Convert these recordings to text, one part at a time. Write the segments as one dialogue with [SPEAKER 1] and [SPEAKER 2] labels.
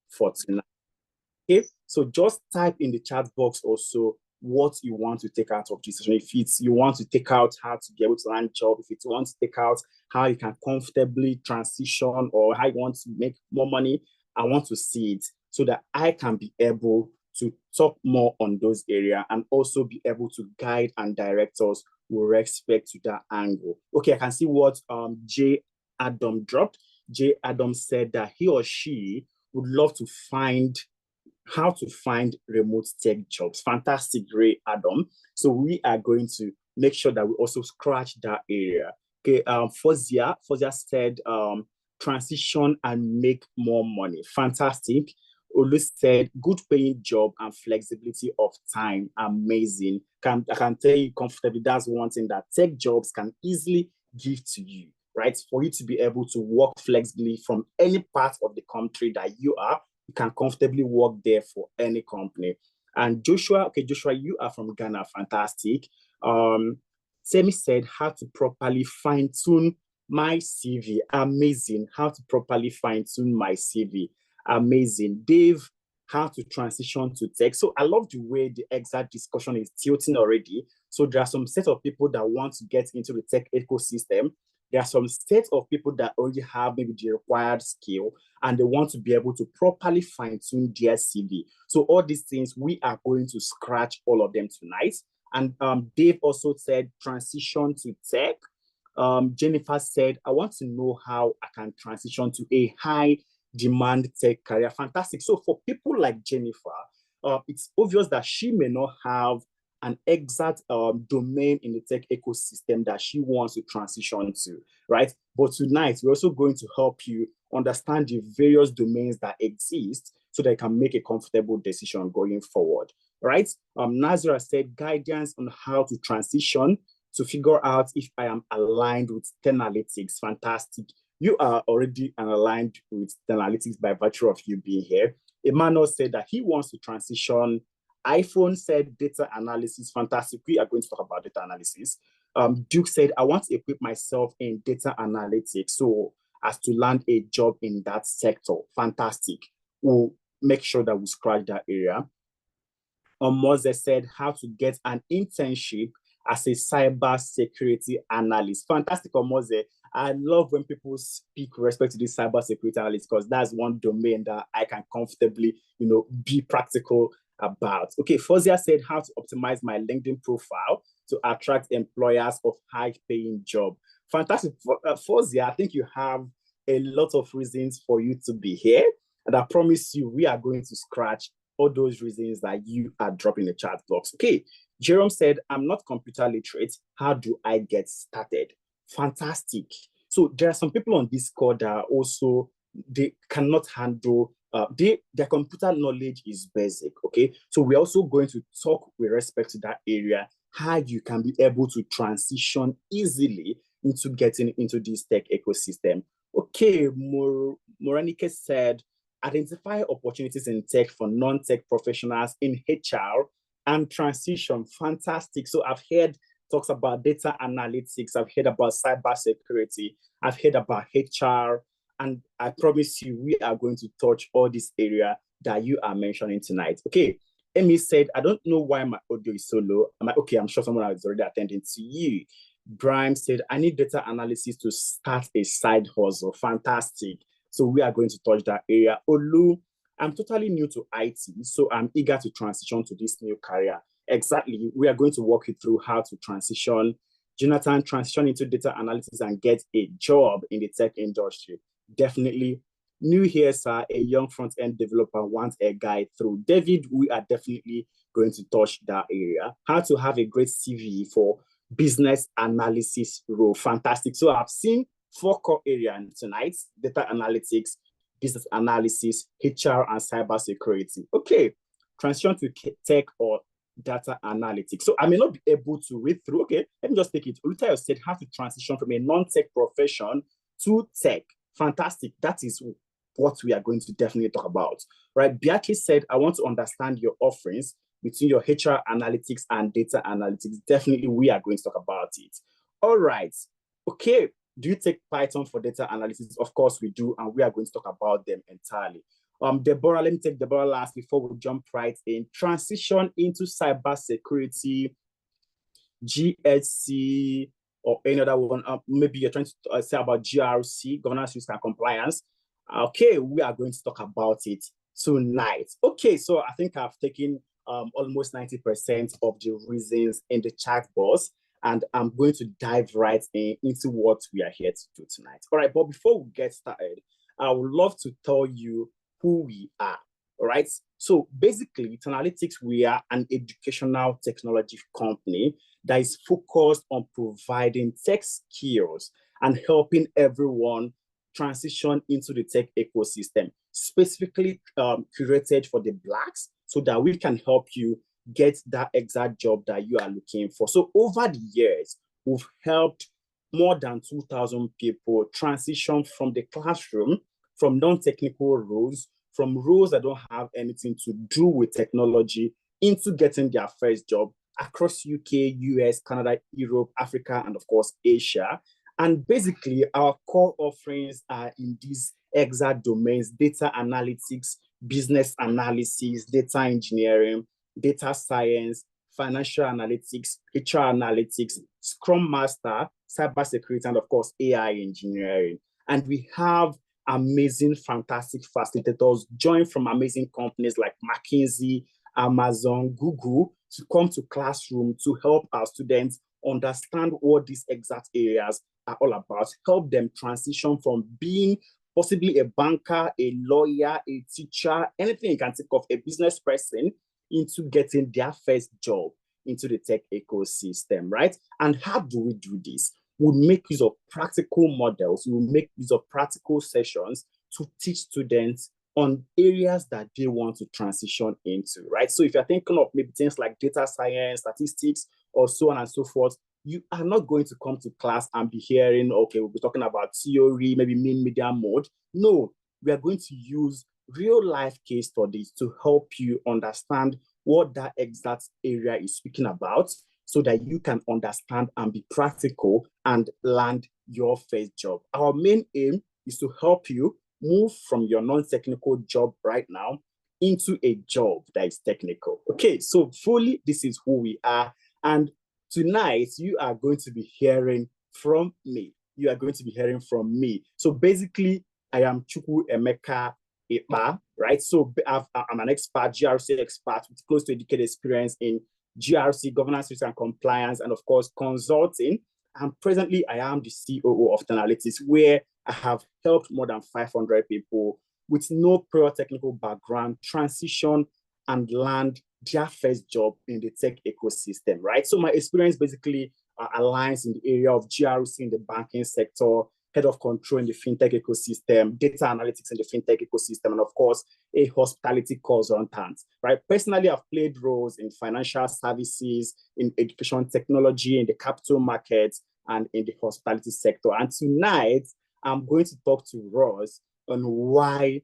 [SPEAKER 1] for tonight. Okay, so just type in the chat box also what you want to take out of this session. If it's you want to take out how to be able to land job, if you want to take out how you can comfortably transition or how you want to make more money, I want to see it so that I can be able to talk more on those areas and also be able to guide and direct us with respect to that angle. Okay, I can see what J. Adam dropped. J. Adam said that he or she would love to find how to find remote tech jobs. Fantastic, Ray Adam. So we are going to make sure that we also scratch that area. Okay, Fozia said transition and make more money. Fantastic. Olu said good paying job and flexibility of time. Amazing. I can tell you comfortably that's one thing that tech jobs can easily give to you, right? For you to be able to work flexibly from any part of the country that you are, you can comfortably work there for any company. And Joshua, you are from Ghana. Fantastic. Semi said how to properly fine tune my CV. Amazing. How to properly fine tune my CV. Amazing. Dave, how to transition to tech. So I love the way the exact discussion is tilting already. So there are some set of people that want to get into the tech ecosystem. There are some set of people that already have maybe the required skill and they want to be able to properly fine-tune their CV. So all these things, we are going to scratch all of them tonight. And Dave also said transition to tech. Jennifer said, I want to know how I can transition to a high demand tech career. Fantastic. So for people like Jennifer, it's obvious that she may not have an exact domain in the tech ecosystem that she wants to transition to, right? But tonight, we're also going to help you understand the various domains that exist so that you can make a comfortable decision going forward, right? Nazira said guidance on how to transition to figure out if I am aligned with Tenalytics. Fantastic. You are already aligned with Tenalytics by virtue of you being here. Emmanuel said that he wants to transition. iPhone said data analysis. Fantastic. We are going to talk about data analysis. Duke said, I want to equip myself in data analytics so as to land a job in that sector. Fantastic. We'll make sure that we scratch that area. Moses said how to get an internship as a cyber security analyst. Fantastic, Moses. I love when people speak with respect to this cyber security analyst because that's one domain that I can comfortably, be practical about. Okay, Fozia said how to optimize my LinkedIn profile to attract employers of high-paying job. Fantastic, Fozia. I think you have a lot of reasons for you to be here, and I promise you, we are going to scratch all those reasons that you are dropping in the chat box. Okay, Jerome said, I'm not computer literate. How do I get started? Fantastic. So there are some people on this call that also, they cannot handle, their computer knowledge is basic, okay? So we're also going to talk with respect to that area, how you can be able to transition easily into getting into this tech ecosystem. Okay, Moranike said, identify opportunities in tech for non-tech professionals in HR and transition. Fantastic. So I've heard talks about data analytics. I've heard about cybersecurity. I've heard about HR. And I promise you, we are going to touch all this area that you are mentioning tonight. Okay. Amy said, I don't know why my audio is so low. I'm sure someone is already attending to you. Brian said, I need data analysis to start a side hustle. Fantastic. So we are going to touch that area. Olu, I'm totally new to IT, so I'm eager to transition to this new career. Exactly. We are going to walk you through how to transition. Jonathan, transition into data analytics and get a job in the tech industry. Definitely. New here, sir, a young front-end developer wants a guide through. David, we are definitely going to touch that area. How to have a great CV for business analysis role. Fantastic. So I've seen 4 core areas tonight: data analytics, business analysis, HR, and cybersecurity. Okay, transition to tech or data analytics. So I may not be able to read through. Okay, let me just take it. Olutayo said how to transition from a non-tech profession to tech. Fantastic. That is what we are going to definitely talk about. Right? Beatrice said, I want to understand your offerings between your HR analytics and data analytics. Definitely, we are going to talk about it. All right. Okay. Do you take Python for data analysis? Of course we do, and we are going to talk about them entirely. Deborah, let me take Deborah last before we jump right in. Transition into cybersecurity, GSC, or any other one. Maybe you're trying to say about GRC, governance, risk, and compliance. Okay, we are going to talk about it tonight. Okay, so I think I've taken almost 90% of the reasons in the chat box, and I'm going to dive right into what we are here to do tonight. All right, but before we get started, I would love to tell you who we are. All right. So basically, Tanalytics, we are an educational technology company that is focused on providing tech skills and helping everyone transition into the tech ecosystem, specifically curated for the Blacks, so that we can help you get that exact job that you are looking for. So over the years, we've helped more than 2,000 people transition from the classroom, from non-technical roles, from roles that don't have anything to do with technology, into getting their first job across UK, US, Canada, Europe, Africa, and of course, Asia. And basically, our core offerings are in these exact domains: data analytics, business analysis, data engineering, data science, financial analytics, HR analytics, Scrum Master, cybersecurity, and of course, AI engineering. And we have amazing, fantastic facilitators join from amazing companies like McKinsey, Amazon, Google to come to classroom to help our students understand what these exact areas are all about, help them transition from being possibly a banker, a lawyer, a teacher, anything you can think of, a business person, into getting their first job into the tech ecosystem, right? And how do we do this? We make use of practical models, we make use of practical sessions to teach students on areas that they want to transition into, right? So if you're thinking of maybe things like data science, statistics, or so on and so forth, you are not going to come to class and be hearing, okay, we'll be talking about theory, maybe mean medium mode. No, we are going to use real life case studies to help you understand what that exact area is speaking about, so that you can understand and be practical and land your first job. Our main aim is to help you move from your non-technical job right now into a job that is technical. Okay, so fully, this is who we are. And tonight, you are going to be hearing from me. You are going to be hearing from me. So basically, I am Chukwu Emeka Ekpa, right? So I'm an expert, GRC expert with close to a decade experience in GRC, governance, risk, and compliance, and of course, consulting. And presently, I am the COO of Tanalytics, where I have helped more than 500 people with no prior technical background transition and land their first job in the tech ecosystem, right? So my experience basically aligns in the area of GRC in the banking sector, head of control in the fintech ecosystem, data analytics in the fintech ecosystem, and of course, a hospitality consultant, right? Personally, I've played roles in financial services, in education technology, in the capital markets, and in the hospitality sector. And tonight, I'm going to talk to Ross on why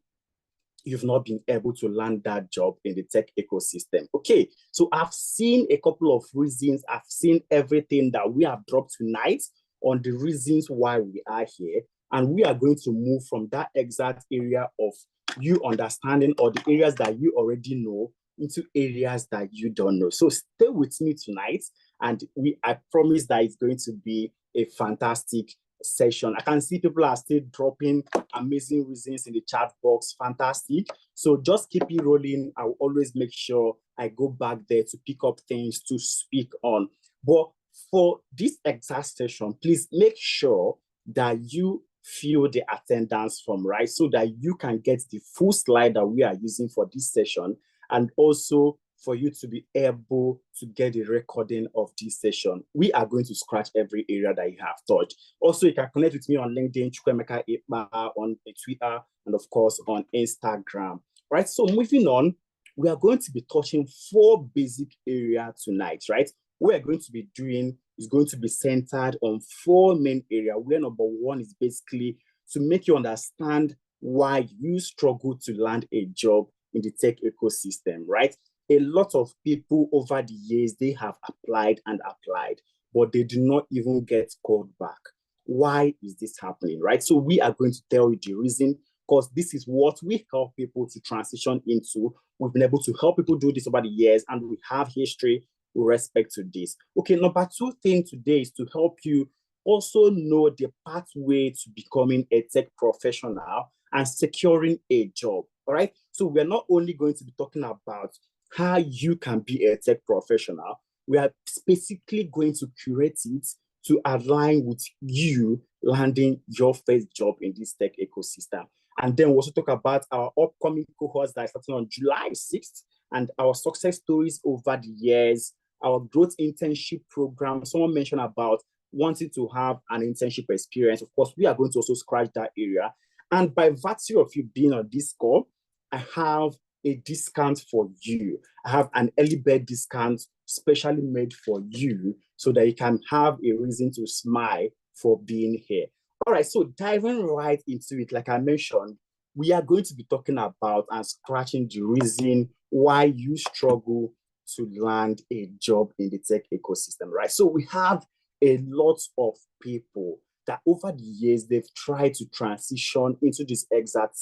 [SPEAKER 1] you've not been able to land that job in the tech ecosystem. Okay, so I've seen a couple of reasons. I've seen everything that we have dropped tonight on the reasons why we are here. And we are going to move from that exact area of you understanding, or the areas that you already know, into areas that you don't know. So stay with me tonight, and I promise that it's going to be a fantastic session. I can see people are still dropping amazing reasons in the chat box. Fantastic. So just keep it rolling. I will always make sure I go back there to pick up things to speak on. But for this exact session, please make sure that you fill the attendance form, right? So that you can get the full slide that we are using for this session, and also for you to be able to get the recording of this session. We are going to scratch every area that you have touched. Also, you can connect with me on LinkedIn, Chukwemeka Ekpa, on Twitter, and of course on Instagram. Right, so moving on, we are going to be touching 4 basic areas tonight, right? What we're going to be doing is going to be centered on 4 main areas, where number 1 is basically to make you understand why you struggle to land a job in the tech ecosystem, right? A lot of people over the years, they have applied and applied, but they do not even get called back. Why is this happening, right? So we are going to tell you the reason. because this is what we help people to transition into. We've been able to help people do this over the years, and we have history with respect to this. Okay, number two thing today is to help you also know the pathway to becoming a tech professional and securing a job. All right. So we're not only going to be talking about how you can be a tech professional, we are specifically going to curate it to align with you landing your first job in this tech ecosystem. And then we'll also talk about our upcoming cohorts that are starting on July 6th and our success stories over the years, our growth internship program. Someone mentioned about wanting to have an internship experience. Of course, we are going to also scratch that area. And by virtue of you being on this call, I have a discount for you. I have an early bird discount specially made for you so that you can have a reason to smile for being here. All right, so diving right into it, like I mentioned, we are going to be talking about and scratching the reason why you struggle to land a job in the tech ecosystem, right? So we have a lot of people that over the years, they've tried to transition into this exact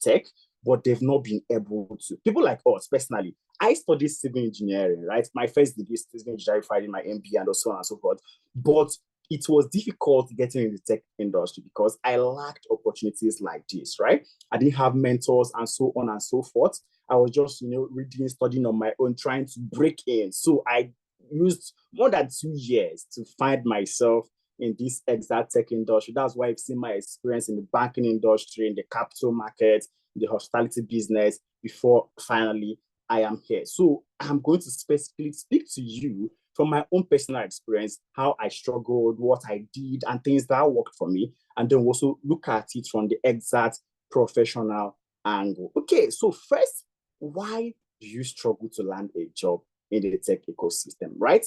[SPEAKER 1] tech, but they've not been able to. People like us, personally, I studied civil engineering, right? My first degree is civil engineering, in my MBA and so on and so forth. But it was difficult getting in the tech industry because I lacked opportunities like this, right? I didn't have mentors and so on and so forth. I was just, reading, studying on my own, trying to break in. So I used more than 2 years to find myself in this exact tech industry. That's why I've seen my experience in the banking industry, in the capital market, in the hospitality business, before finally I am here. So I'm going to specifically speak to you from my own personal experience, how I struggled, what I did, and things that worked for me. And then also look at it from the exact professional angle. Okay, so first, why do you struggle to land a job in the tech ecosystem, right?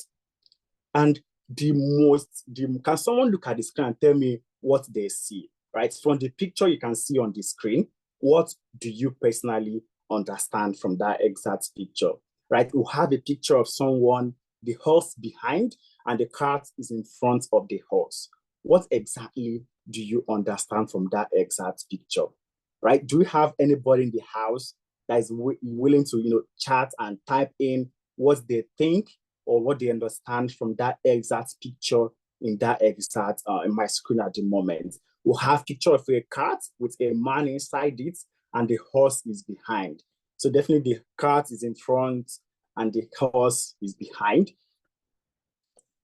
[SPEAKER 1] And can someone look at the screen and tell me what they see, right? From the picture you can see on the screen, what do you personally understand from that exact picture, right? We have a picture of someone, the horse behind, and the cart is in front of the horse. What exactly do you understand from that exact picture, right? Do we have anybody in the house that is willing to, chat and type in what they think or what they understand from that exact picture in that exact in my screen at the moment? We'll have a picture of a cart with a man inside it and the horse is behind. So definitely the cart is in front and the horse is behind.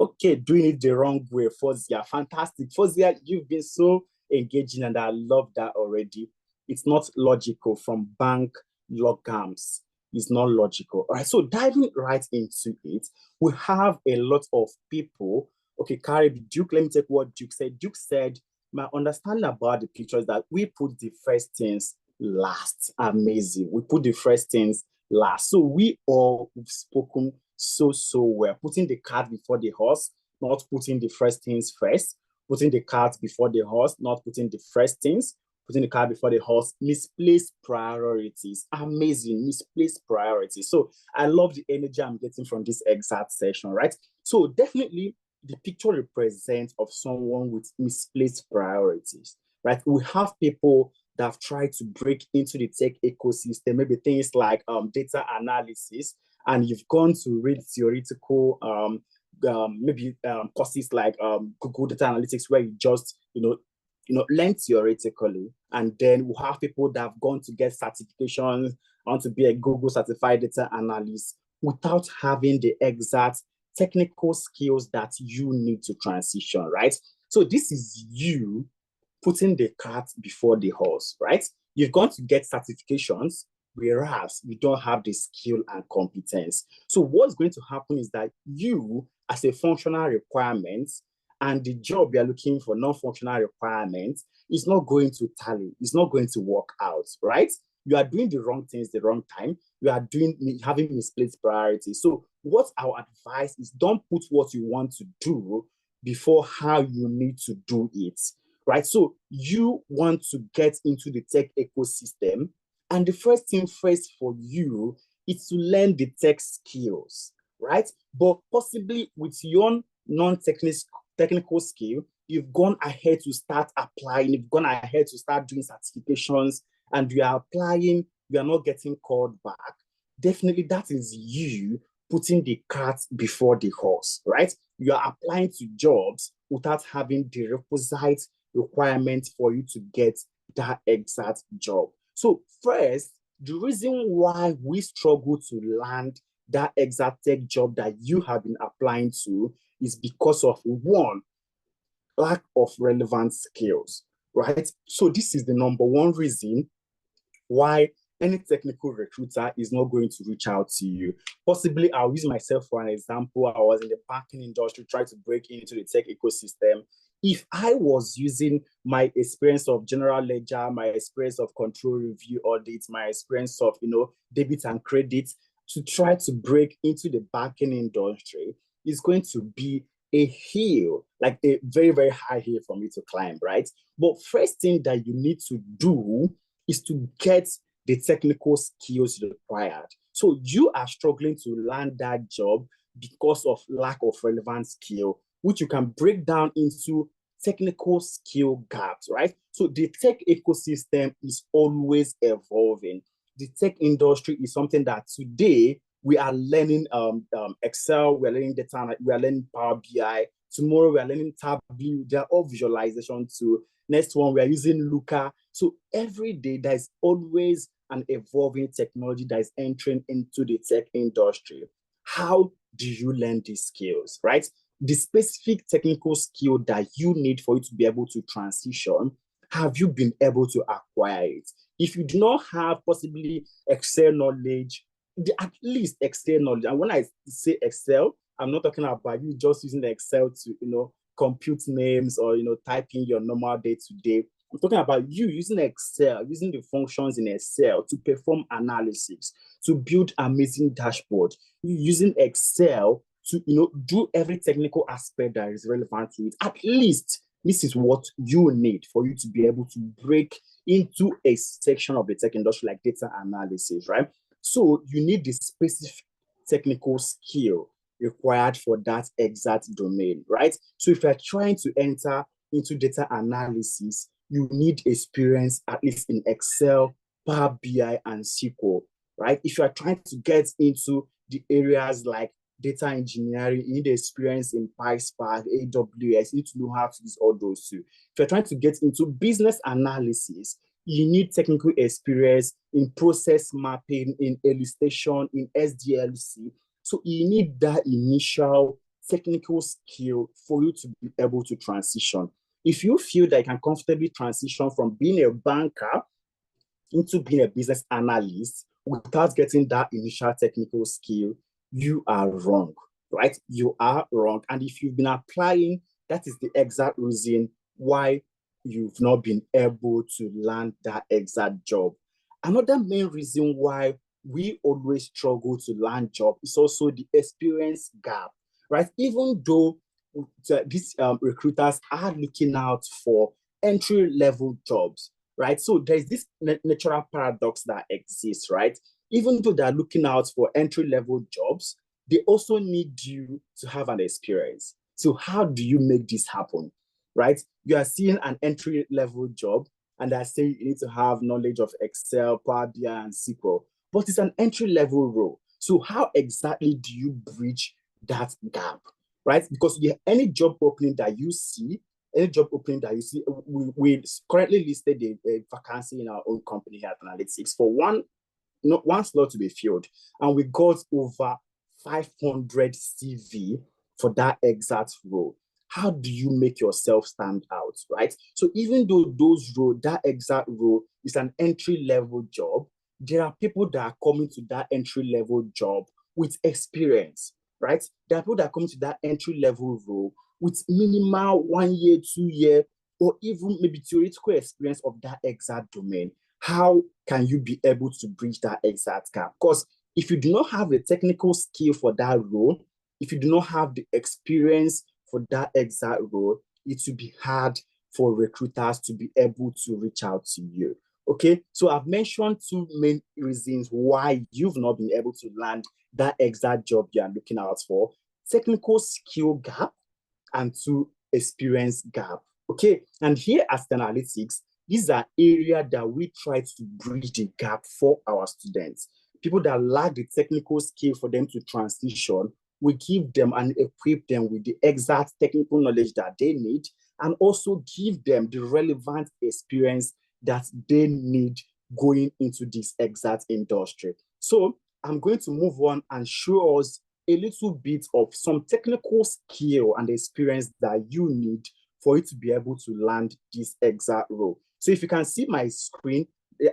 [SPEAKER 1] Okay, doing it the wrong way, Fozia. Fantastic. Fozia, you've been so engaging and I love that already. It's not logical from bank logams. It's not logical. All right, so diving right into it, we have a lot of people. Okay, Carrie, Duke, let me take what Duke said. Duke said, my understanding about the picture is that we put the first things last. Amazing. We put the first things last. So we all have spoken so well. Putting the cart before the horse, not putting the first things first. Putting the cart before the horse, not putting the first things. Putting the cart before the horse, misplaced priorities. Amazing, misplaced priorities. So I love the energy I'm getting from this exact session, right? So definitely the picture represents of someone with misplaced priorities, right? We have people that have tried to break into the tech ecosystem, maybe things like data analysis, and you've gone to read theoretical maybe courses like Google Data Analytics, where you just learn theoretically, and then we have people that have gone to get certifications, want to be a Google certified data analyst without having the exact technical skills that you need to transition, right? So this is you putting the cart before the horse, right? You've gone to get certifications, whereas you don't have the skill and competence. So what's going to happen is that you, as a functional requirement, and the job you're looking for, non-functional requirements, is not going to tally. It's not going to work out, right? You are doing the wrong things the wrong time. You are having misplaced priorities. So what our advice is, don't put what you want to do before how you need to do it, right? So you want to get into the tech ecosystem, and the first thing first for you is to learn the tech skills, right? But possibly with your non-technical skill, you've gone ahead to start applying, you've gone ahead to start doing certifications, and you are applying, you are not getting called back, definitely that is you putting the cart before the horse, right? You are applying to jobs without having the requisite requirements for you to get that exact job. So first, the reason why we struggle to land that exact tech job that you have been applying to is because of one, lack of relevant skills, right? So this is the number one reason why any technical recruiter is not going to reach out to you. Possibly, I'll use myself for an example. I was in the banking industry trying to break into the tech ecosystem. If I was using my experience of general ledger, my experience of control review audits, my experience of debit and credit to try to break into the banking industry, is going to be a hill, like a very, very high hill for me to climb, right? But first thing that you need to do is to get the technical skills required. So you are struggling to land that job because of lack of relevant skill, which you can break down into technical skill gaps, right? So the tech ecosystem is always evolving. The tech industry is something that today we are learning Excel, we're learning data, we are learning Power BI. Tomorrow we are learning Tableau. They're all visualization too. Next one, we are using Looker. So every day, there's always an evolving technology that is entering into the tech industry. How do you learn these skills, right? The specific technical skill that you need for you to be able to transition, have you been able to acquire it? If you do not have possibly Excel knowledge, at least Excel knowledge. And when I say Excel, I'm not talking about you just using the Excel to, compute names or, type in your normal day-to-day. I'm talking about you using Excel, using the functions in Excel to perform analysis, to build amazing dashboard, using Excel to, do every technical aspect that is relevant to it. At least this is what you need for you to be able to break into a section of the tech industry like data analysis, right? So you need the specific technical skill required for that exact domain, right? So if you're trying to enter into data analysis, you need experience at least in Excel, Power BI, and SQL, right? If you are trying to get into the areas like data engineering, you need experience in PySpark, AWS, you need to know how to use all those too. If you're trying to get into business analysis, you need technical experience in process mapping, in illustration, in SDLC. So you need that initial technical skill for you to be able to transition. If you feel that you can comfortably transition from being a banker into being a business analyst without getting that initial technical skill, you are wrong, right? You are wrong. And if you've been applying, that is the exact reason why you've not been able to land that exact job. Another main reason why we always struggle to land job is also the experience gap, right? Even though these recruiters are looking out for entry-level jobs, right? So there's this natural paradox that exists, right? Even though they're looking out for entry-level jobs, they also need you to have an experience. So how do you make this happen, right? You are seeing an entry-level job, and they're saying you need to have knowledge of Excel, Power BI, and SQL, but it's an entry-level role. So how exactly do you bridge that gap, right? Because any job opening that you see, we currently listed a vacancy in our own company here at Analytics for one slot to be filled, and we got over 500 CV for that exact role. How do you make yourself stand out, right? So even though that exact role is an entry-level job, there are people that are coming to that entry-level job with experience, right? There are people that are coming to that entry-level role with minimal 1 year, 2 year, or even maybe theoretical experience of that exact domain. How can you be able to bridge that exact gap? Because if you do not have the technical skill for that role, if you do not have the experience for that exact role, it will be hard for recruiters to be able to reach out to you. Okay, so I've mentioned two main reasons why you've not been able to land that exact job you are looking out for: technical skill gap, and two, experience gap. Okay, and here at Analytics, these are areas that we try to bridge the gap for our students. People that lack the technical skill for them to transition, we give them and equip them with the exact technical knowledge that they need, and also give them the relevant experience that they need going into this exact industry. So I'm going to move on and show us a little bit of some technical skill and experience that you need for you to be able to land this exact role. So if you can see my screen,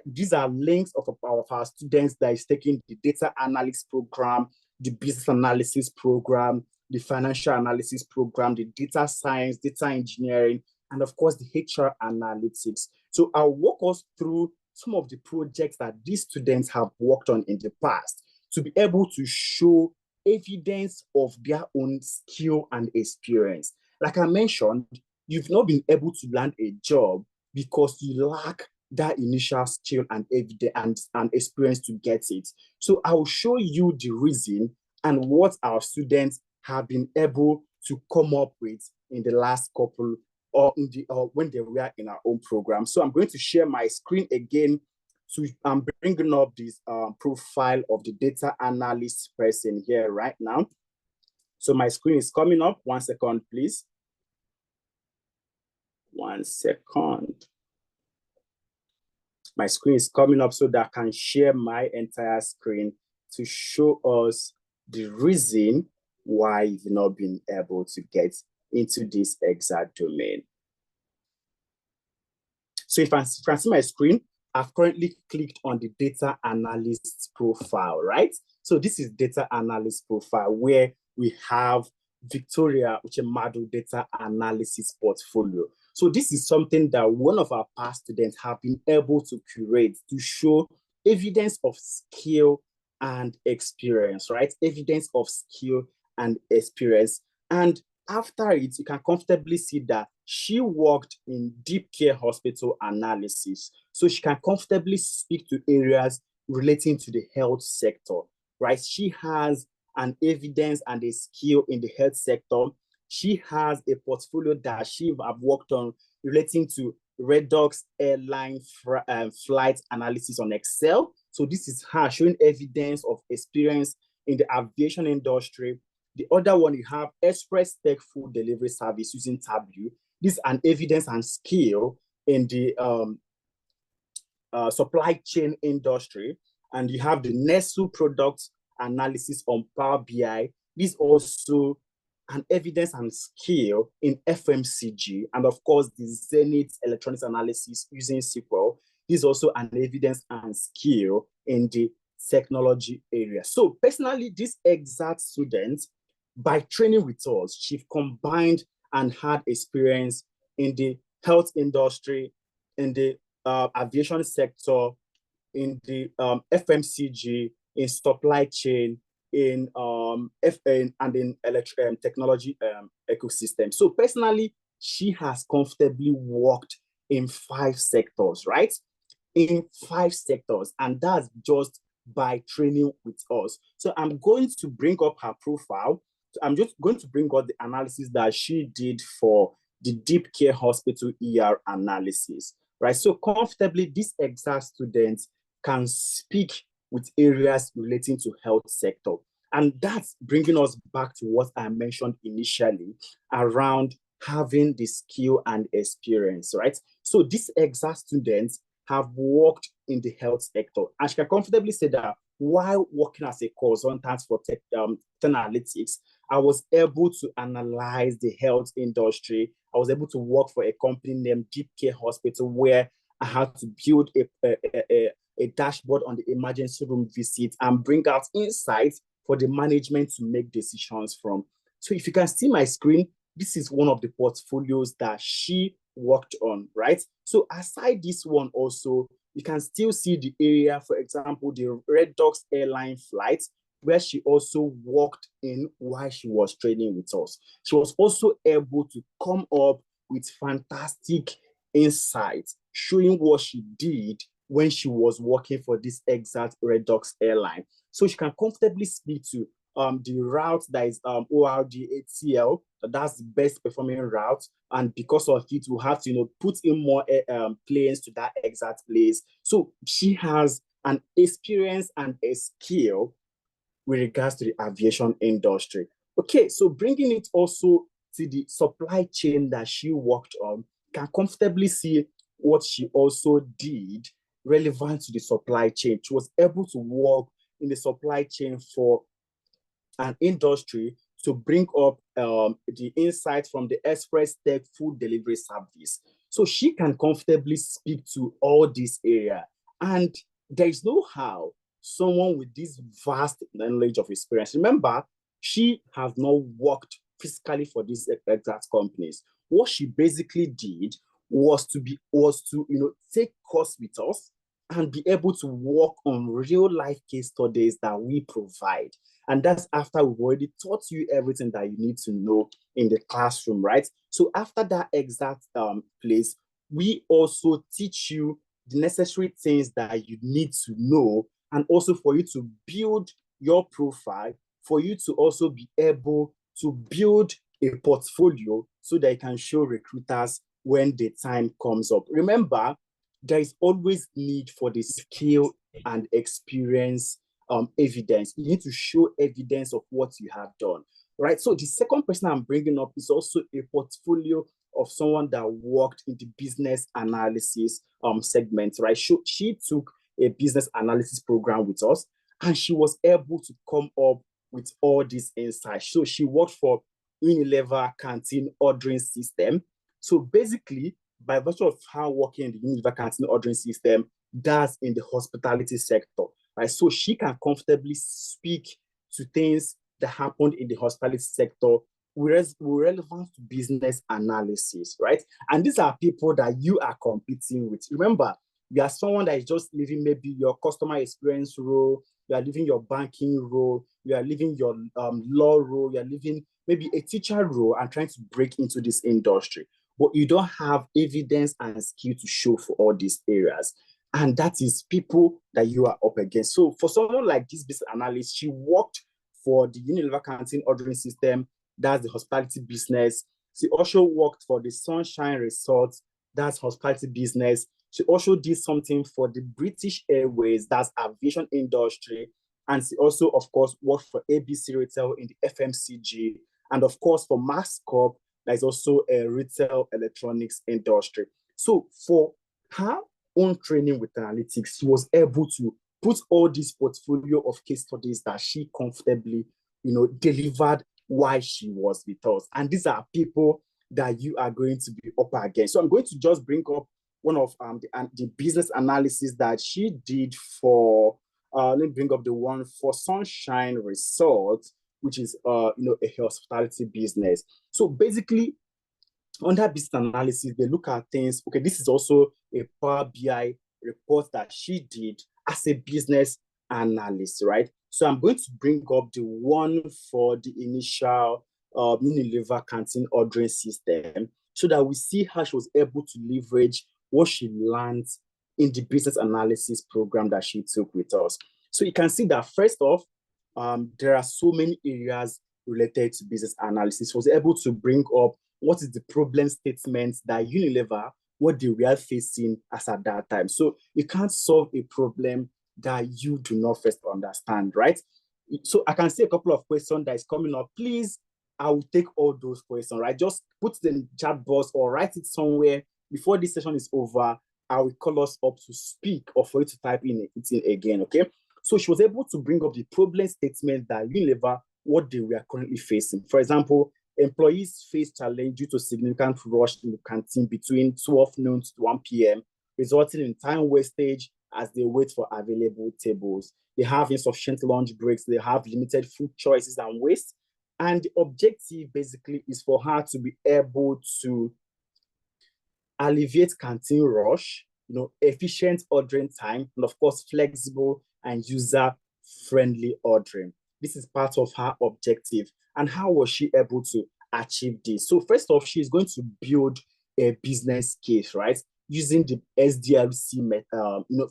[SPEAKER 1] these are links of our students that is taking the data analysis program, the business analysis program, the financial analysis program, the data science, data engineering, and of course the HR analytics. So I'll walk us through some of the projects that these students have worked on in the past to be able to show evidence of their own skill and experience. Like I mentioned, you've not been able to land a job because you lack that initial skill and evidence and experience to get it. So I will show you the reason and what our students have been able to come up with in the last couple or when they were in our own program. So I'm going to share my screen again. So I'm bringing up this profile of the data analyst person here right now. So my screen is coming up. 1 second, please. 1 second. My screen is coming up so that I can share my entire screen to show us the reason why you've not been able to get into this exact domain. So if I can see my screen, I've currently clicked on the data analyst profile, right? So this is data analyst profile where we have Victoria Uchemadu data analysis portfolio. So this is something that one of our past students have been able to curate to show evidence of skill and experience, right? Evidence of skill and experience. And after it, you can comfortably see that she worked in deep care hospital analysis. So she can comfortably speak to areas relating to the health sector, right? She has an evidence and a skill in the health sector. She has a portfolio that she have worked on relating to Redox airline flight analysis on Excel. So this is her showing evidence of experience in the aviation industry. The other one, you have Express Tech Food Delivery Service using Tableau. This is an evidence and skill in the supply chain industry. And you have the Nestle product analysis on Power BI. This also an evidence and skill in FMCG. And of course, the Zenith electronics analysis using SQL. This is also an evidence and skill in the technology area. So personally, this exact student, by training with us, she combined and had experience in the health industry, in the aviation sector, in the FMCG, in supply chain, in FN and in technology ecosystem. So personally, she has comfortably worked in 5 sectors, right? In 5 sectors, and that's just by training with us. So I'm going to bring up her profile. I'm just going to bring up the analysis that she did for the deep care hospital ER analysis, right? So comfortably, this exact student can speak with areas relating to health sector. And that's bringing us back to what I mentioned initially around having the skill and experience, right? So these exact students have worked in the health sector. And she can comfortably say that while working as a consultant for tech analytics, I was able to analyze the health industry. I was able to work for a company named Deep Care Hospital where I had to build a dashboard on the emergency room visit and bring out insights for the management to make decisions from. So if you can see my screen, this is one of the portfolios that she worked on, right? So aside this one also, you can still see the area, for example, the Redox airline flights, where she also worked in while she was training with us. She was also able to come up with fantastic insights, showing what she did when she was working for this exact Redox airline. So she can comfortably speak to the route that is ORD-ATL, that's the best performing route. And because of it, we have to, put in more planes to that exact place. So she has an experience and a skill with regards to the aviation industry. Okay, so bringing it also to the supply chain that she worked on, can comfortably see what she also did relevant to the supply chain. She was able to work in the supply chain for an industry to bring up the insight from the Express Tech food delivery service. So she can comfortably speak to all this area. And there is no how someone with this vast knowledge of experience, remember, she has not worked physically for these exact companies. What she basically did was to take course with us and be able to work on real life case studies that we provide. And that's after we've already taught you everything that you need to know in the classroom, right? So after that exact place, we also teach you the necessary things that you need to know, and also for you to build your profile, for you to also be able to build a portfolio so that you can show recruiters when the time comes up. Remember, there is always need for the skill and experience evidence. You need to show evidence of what you have done, right? So the second person I'm bringing up is also a portfolio of someone that worked in the business analysis segment, right? She took a business analysis program with us, and she was able to come up with all these insights. So she worked for Unilever canteen ordering system. So basically, by virtue of her working in the Unilever canteen ordering system, that's in the hospitality sector, right? So she can comfortably speak to things that happened in the hospitality sector, whereas relevant to business analysis, right? And these are people that you are competing with. Remember, you are someone that is just leaving maybe your customer experience role, you are leaving your banking role, you are leaving your law role, you are leaving maybe a teacher role and trying to break into this industry. But you don't have evidence and skill to show for all these areas. And that is people that you are up against. So for someone like this business analyst, she worked for the Unilever canteen ordering system, that's the hospitality business. She also worked for the Sunshine Resort, that's hospitality business. She also did something for the British Airways, that's aviation industry. And she also, of course, worked for ABC Retail in the FMCG. And of course, for Max Corp, that is also a retail electronics industry. So for her own training with analytics, she was able to put all this portfolio of case studies that she comfortably, delivered while she was with us. And these are people that you are going to be up against. So I'm going to just bring up one of the business analysis that she did for, let me bring up the one for Sunshine Resort, which is, a hospitality business. So basically, under business analysis, they look at things. Okay, this is also a Power BI report that she did as a business analyst, right? So I'm going to bring up the one for the initial Unilever canteen ordering system so that we see how she was able to leverage what she learned in the business analysis program that she took with us. So you can see that first off, there are so many areas related to business analysis. She was able to bring up what is the problem statement that Unilever, what they were facing as at that time. So you can't solve a problem that you do not first understand, right? So I can see a couple of questions that is coming up. Please, I will take all those questions, right? Just put it in the chat box or write it somewhere before this session is over. I will call us up to speak or for you to type it in again, okay? So she was able to bring up the problem statement that Unilever, what they were currently facing. For example, employees face challenge due to significant rush in the canteen between 12 noon to 1 p.m., resulting in time wastage as they wait for available tables. They have insufficient lunch breaks, they have limited food choices and waste. And the objective basically is for her to be able to alleviate canteen rush, efficient ordering time, and of course, flexible and user-friendly ordering. This is part of her objective. And how was she able to achieve this? So first off, she's going to build a business case, right? Using the SDLC,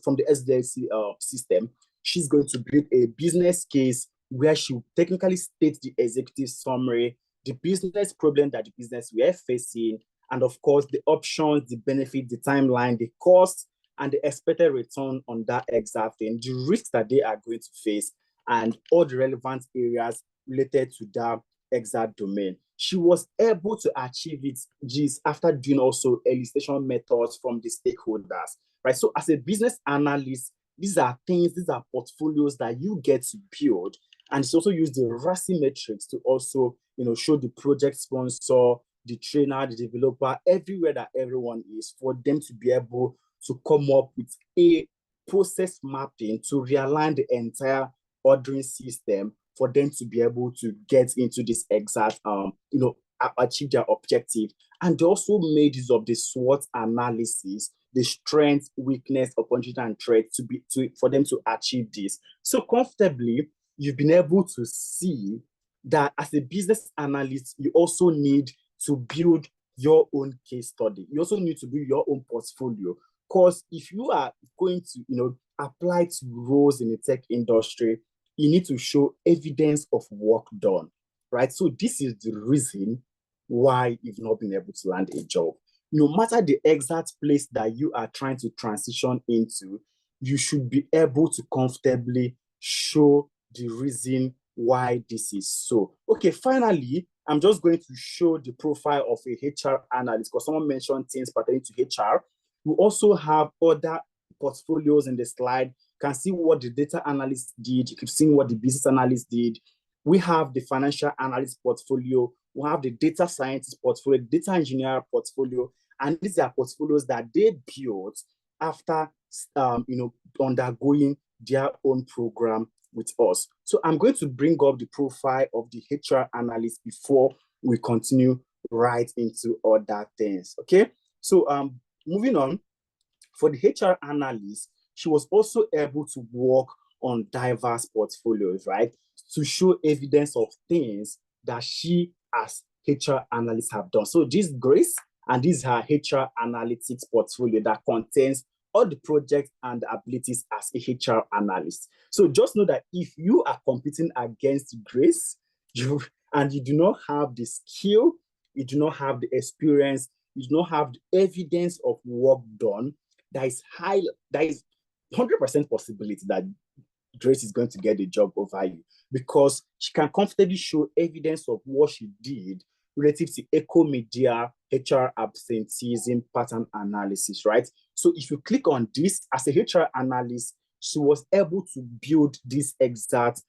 [SPEAKER 1] from the SDLC system, she's going to build a business case where she would technically state the executive summary, the business problem that the business were facing, and of course, the options, the benefit, the timeline, the cost, and the expected return on that exact thing, the risks that they are going to face, and all the relevant areas related to that exact domain. She was able to achieve it just after doing also elicitation methods from the stakeholders, right? So as a business analyst, these are things, these are portfolios that you get to build. And she also used the RASI metrics to also, show the project sponsor, the trainer, the developer, everywhere that everyone is, for them to be able to come up with a process mapping to realign the entire ordering system for them to be able to get into this exact, achieve their objective. And they also made use of the SWOT analysis, the strength, weakness, opportunity, and threat for them to achieve this. So comfortably, you've been able to see that as a business analyst, you also need to build your own case study. You also need to build your own portfolio. Because if you are going to, apply to roles in the tech industry, you need to show evidence of work done, right? So this is the reason why you've not been able to land a job. No matter the exact place that you are trying to transition into, you should be able to comfortably show the reason why this is so. Okay, finally, I'm just going to show the profile of a HR analyst because someone mentioned things pertaining to HR. We also have other portfolios in the slide. You can see what the data analyst did. You can see what the business analyst did. We have the financial analyst portfolio. We have the data scientist portfolio, data engineer portfolio, and these are portfolios that they built after, undergoing their own program with us. So I'm going to bring up the profile of the HR analyst before we continue right into other things. Okay. So moving on, for the HR analyst, she was also able to work on diverse portfolios, right? To show evidence of things that she as HR analyst have done. So this Grace, and this is her HR analytics portfolio that contains all the projects and abilities as a HR analyst. So just know that if you are competing against Grace, and you do not have the skill, you do not have the experience, you do not have the evidence of work done, there is 100% possibility that Grace is going to get the job over you because she can comfortably show evidence of what she did relative to Ecomedia HR absenteeism pattern analysis, right? So if you click on this as a HR analyst, she was able to build this exact,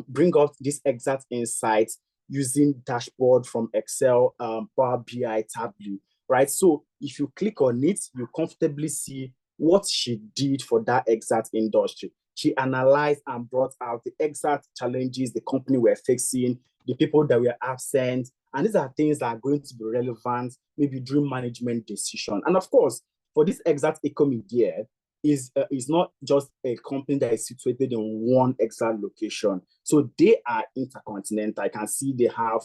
[SPEAKER 1] bring out this exact insights using dashboard from Excel, Power BI, Tableau, right? So if you click on it, you comfortably see what she did for that exact industry. She analyzed and brought out the exact challenges the company were facing, the people that were absent, and these are things that are going to be relevant maybe during management decision. And of course, for this exact Ecomedia, is not just a company that is situated in one exact location. So they are intercontinental. I can see they have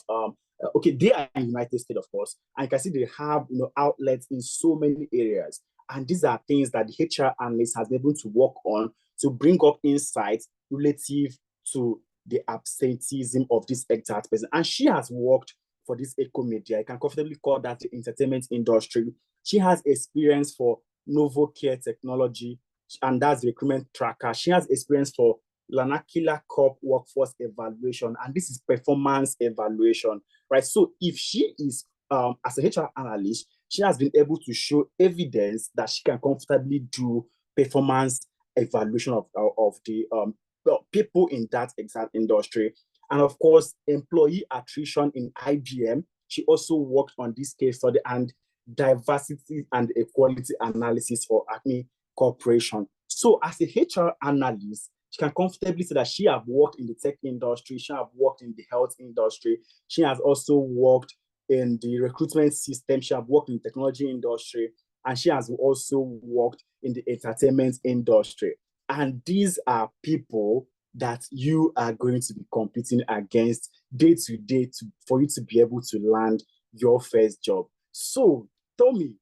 [SPEAKER 1] they are in the United States, of course, and you can see they have outlets in so many areas. And these are things that the HR analyst has been able to work on to bring up insights relative to the absenteeism of this exact person. And she has worked for this Ecomedia. I can comfortably call that the entertainment industry. She has experience for NovoCare Technology, and that's the recruitment tracker. She has experience for Lanakila Corp workforce evaluation, and this is performance evaluation, right? So if she is, as a HR analyst, she has been able to show evidence that she can comfortably do performance evaluation of the people in that exact industry. And of course, employee attrition in IBM. She also worked on this case study and diversity and equality analysis for Acme Corporation. So as a HR analyst, she can comfortably say that she has worked in the tech industry, she has worked in the health industry, she has also worked in the recruitment system, she has worked in the technology industry, and she has also worked in the entertainment industry. And these are people that you are going to be competing against day to day for you to be able to land your first job. So tell me,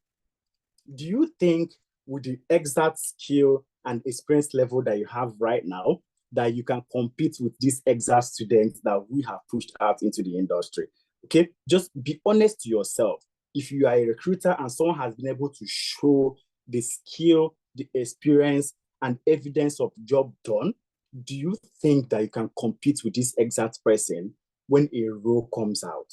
[SPEAKER 1] do you think with the exact skill and experience level that you have right now, that you can compete with these exact students that we have pushed out into the industry. Okay, just be honest to yourself. If you are a recruiter and someone has been able to show the skill, the experience, and evidence of job done, do you think that you can compete with this exact person when a role comes out?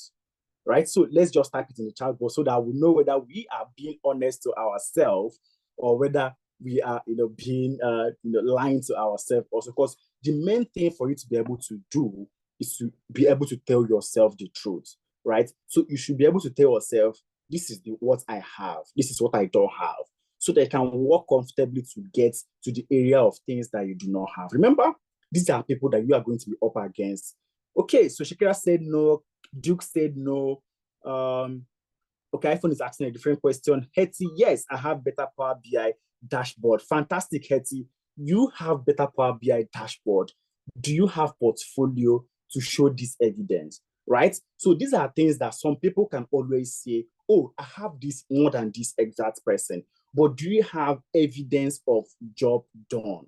[SPEAKER 1] Right? So let's just type it in the chat box so that we know whether we are being honest to ourselves or whether we are, being, lying to ourselves also. Because the main thing for you to be able to do is to be able to tell yourself the truth, right? So you should be able to tell yourself, this is what I have, this is what I don't have, so that you can work comfortably to get to the area of things that you do not have. Remember, these are people that you are going to be up against. Okay, so Shakira said no, Duke said no. Okay, iPhone is asking a different question. Hetty, yes, I have better Power BI dashboard. Fantastic, Hetty. You have better Power BI dashboard. Do you have portfolio to show this evidence? Right? So these are things that some people can always say, oh, I have this more than this exact person. But do you have evidence of job done?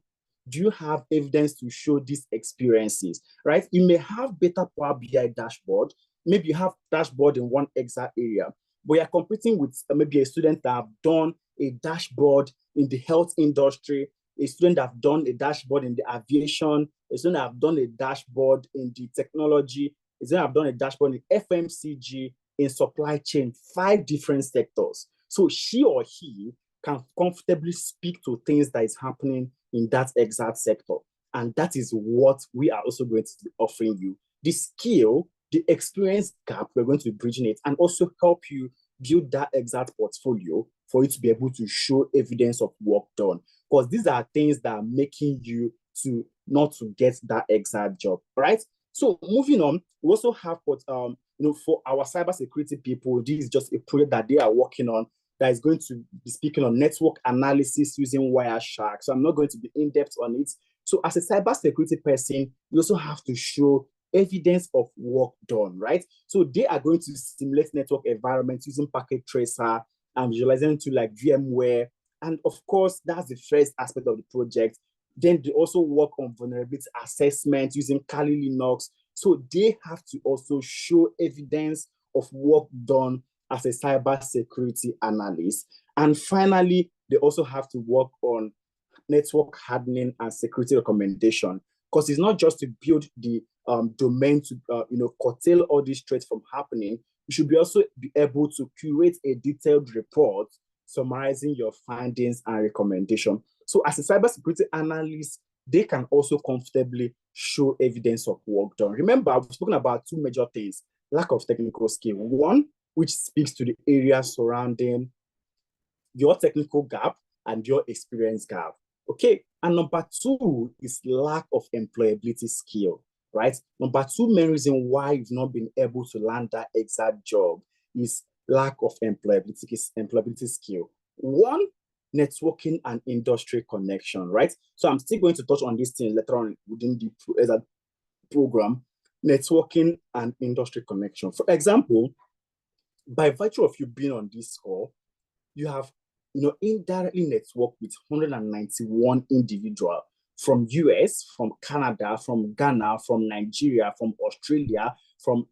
[SPEAKER 1] Do you have evidence to show these experiences? Right? You may have better Power BI dashboard. Maybe you have dashboard in one exact area, but you're competing with maybe a student that have done a dashboard in the health industry, a student that have done a dashboard in the aviation, a student that have done a dashboard in the technology, a student that have done a dashboard in FMCG, in supply chain, 5 different sectors. So she or he can comfortably speak to things that is happening in that exact sector. And that is what we are also going to be offering you. The skill, the experience gap, we're going to be bridging it and also help you build that exact portfolio for you to be able to show evidence of work done. Because these are things that are making you to not to get that exact job, right? So moving on, we also have for our cybersecurity people, this is just a project that they are working on that is going to be speaking on network analysis using Wireshark. So I'm not going to be in depth on it. So as a cybersecurity person, you also have to show evidence of work done, right? So they are going to simulate network environments using Packet Tracer and visualizing to like VMware. And of course, that's the first aspect of the project. Then they also work on vulnerability assessment using Kali Linux. So they have to also show evidence of work done as a cybersecurity analyst. And finally, they also have to work on network hardening and security recommendation, because it's not just to build the domain to curtail all these threats from happening. You should be also be able to curate a detailed report summarizing your findings and recommendation. So as a cybersecurity analyst, they can also comfortably show evidence of work done. Remember, I've spoken about 2 major things: lack of technical skill. One, which speaks to the areas surrounding your technical gap and your experience gap. Okay. And number 2 is lack of employability skill, right? Number 2 main reason why you've not been able to land that exact job is lack of employability skill. One, networking and industry connection, right? So I'm still going to touch on this thing later on within the program, networking and industry connection. For example, by virtue of you being on this call, you have indirectly networked with 191 individuals from US, from Canada, from Ghana, from Nigeria, from Australia, from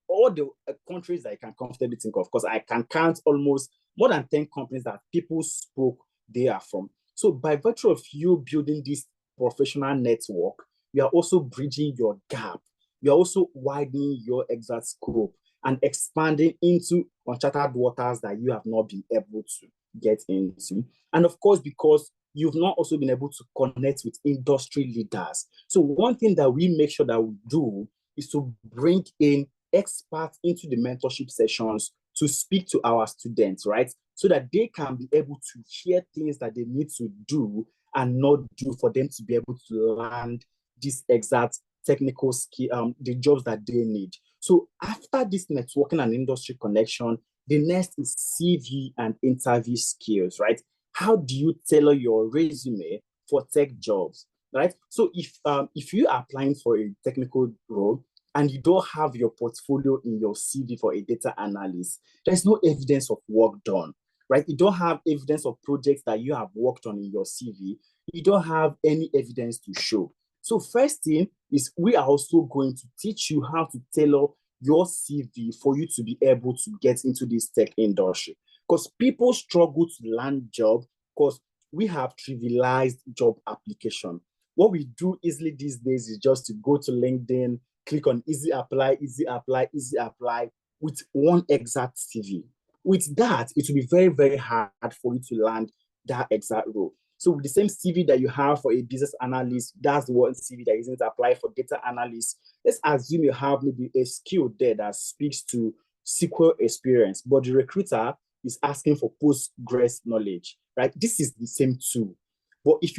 [SPEAKER 1] all the countries that I can comfortably think of, because I can count almost more than 10 companies that people spoke they are from. So by virtue of you building this professional network, you are also bridging your gap. You're also widening your exact scope and expanding into uncharted waters that you have not been able to get into. And of course, because you've not also been able to connect with industry leaders. So one thing that we make sure that we do is to bring in experts into the mentorship sessions to speak to our students, right? So that they can be able to hear things that they need to do and not do for them to be able to land this exact technical skill, the jobs that they need. So after this networking and industry connection, the next is CV and interview skills, right? How do you tailor your resume for tech jobs, right? So if you are applying for a technical role and you don't have your portfolio in your CV for a data analyst, there's no evidence of work done, right? You don't have evidence of projects that you have worked on in your CV. You don't have any evidence to show. So first thing is we are also going to teach you how to tailor your CV for you to be able to get into this tech industry. Because people struggle to land job because we have trivialized job application. What we do easily these days is just to go to LinkedIn, click on easy apply, easy apply, easy apply with one exact CV. With that, it will be very, very hard for you to land that exact role. So with the same CV that you have for a business analyst, that's the one CV that isn't applied for data analyst. Let's assume you have maybe a skill there that speaks to SQL experience, but the recruiter is asking for Postgres knowledge, right? This is the same tool. But if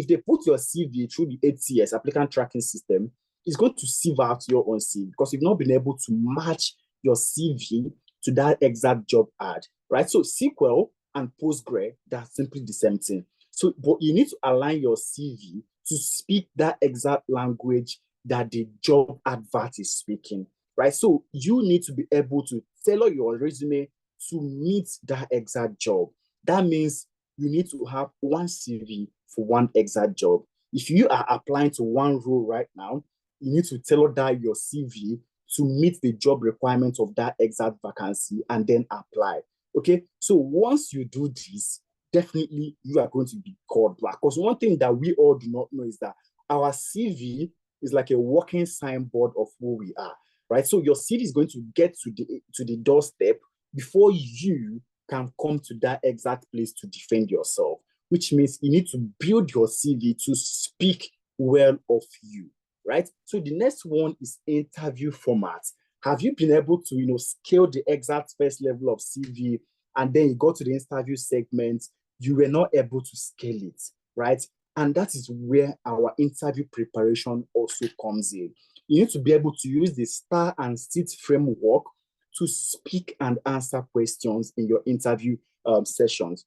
[SPEAKER 1] they put your CV through the ATS applicant tracking system, it's going to sieve out your own CV because you've not been able to match your CV to that exact job ad, right? So SQL and Postgre, they're simply the same thing. So, but you need to align your CV to speak that exact language that the job advert is speaking, right? So you need to be able to tailor your resume to meet that exact job. That means you need to have one CV for one exact job. If you are applying to one role right now, you need to tailor that your CV to meet the job requirements of that exact vacancy and then apply. Okay, so once you do this, definitely you are going to be called back. Because one thing that we all do not know is that our CV is like a walking signboard of who we are, right? So your CV is going to get to the doorstep before you can come to that exact place to defend yourself, which means you need to build your CV to speak well of you, right? So the next one is interview format. Have you been able to, scale the exact first level of CV and then you go to the interview segment, you were not able to scale it, right? And that is where our interview preparation also comes in. You need to be able to use the STAR and SIT framework to speak and answer questions in your interview sessions.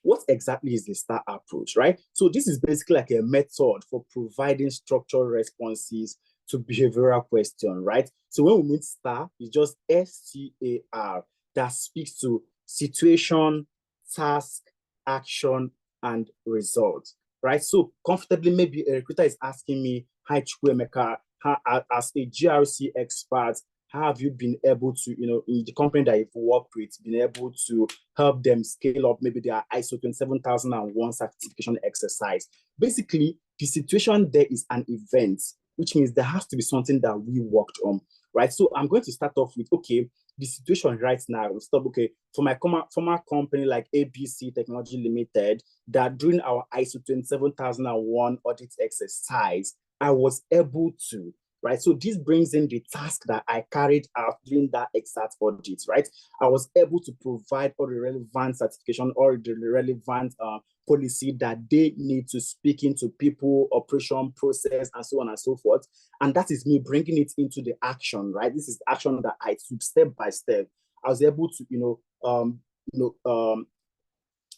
[SPEAKER 1] What exactly is the STAR approach, right? So this is basically like a method for providing structured responses to behavioral questions, right? So when we mean STAR, it's just STAR that speaks to situation, task, action, and result, right? So comfortably, maybe a recruiter is asking me, hi, Chukwemeka, as a GRC expert, how have you been able to, in the company that you've worked with, been able to help them scale up maybe their ISO 27001 certification exercise? Basically, the situation there is an event, which means there has to be something that we worked on, right? So I'm going to start off with, okay, the situation right now, stop, okay, for my former company like ABC Technology Limited, that during our ISO 27001 audit exercise, I was able to, right? So this brings in the task that I carried out during that exact audit, right? I was able to provide all the relevant certification or the relevant policy that they need to speak into people, operation, process, and so on and so forth. And that is me bringing it into the action, right? This is the action that I took step by step. I was able to,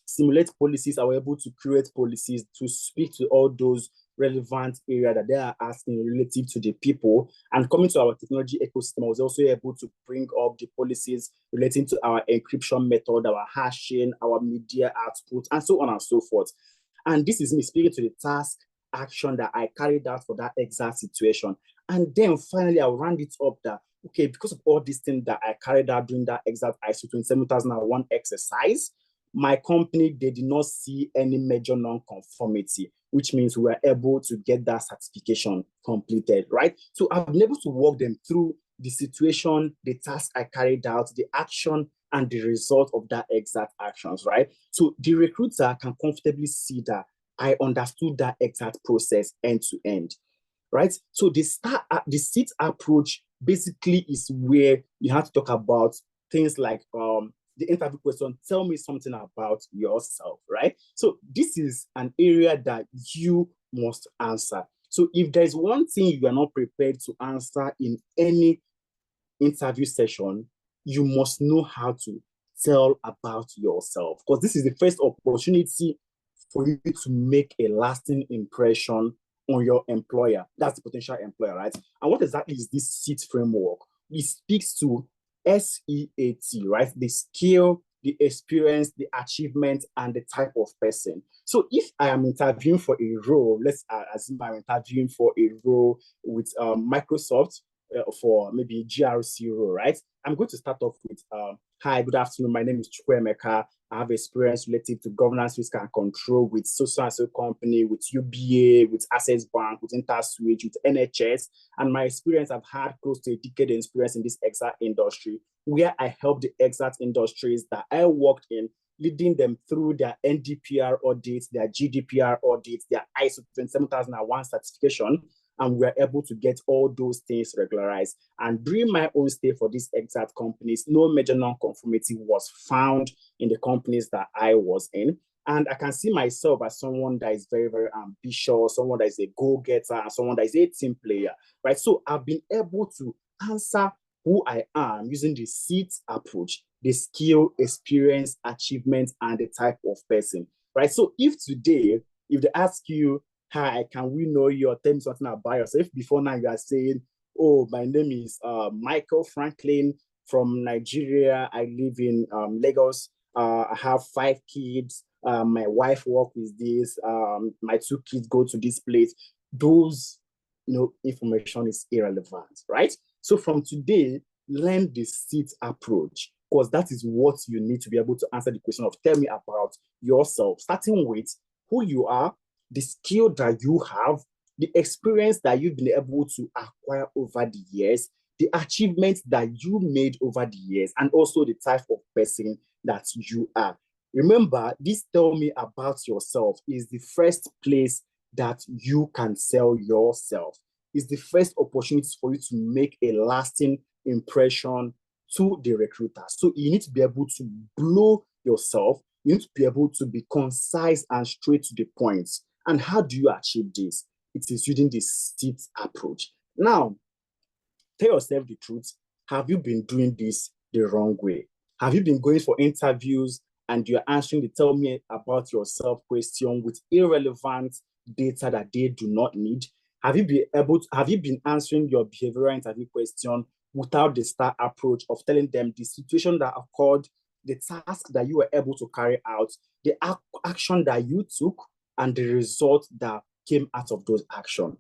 [SPEAKER 1] simulate policies. I was able to create policies to speak to all those relevant area that they are asking relative to the people. And coming to our technology ecosystem, I was also able to bring up the policies relating to our encryption method, our hashing, our media output, and so on and so forth. And this is me speaking to the task action that I carried out for that exact situation. And then finally, I'll round it up that, okay, because of all these things that I carried out during that exact ISO 27001 exercise, my company, they did not see any major non-conformity, which means we were able to get that certification completed, right? So I've been able to walk them through the situation, the task I carried out, the action, and the result of that exact actions, right? So the recruiter can comfortably see that I understood that exact process end to end, right? So the SIT approach basically is where you have to talk about things like the interview question, tell me something about yourself, right? So this is an area that you must answer. So if there's one thing you are not prepared to answer in any interview session, you must know how to tell about yourself, because this is the first opportunity for you to make a lasting impression on your employer. That's the potential employer, right? And what exactly is this SIT framework? It speaks to SEAT, right? The skill, the experience, the achievement, and the type of person. So if I am interviewing for a role, let's assume I'm interviewing for a role with Microsoft for maybe GRC role, right? I'm going to start off with, hi, good afternoon. My name is Chukwemeka. I have experience related to governance, risk, and control with so company, with UBA, with Access Bank, with InterSwitch, with NHS. And my experience, I've had close to a decade of experience in this exact industry, where I helped the exact industries that I worked in, leading them through their NDPR audits, their GDPR audits, their ISO 27001 certification, and we're able to get all those things regularized. And during my own stay for these exact companies, no major non-conformity was found in the companies that I was in. And I can see myself as someone that is very, very ambitious, someone that is a go-getter, and someone that is a team player, right? So I've been able to answer who I am using the SEAT approach, the skill, experience, achievement, and the type of person, right? So if today, if they ask you, hi, can we know you, or tell me something about yourself? Before now you are saying, oh, my name is Michael Franklin from Nigeria. I live in Lagos. I have 5 kids. My wife works with this. My 2 kids go to this place. Those, information is irrelevant, right? So from today, learn the SEAT approach, because that is what you need to be able to answer the question of tell me about yourself, starting with who you are, the skill that you have, the experience that you've been able to acquire over the years, the achievements that you made over the years, and also the type of person that you are. Remember, this tell me about yourself is the first place that you can sell yourself. It's the first opportunity for you to make a lasting impression to the recruiter. So you need to be able to blow yourself. You need to be able to be concise and straight to the point. And how do you achieve this? It is using the SEAT approach. Now, tell yourself the truth. Have you been doing this the wrong way? Have you been going for interviews and you're answering the tell me about yourself question with irrelevant data that they do not need? Have you been answering your behavioral interview question without the STAR approach of telling them the situation that occurred, the task that you were able to carry out, the action that you took, and the result that came out of those actions?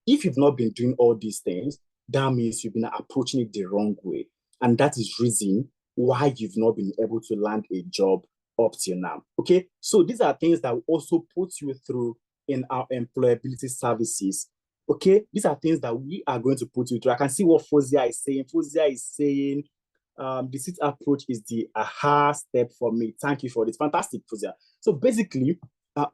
[SPEAKER 1] If you've not been doing all these things, that means you've been approaching it the wrong way. And that is reason why you've not been able to land a job up till now. Okay, so these are things that will also put you through in our employability services. Okay, these are things that we are going to put you through. I can see what Fozia is saying. Fozia is saying the SEAT approach is the aha step for me. Thank you for this. Fantastic, Fozia. So basically,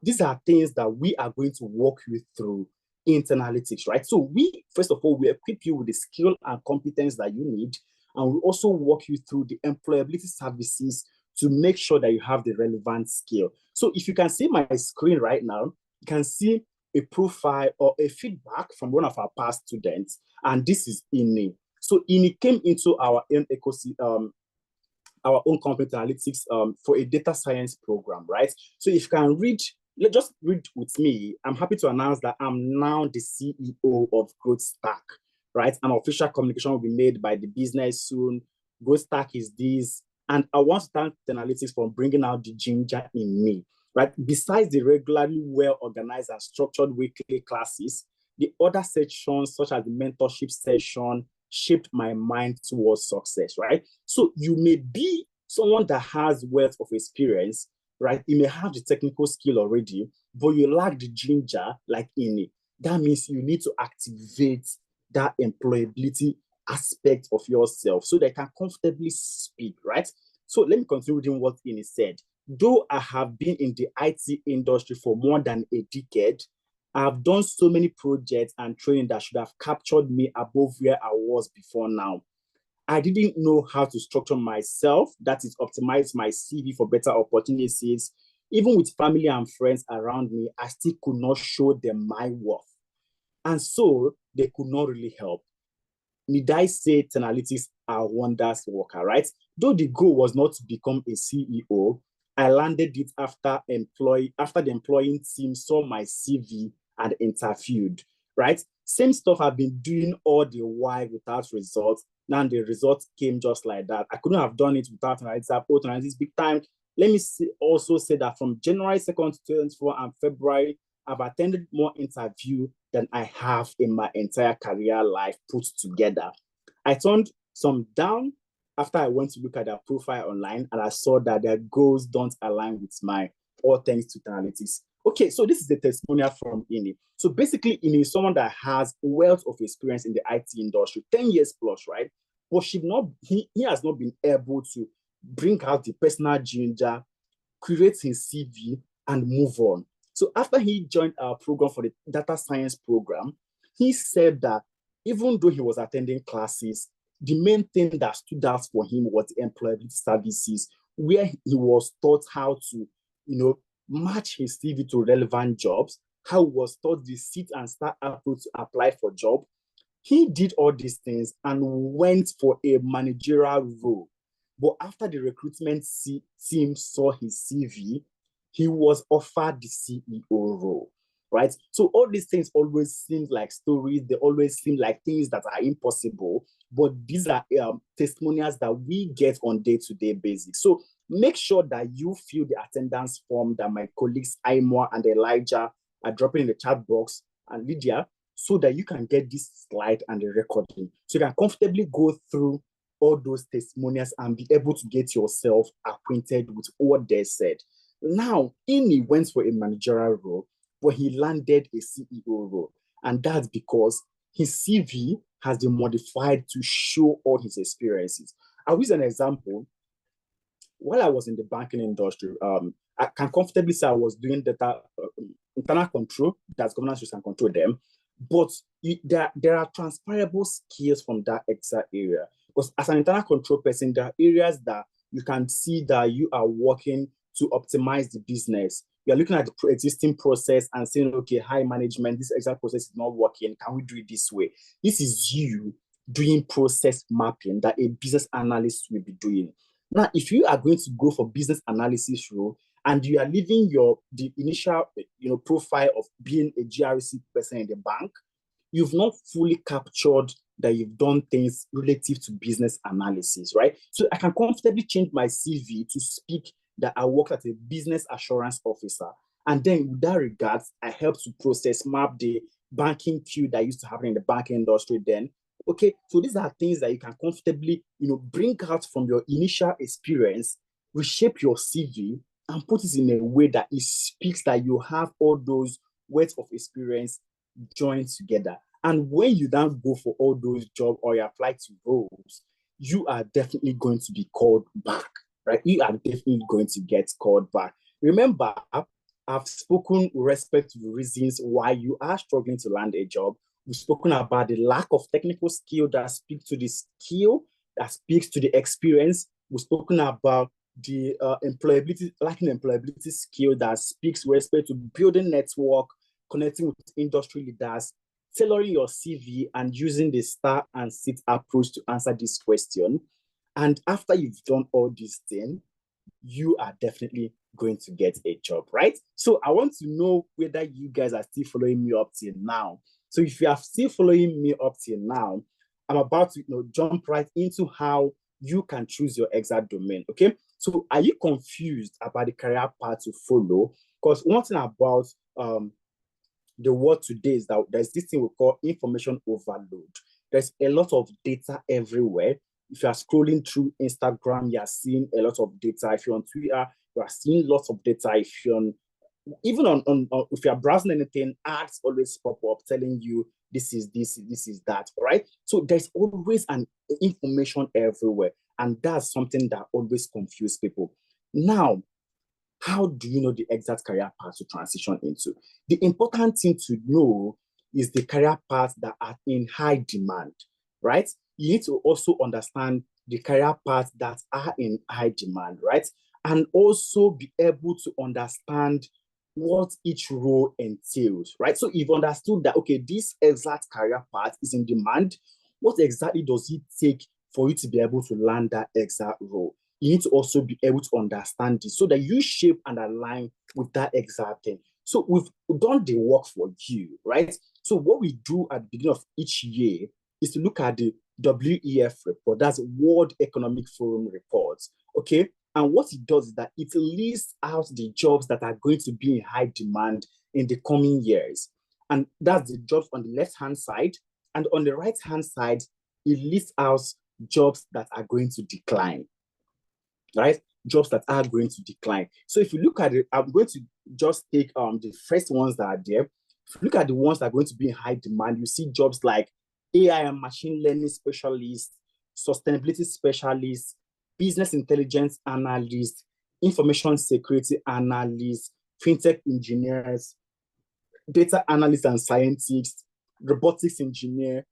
[SPEAKER 1] these are things that we are going to walk you through in Internalytics, right? So first of all, we equip you with the skill and competence that you need, and we also walk you through the employability services to make sure that you have the relevant skill. So if you can see my screen right now, you can see a profile or a feedback from one of our past students, and this is Ini. So Ini came into our own ecosystem, our own company analytics for a data science program, right? So if you can read, just read with me. I'm happy to announce that I'm now the CEO of GrowthStack, right? An official communication will be made by the business soon. GrowthStack is this. And I want to thank Analytics for bringing out the ginger in me, right? Besides the regularly well-organized and structured weekly classes, the other sections, such as the mentorship session, shaped my mind towards success, right? So you may be someone that has wealth of experience, right? You may have the technical skill already, but you lack the ginger like Ini. That means you need to activate that employability aspect of yourself so they can comfortably speak, right? So let me continue reading what Ini said. Though I have been in the IT industry for more than a decade, I've done so many projects and training that should have captured me above where I was before now. I didn't know how to structure myself, that is, optimize my CV for better opportunities. Even with family and friends around me, I still could not show them my worth. And so they could not really help. Need I say Tenalytics are wonders worker, right? Though the goal was not to become a CEO, I landed it after the employing team saw my CV and interviewed, right? Same stuff I've been doing all the while without results. Now the result came just like that. I couldn't have done it without analytics. Both analytics big time. Let me also say that from January 2nd to 2024 and February, I've attended more interviews than I have in my entire career life put together. I turned some down after I went to look at their profile online and I saw that their goals don't align with mine, all thanks to analytics. Okay, so this is the testimonial from Ini. So basically, Ini is someone that has wealth of experience in the IT industry, 10 years plus, right? But he has not been able to bring out the personal ginger, create his CV, and move on. So after he joined our program for the data science program, he said that even though he was attending classes, the main thing that stood out for him was the employability services, where he was taught how to, match his CV to relevant jobs, how he was taught the sit and start approach to apply for job. He did all these things and went for a managerial role. But after the recruitment team saw his CV, he was offered the CEO role, right? So all these things always seem like stories. They always seem like things that are impossible. But these are testimonials that we get on day-to-day basis. So make sure that you fill the attendance form that my colleagues Aimwa and Elijah are dropping in the chat box, and Lydia, so that you can get this slide and the recording. So you can comfortably go through all those testimonials and be able to get yourself acquainted with what they said. Now, Ini went for a managerial role, but he landed a CEO role. And that's because his CV has been modified to show all his experiences. I'll use an example. While I was in the banking industry, I can comfortably say I was doing data internal control, that's governance risk and control them. But there are transferable skills from that exact area. Because as an internal control person, there are areas that you can see that you are working to optimize the business. You're looking at the existing process and saying, okay, high management, this exact process is not working. Can we do it this way? This is you doing process mapping that a business analyst will be doing. Now, if you are going to go for business analysis role and you are leaving the initial profile of being a GRC person in the bank, you've not fully captured that you've done things relative to business analysis, right? So I can comfortably change my CV to speak that I work as a business assurance officer. And then with that regards, I help to process map the banking queue that used to happen in the banking industry then. Okay, so these are things that you can comfortably, bring out from your initial experience, reshape your CV, and put it in a way that it speaks that you have all those words of experience joined together. And when you then go for all those jobs or you apply to roles, you are definitely going to be called back, right? You are definitely going to get called back. Remember, I've spoken with respect to the reasons why you are struggling to land a job. We've spoken about the lack of technical skill that speaks to the skill, that speaks to the experience. We've spoken about the lacking employability skill that speaks with respect to building network, connecting with industry leaders, tailoring your CV, and using the STAR and SIT approach to answer this question. And after you've done all these things, you are definitely going to get a job, right? So I want to know whether you guys are still following me up till now. So if you are still following me up till now, I'm about to jump right into how you can choose your exact domain, okay? So are you confused about the career path to follow? Because one thing about the world today is that there's this thing we call information overload. There's a lot of data everywhere. If you are scrolling through Instagram, you are seeing a lot of data. If you're on Twitter, you are seeing lots of data. If you're even on if you're browsing anything, ads always pop up telling you this is this, this is that, right? So there's always an information everywhere, and that's something that always confuses people. Now, how do you know the exact career path to transition into? The important thing to know is the career paths that are in high demand, right? You need to also understand the career paths that are in high demand, right? And also be able to understand what each role entails, right? So you've understood that, okay, this exact career path is in demand. What exactly does it take for you to be able to land that exact role? You need to also be able to understand this so that you shape and align with that exact thing. So we've done the work for you, right? So what we do at the beginning of each year is to look at the WEF report, that's World Economic Forum report, okay? And what it does is that it lists out the jobs that are going to be in high demand in the coming years. And that's the jobs on the left-hand side. And on the right-hand side, it lists out jobs that are going to decline, right? Jobs that are going to decline. So if you look at it, I'm going to just take the first ones that are there. If you look at the ones that are going to be in high demand, you see jobs like AI and machine learning specialist, sustainability specialist, business intelligence analyst, information security analyst, fintech engineers, data analysts and scientists, robotics engineer,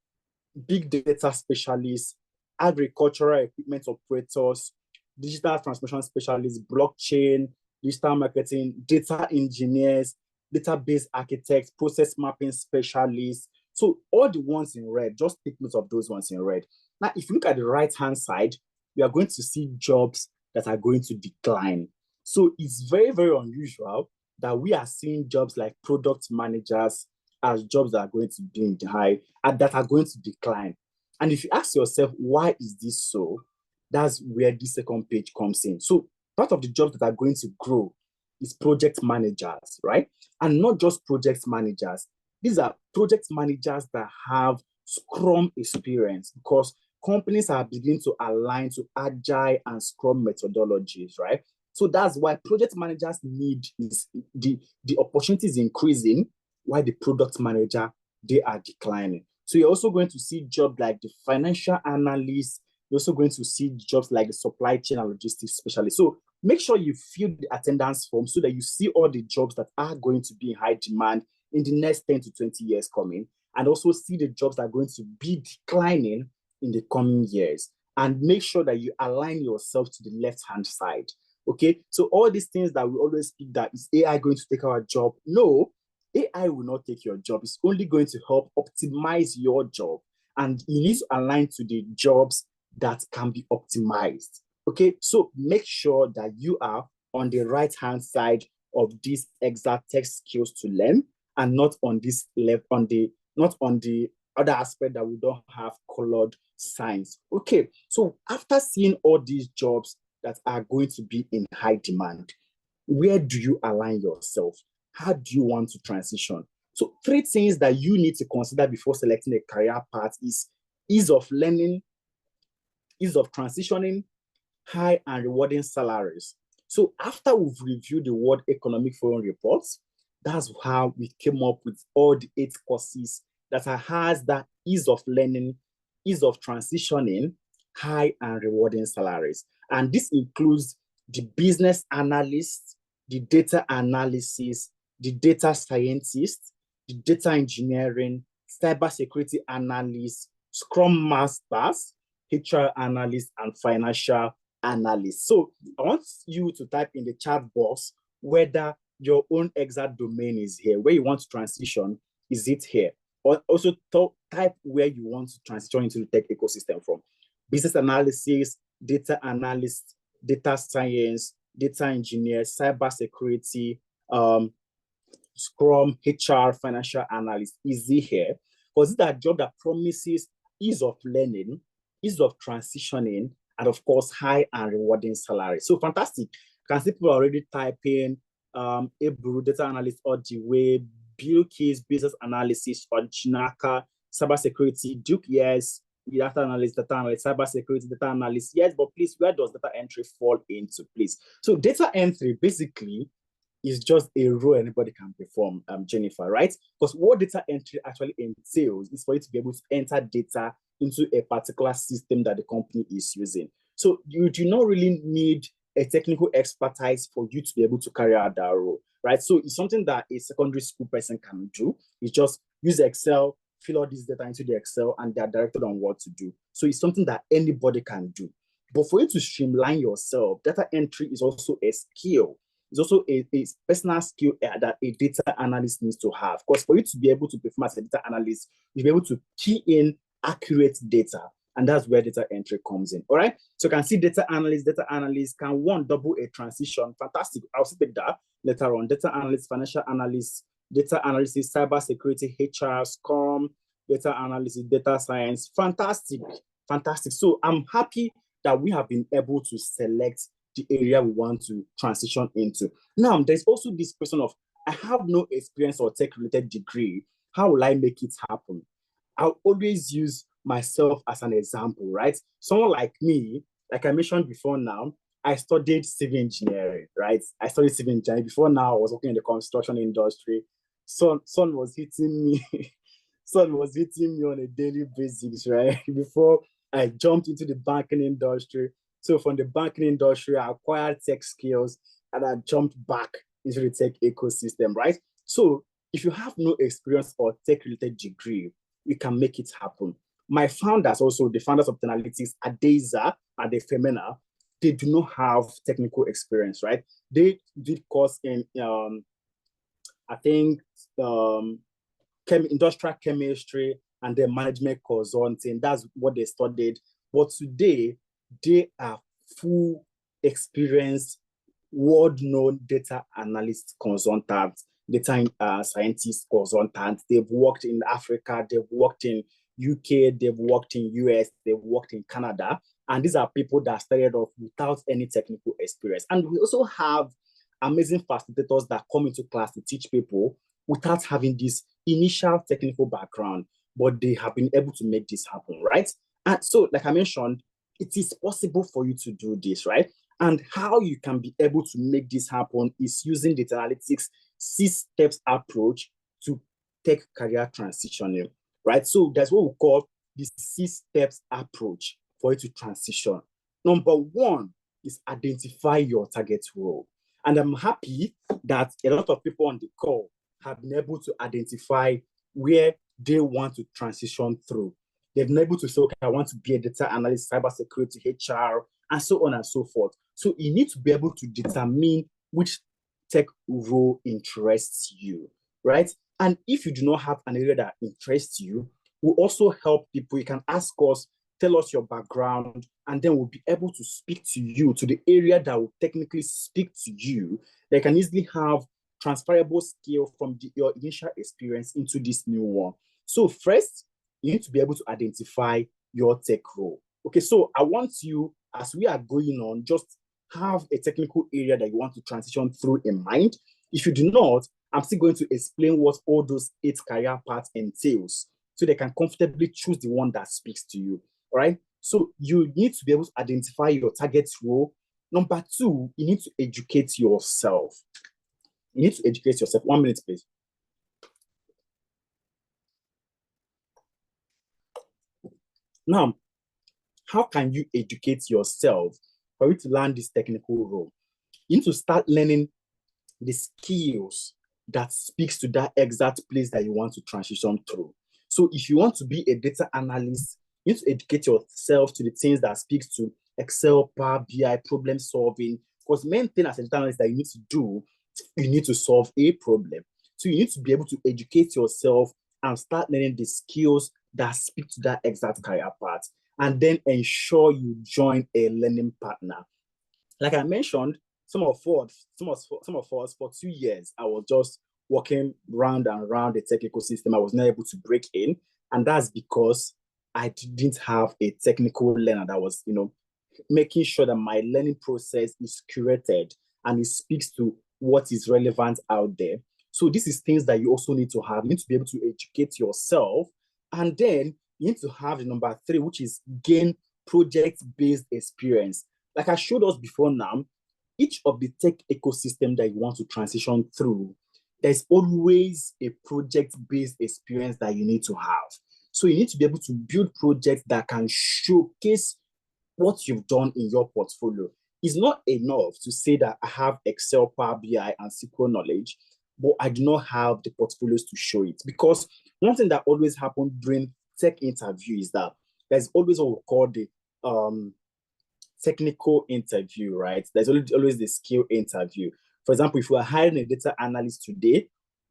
[SPEAKER 1] big data specialists, agricultural equipment operators, digital transformation specialists, blockchain, digital marketing, data engineers, database architects, process mapping specialists. So all the ones in red, just take note of those ones in red. Now, if you look at the right-hand side, we are going to see jobs that are going to decline. So it's very, very unusual that we are seeing jobs like product managers as jobs that are going to be in the high and that are going to decline. And if you ask yourself, why is this so? That's where the second page comes in. So part of the jobs that are going to grow is project managers, right? And not just project managers. These are project managers that have Scrum experience, because companies are beginning to align to Agile and Scrum methodologies, right? So that's why project managers need is the opportunity is increasing, while the product manager, they are declining. So you're also going to see jobs like the financial analyst. You're also going to see jobs like the supply chain and logistics specialist. So make sure you fill the attendance form so that you see all the jobs that are going to be in high demand in the next 10 to 20 years coming, and also see the jobs that are going to be declining in the coming years. And make sure that you align yourself to the left-hand side. Okay, so all these things that we always speak, that is AI going to take our job? No, AI will not take your job. It's only going to help optimize your job. And you need to align to the jobs that can be optimized. Okay, so make sure that you are on the right-hand side of this exact text skills to learn, and not on this left, not on the other aspect that we don't have colored signs. Okay, so after seeing all these jobs that are going to be in high demand, where do you align yourself? How do you want to transition? So 3 things that you need to consider before selecting a career path is ease of learning, ease of transitioning, high and rewarding salaries. So after we've reviewed the World Economic Forum reports, that's how we came up with all the 8 courses that has that ease of learning, ease of transitioning, high and rewarding salaries. And this includes the business analyst, the data analysis, the data scientist, the data engineering, cybersecurity analyst, Scrum Masters, HR analyst, and financial analyst. So I want you to type in the chat box whether your own exact domain is here, where you want to transition, is it here? Or also type where you want to transition into the tech ecosystem from. Business analysis, data analyst, data science, data engineer, cybersecurity, Scrum, HR, financial analyst. Is it here? Because it's a job that promises ease of learning, ease of transitioning, and of course, high and rewarding salary. So fantastic. Can see people already typing Ebru, data analyst all the way, Bill Keys, business analysis, or Chinaka, cybersecurity, Duke, yes, data analyst, cybersecurity, data analyst, yes, but please, where does data entry fall into place? So data entry basically is just a role anybody can perform, Jennifer, right? Because what data entry actually entails is for you to be able to enter data into a particular system that the company is using. So you do not really need a technical expertise for you to be able to carry out that role, right? So it's something that a secondary school person can do. It's just use Excel, fill all this data into the Excel, and they're directed on what to do. So it's something that anybody can do. But for you to streamline yourself, data entry is also a skill. It's also a personal skill that a data analyst needs to have. Because for you to be able to perform as a data analyst, you'll be able to key in accurate data. And that's where data entry comes in. All right. So you can see data analyst can double a transition. Fantastic. I'll take that later on. Data analyst, financial analyst, data analysis, cybersecurity, HR, Scrum, data analysis, data science. Fantastic, fantastic. So I'm happy that we have been able to select the area we want to transition into. Now, there's also this question of, I have no experience or tech-related degree. How will I make it happen? I'll always use myself as an example, right? Someone like me, like I mentioned before now, I studied civil engineering, right? I studied civil engineering. Before now, I was working in the construction industry. Sun was hitting me. Sun was hitting me on a daily basis, right? Before I jumped into the banking industry. So from the banking industry, I acquired tech skills and I jumped back into the tech ecosystem, right? So if you have no experience or tech-related degree, you can make it happen. My founders, also the founders of Analytics, Adeza and the Femina, they do not have technical experience, right? They did course in, I think, industrial chemistry and then management consulting. That's what they studied. But today, they are full experienced, world-known data analyst consultants, data scientist consultants. They've worked in Africa, they've worked in UK, they've worked in US, they've worked in Canada. And these are people that started off without any technical experience. And we also have amazing facilitators that come into class to teach people without having this initial technical background, but they have been able to make this happen, right? And so, like I mentioned, it is possible for you to do this, right? And how you can be able to make this happen is using data analytics 6 steps approach to tech career transitioning, right? So that's what we call the 6 steps approach for you to transition. Number one is identify your target role. And I'm happy that a lot of people on the call have been able to identify where they want to transition through. They've been able to say, okay, I want to be a data analyst, cybersecurity, HR, and so on and so forth. So you need to be able to determine which tech role interests you, right? And if you do not have an area that interests you, we'll also help people. You can ask us, tell us your background, and then we'll be able to speak to you to the area that will technically speak to you. They can easily have transferable skill from your initial experience into this new one. So first, you need to be able to identify your tech role. Okay, so I want you, as we are going on, just have a technical area that you want to transition through in mind. If you do not, I'm still going to explain what all those 8 career paths entails so they can comfortably choose the one that speaks to you. All right. So you need to be able to identify your target role. Number 2, you need to educate yourself. You need to educate yourself. 1 minute, please. Now, how can you educate yourself for you to learn this technical role? You need to start learning the skills that speaks to that exact place that you want to transition through. So if you want to be a data analyst, you need to educate yourself to the things that speaks to Excel, Power BI, problem solving. Because main thing as a data analyst that you need to do, you need to solve a problem. So you need to be able to educate yourself and start learning the skills that speak to that exact career path. And then ensure you join a learning partner. Like I mentioned, some of us for 2 years, I was just walking round and round the tech ecosystem. I was not able to break in. And that's because I didn't have a technical learner that was, making sure that my learning process is curated and it speaks to what is relevant out there. So this is things that you also need to have. You need to be able to educate yourself. And then you need to have the number 3, which is gain project-based experience. Like I showed us before now, each of the tech ecosystem that you want to transition through, there's always a project-based experience that you need to have. So you need to be able to build projects that can showcase what you've done in your portfolio. It's not enough to say that I have Excel, Power BI, and SQL knowledge, but I do not have the portfolios to show it. Because one thing that always happens during tech interview is that there's always what we call the technical interview, right? There's always the skill interview. For example, if you are hiring a data analyst today,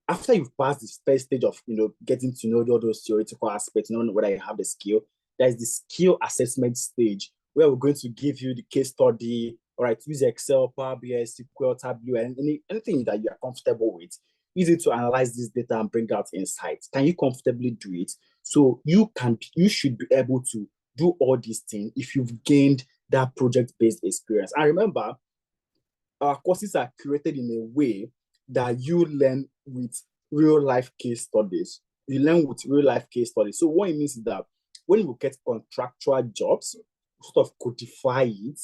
[SPEAKER 1] after you've passed the first stage of getting to know all those theoretical aspects, knowing whether you have the skill, there's the skill assessment stage where we're going to give you the case study. All right, use Excel, Power BI, SQL, Tableau, and anything that you are comfortable with. Use it to analyze this data and bring out insights. Can you comfortably do it? So you should be able to do all these things if you've gained that project-based experience. And remember, our courses are created in a way that you learn with real life case studies. You learn with real life case studies. So what it means is that when you get contractual jobs, sort of codify it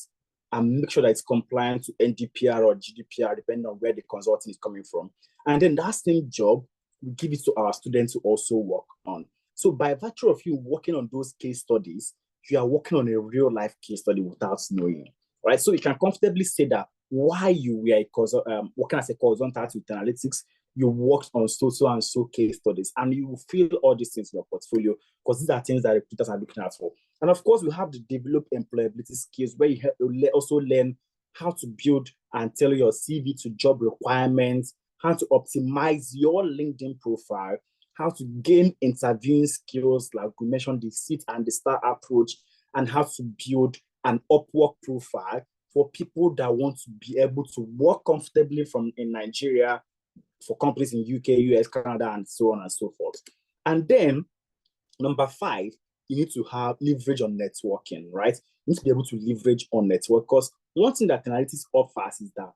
[SPEAKER 1] and make sure that it's compliant to NDPR or GDPR, depending on where the consulting is coming from. And then that same job, we give it to our students to also work on. So by virtue of you working on those case studies, you are working on a real life case study without knowing, right? So you can comfortably say that why you were working as a consultant with analytics, you worked on so and so case studies, and you will feel all these things in your portfolio because these are things that recruiters are looking out for. And of course, we have the develop employability skills where you also learn how to build and tailor your CV to job requirements, how to optimize your LinkedIn profile, how to gain interviewing skills, like we mentioned, the sit and the star approach, and how to build an Upwork profile for people that want to be able to work comfortably from in Nigeria for companies in UK, US, Canada, and so on and so forth. And then number 5, you need to have leverage on networking, right? You need to be able to leverage on network because one thing that analytics offers is that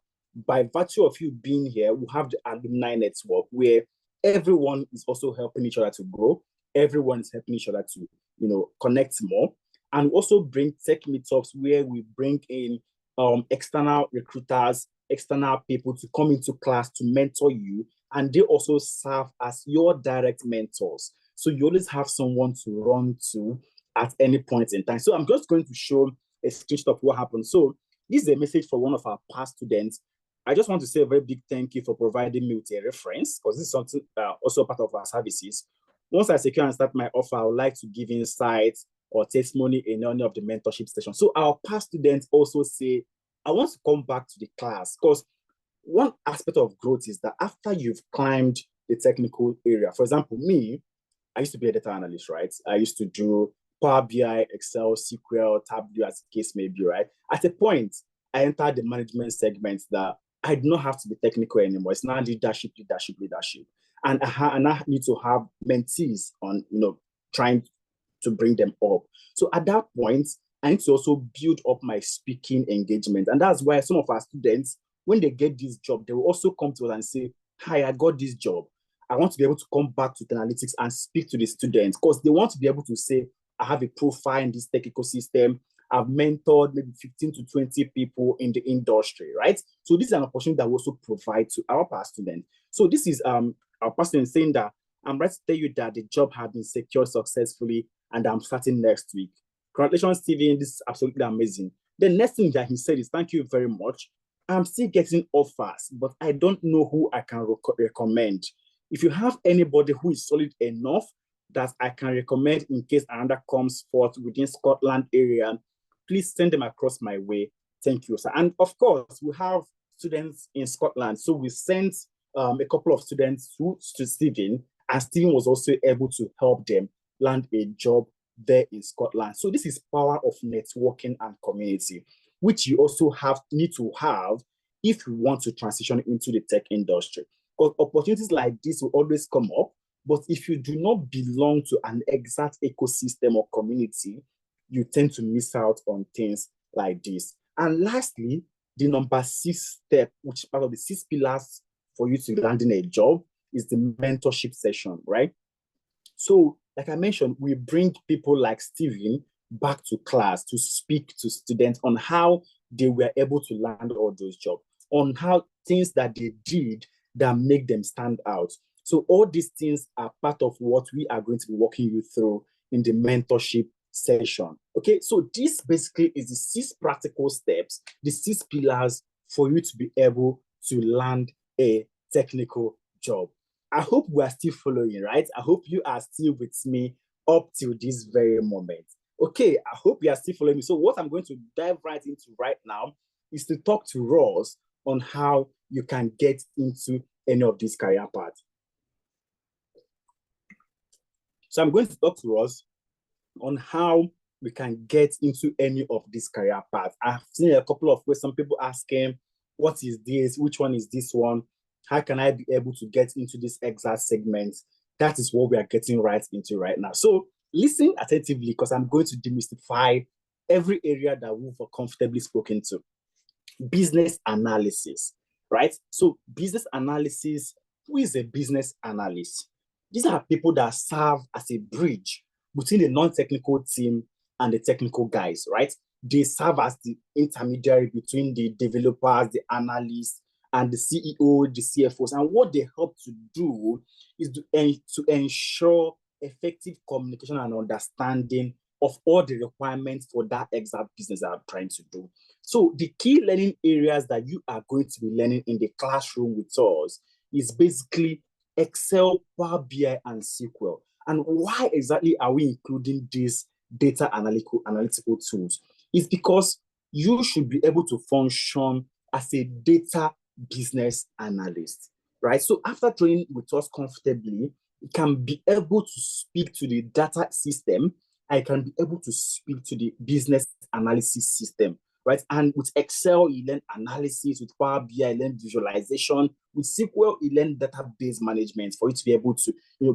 [SPEAKER 1] by virtue of you being here, we have the alumni network where everyone is also helping each other to grow. Everyone is helping each other to, connect more. And also bring tech meetups where we bring in external recruiters, external people to come into class to mentor you, and they also serve as your direct mentors. So you always have someone to run to at any point in time. So I'm just going to show a screenshot of what happened. So this is a message for one of our past students. I just want to say a very big thank you for providing me with a reference because this is something also part of our services. Once I secure and start my offer, I would like to give insights or testimony in any of the mentorship sessions. So our past students also say, I want to come back to the class because one aspect of growth is that after you've climbed the technical area, for example, me, I used to be a data analyst, right? I used to do Power BI, Excel, SQL, Tableau, as the case may be, right? At a point, I entered the management segment that I do not have to be technical anymore. It's now leadership. And I need to have mentees on, trying to bring them up. So at that point, I need to also build up my speaking engagement. And that's why some of our students, when they get this job, they will also come to us and say, hi, I got this job. I want to be able to come back to analytics and speak to the students because they want to be able to say, I have a profile in this tech ecosystem. I've mentored maybe 15 to 20 people in the industry, right? So this is an opportunity that we also provide to our past students. So this is our past student saying that I'm ready to tell you that the job has been secured successfully and I'm starting next week. Congratulations, Steven. This is absolutely amazing. The next thing that he said is, thank you very much. I'm still getting offers, but I don't know who I can recommend. If you have anybody who is solid enough that I can recommend in case another comes forth within Scotland area, please send them across my way. Thank you, sir. And of course, we have students in Scotland. So we sent a couple of students to Stephen, and Stephen was also able to help them land a job there in Scotland. So this is power of networking and community, which you also need to have if you want to transition into the tech industry. Because opportunities like this will always come up, but if you do not belong to an exact ecosystem or community, you tend to miss out on things like this. And lastly, the number 6 step, which is part of the 6 pillars for you to landing a job, is the mentorship session, right? So, like I mentioned, we bring people like Steven back to class to speak to students on how they were able to land all those jobs, on how things that they did that make them stand out. So all these things are part of what we are going to be walking you through in the mentorship session. Okay, so this basically is the 6 practical steps, the 6 pillars for you to be able to land a technical job. I hope we are still following, right? I hope you are still with me up till this very moment. Okay, I hope you are still following me. So what I'm going to dive right into right now is to talk to Ross on how you can get into any of these career paths. So I'm going to talk to Ross on how we can get into any of these career paths. I've seen a couple of ways, some people asking, what is this? Which one is this one? How can I be able to get into this exact segment? That is what we are getting right into right now. So listen attentively because I'm going to demystify every area that we've comfortably spoken to. Business analysis, right? So business analysis, who is a business analyst? These are people that serve as a bridge between the non-technical team and the technical guys, right? They serve as the intermediary between the developers, the analysts, and the CEO, the CFOs. And what they help to do is to ensure effective communication and understanding of all the requirements for that exact business that I'm trying to do. So the key learning areas that you are going to be learning in the classroom with us is basically Excel, Power BI, and SQL. And why exactly are we including these data analytical tools? It's because you should be able to function as a data business analyst, right? So after training with us comfortably, you can be able to speak to the data system. I can be able to speak to the business analysis system, right? And with Excel, you learn analysis. With Power BI, you learn visualization. With SQL, you learn database management for you to be able to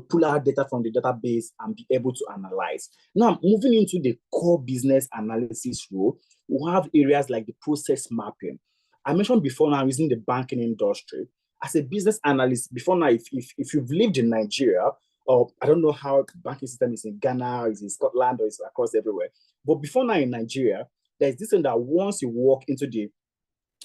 [SPEAKER 1] pull out data from the database and be able to analyze. Now, moving into the core business analysis role, we have areas like the process mapping. I mentioned before now using the banking industry. As a business analyst, before now, if you've lived in Nigeria, or I don't know how the banking system is in Ghana, or is in Scotland, or is across everywhere. But before now in Nigeria, there's this thing that once you walk into the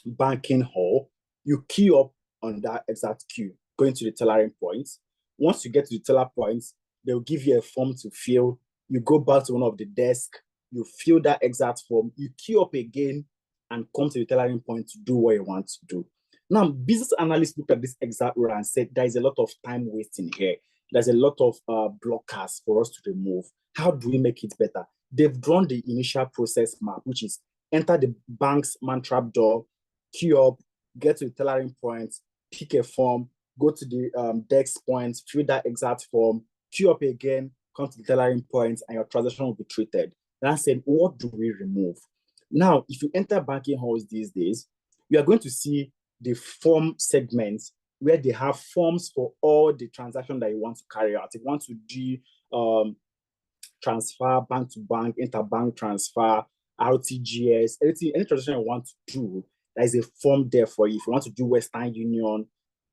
[SPEAKER 1] banking hall, you queue up on that exact queue, going to the tellering point. Once you get to the teller point, they'll give you a form to fill. You go back to one of the desk, you fill that exact form, you queue up again and come to the tellering point to do what you want to do. Now, business analysts look at this exact role and said there is a lot of time wasting here. There's a lot of blockers for us to remove. How do we make it better? They've drawn the initial process map, which is enter the bank's man trap door, queue up, get to the tellering point, pick a form, go to the desk point, fill that exact form, queue up again, come to the tellering point, and your transaction will be treated. And I said, what do we remove? Now, if you enter banking halls these days, you are going to see the form segments where they have forms for all the transactions that you want to carry out. If you want to do transfer, bank to bank, interbank transfer, RTGS, anything, any transaction you want to do, there is a form there for you. If you want to do Western Union,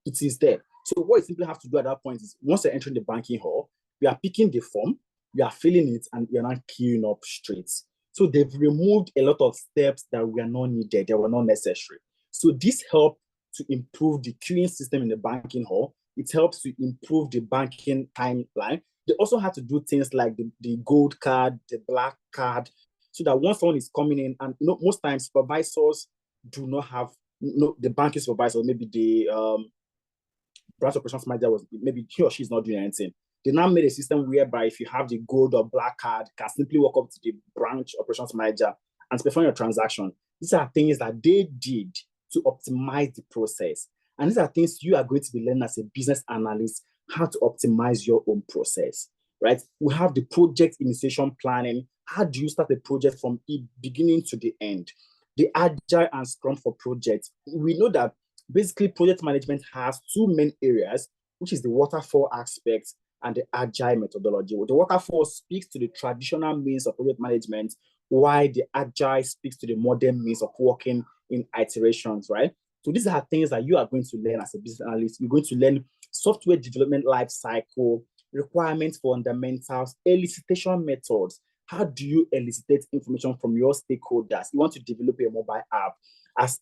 [SPEAKER 1] it is there. So what you simply have to do at that point is once you're entering the banking hall, you are picking the form, you are filling it, and you're not queuing up straight. So they've removed a lot of steps that were not needed, that were not necessary. So this helped to improve the queuing system in the banking hall. It helps to improve the banking timeline. They also had to do things like the gold card, the black card, so that once someone is coming in, and most times supervisors do not have the banking supervisor, maybe the branch operations manager was maybe he or she is not doing anything. They now made a system whereby if you have the gold or black card, you can simply walk up to the branch operations manager and perform your transaction. These are things that they did to optimize the process. And these are things you are going to be learning as a business analyst, how to optimize your own process, right? We have the project initiation planning. How do you start a project from the beginning to the end? The agile and scrum for projects. We know that basically project management has two main areas, which is the waterfall aspect and the agile methodology. The waterfall speaks to the traditional means of project management, while the agile speaks to the modern means of working in iterations, right? So these are things that you are going to learn as a business analyst. You're going to learn software development life cycle, requirements for fundamentals, elicitation methods. How do you elicit information from your stakeholders? You want to develop a mobile app. As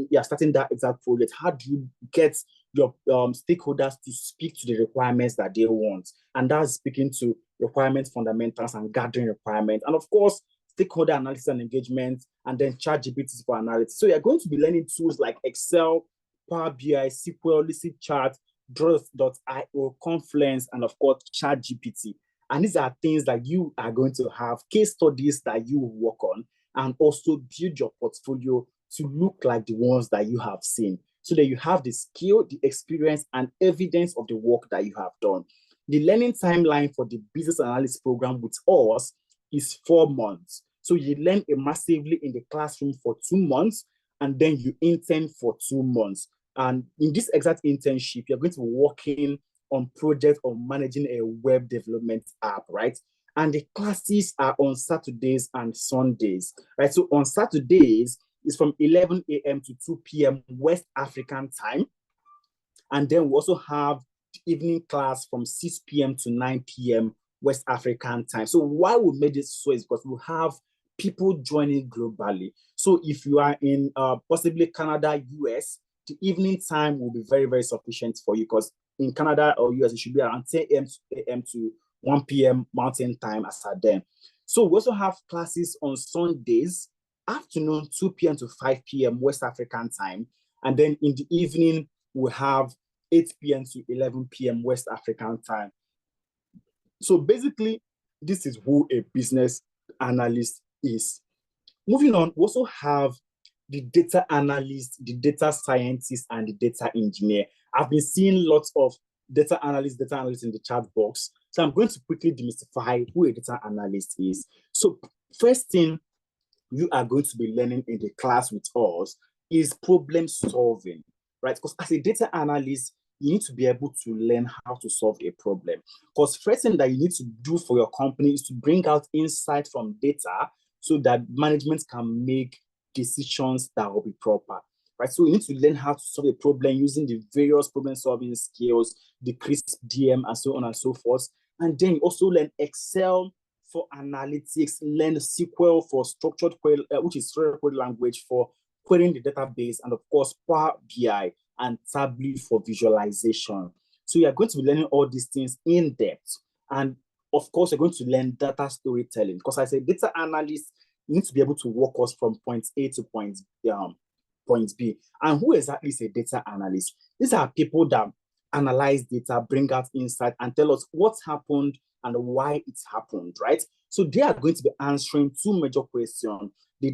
[SPEAKER 1] you're starting that exact project, how do you get your stakeholders to speak to the requirements that they want? And that's speaking to requirements, fundamentals, and gathering requirements. And of course, stakeholder analysis and engagement, and then ChatGPT for analytics. So you're going to be learning tools like Excel, Power BI, SQL, Lucidchart, Draw.io, Confluence, and of course, ChatGPT. And these are things that you are going to have, case studies that you work on, and also build your portfolio to look like the ones that you have seen, so that you have the skill, the experience, and evidence of the work that you have done. The learning timeline for the business analysis program with us is 4 months. So you learn massively in the classroom for 2 months, and then you intern for 2 months. And in this exact internship, you're going to be working on project on managing a web development app, right? And the classes are on Saturdays and Sundays, right? So on Saturdays, it's from 11 a.m. to 2 p.m. West African time. And then we also have the evening class from 6 p.m. to 9 p.m. West African time. So why we made this so is because we have people joining globally. So if you are in possibly Canada, US, the evening time will be very, very sufficient for you, because in Canada or US, it should be around 10 a.m. to 1 p.m. Mountain time as at then. So we also have classes on Sundays, afternoon, 2 p.m. to 5 p.m. West African time. And then in the evening, we have 8 p.m. to 11 p.m. West African time. So basically, this is who a business analyst is. Moving on, we also have the data analyst, the data scientist, and the data engineer. I've been seeing lots of data analysts in the chat box. So I'm going to quickly demystify who a data analyst is. So first thing you are going to be learning in the class with us is problem solving, right? Because as a data analyst, you need to be able to learn how to solve a problem. Because first thing that you need to do for your company is to bring out insight from data so that management can make decisions that will be proper, right? So you need to learn how to solve a problem using the various problem-solving skills, the CRISP DM, and so on and so forth. And then you also learn Excel for analytics, learn SQL for structured query, which is structured query language for querying the database, and of course, Power BI and Tableau for visualization. So you are going to be learning all these things in depth. And of course, you're going to learn data storytelling, because as a data analyst, you need to be able to walk us from point A to point B. And who exactly is a data analyst? These are people that analyze data, bring out insight, and tell us what's happened and why it's happened, right? So they are going to be answering two major questions: the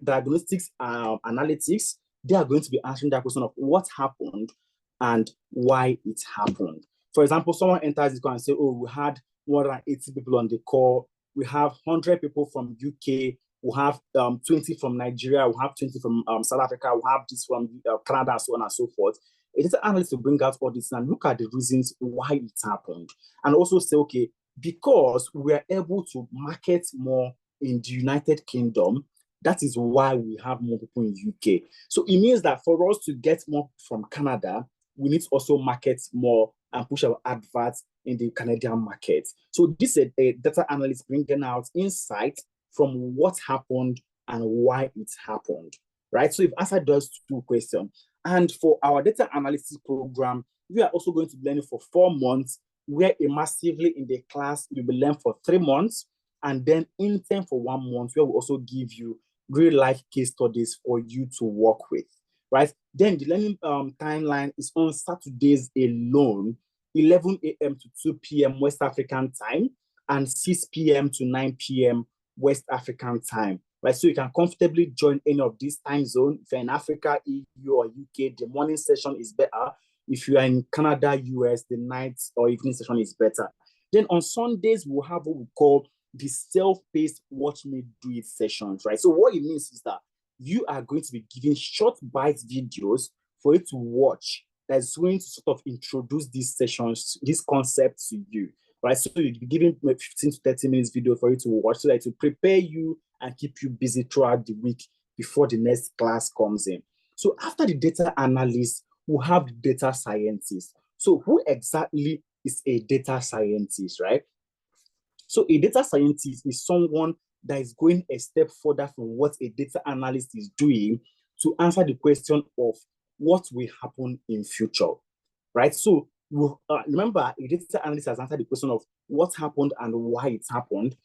[SPEAKER 1] diagnostics analytics. They are going to be answering that question of what happened and why it happened. For example, someone enters this call and say, oh, we had more than 80 people on the call. We have 100 people from UK. We have 20 from Nigeria. We have 20 from South Africa. We have this from Canada, and so on and so forth. A data analyst will bring out all this and look at the reasons why it happened. And also say, okay, because we are able to market more in the United Kingdom, that is why we have more people in UK. So it means that for us to get more from Canada, we need to also market more and push our adverts in the Canadian market. So this is a data analyst bringing out insight from what happened and why it happened, right? So you've answered those two questions. And for our data analysis program, we are also going to be learning for 4 months, where immersively in the class, you'll be learning for 3 months, and then intern for 1 month, where we also give you real life case studies for you to work with, right? Then the learning timeline is on Saturdays alone, 11 a.m. to 2 p.m. West African time, and 6 p.m. to 9 p.m. West African time, right? So you can comfortably join any of these time zones. If you're in Africa, EU, or UK, the morning session is better. If you are in Canada, US, the night or evening session is better. Then on Sundays, we'll have what we call the self-paced watch me do it sessions, right? So what it means is that you are going to be giving short bite videos for you to watch that's going to sort of introduce these sessions, these concepts to you, right? So you'll be giving 15 to 30 minutes video for you to watch so that to prepare you and keep you busy throughout the week before the next class comes in. So after the data analyst, we'll have the data scientist. So who exactly is a data scientist, right? So a data scientist is someone that is going a step further from what a data analyst is doing to answer the question of what will happen in future, right? So remember, a data analyst has answered the question of what happened and why it happened.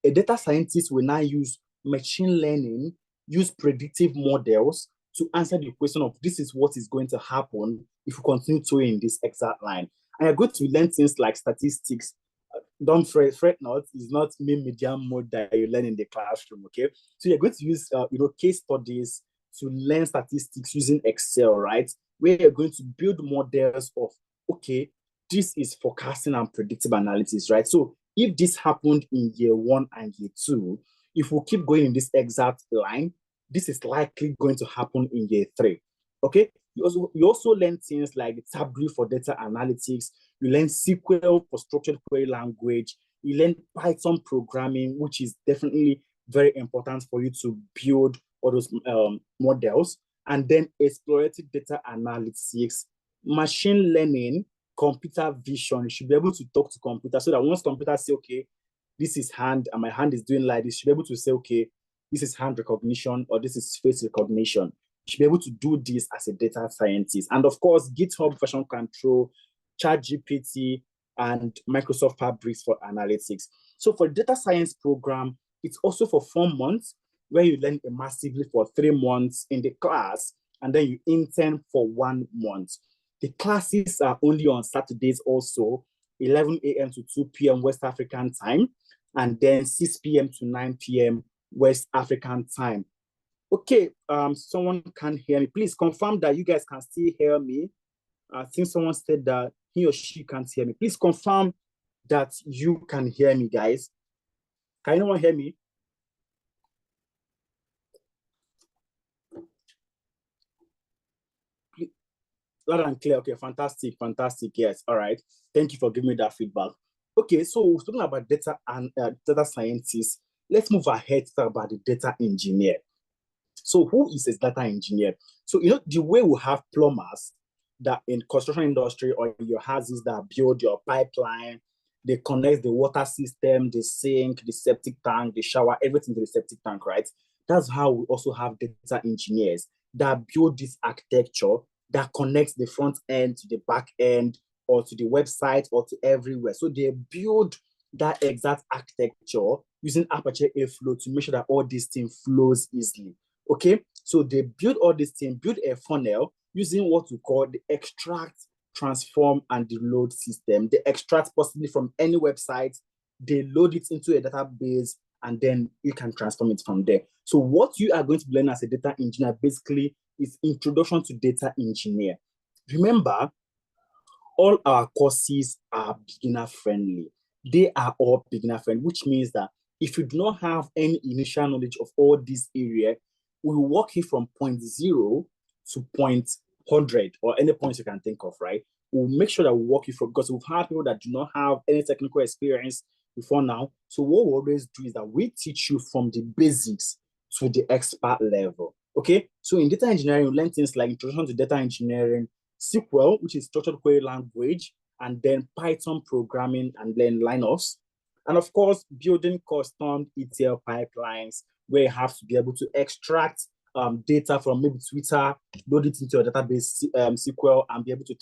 [SPEAKER 1] A data scientist will now use machine learning, use predictive models to answer the question of this is what is going to happen if we continue to in this exact line. And you're going to learn things like statistics. Don't fret not, it's not main medium mode that you learn in the classroom, okay? So you're going to use, case studies to learn statistics using Excel, right? Where you're going to build models of, okay, this is forecasting and predictive analysis, right? So if this happened in year 1 and year 2, if we keep going in this exact line, this is likely going to happen in year 3, okay? You also learn things like Tableau for data analytics. You learn SQL for structured query language. You learn Python programming, which is definitely very important for you to build all those models. And then explorative data analytics, machine learning, computer vision. You should be able to talk to computer so that once computer say, okay, this is hand and my hand is doing like this, you should be able to say, okay, this is hand recognition or this is face recognition. You should be able to do this as a data scientist. And of course, GitHub version control, ChatGPT, and Microsoft Fabrics for analytics. So for data science program, it's also for 4 months where you learn immersively for 3 months in the class, and then you intern for 1 month. The classes are only on Saturdays also, 11 a.m. to 2 p.m. West African time, and then 6 p.m. to 9 p.m. West African time. Okay, someone can hear me. Please confirm that you guys can still hear me. I think someone said that he or she can't hear me. Please confirm that you can hear me, guys. Can anyone hear me? Loud and clear. Okay, fantastic, fantastic. Yes, all right. Thank you for giving me that feedback. Okay, so we're talking about data and data scientists. Let's move ahead to talk about the data engineer. So who is a data engineer? So, the way we have plumbers that in construction industry or your houses that build your pipeline, they connect the water system, the sink, the septic tank, the shower, everything to the septic tank, right? That's how we also have data engineers that build this architecture that connects the front end to the back end or to the website or to everywhere. So they build that exact architecture using Apache Airflow to make sure that all these things flows easily. Okay, so they build all these things, build a funnel using what we call the extract, transform, and the load system. They extract possibly from any website, they load it into a database, and then you can transform it from there. So what you are going to learn as a data engineer basically is introduction to data engineer. Remember, all our courses are beginner friendly. They are all beginner friendly, which means that if you do not have any initial knowledge of all these areas, we will walk you from point 0 to point 100 or any points you can think of, right? We'll make sure that we walk you from, because we've had people that do not have any technical experience before now. So what we always do is that we teach you from the basics to the expert level. Okay, so in data engineering, you learn things like introduction to data engineering, SQL, which is structured query language, and then Python programming, and then Linux. And of course, building custom ETL pipelines where you have to be able to extract data from maybe Twitter, load it into a database SQL, and be able to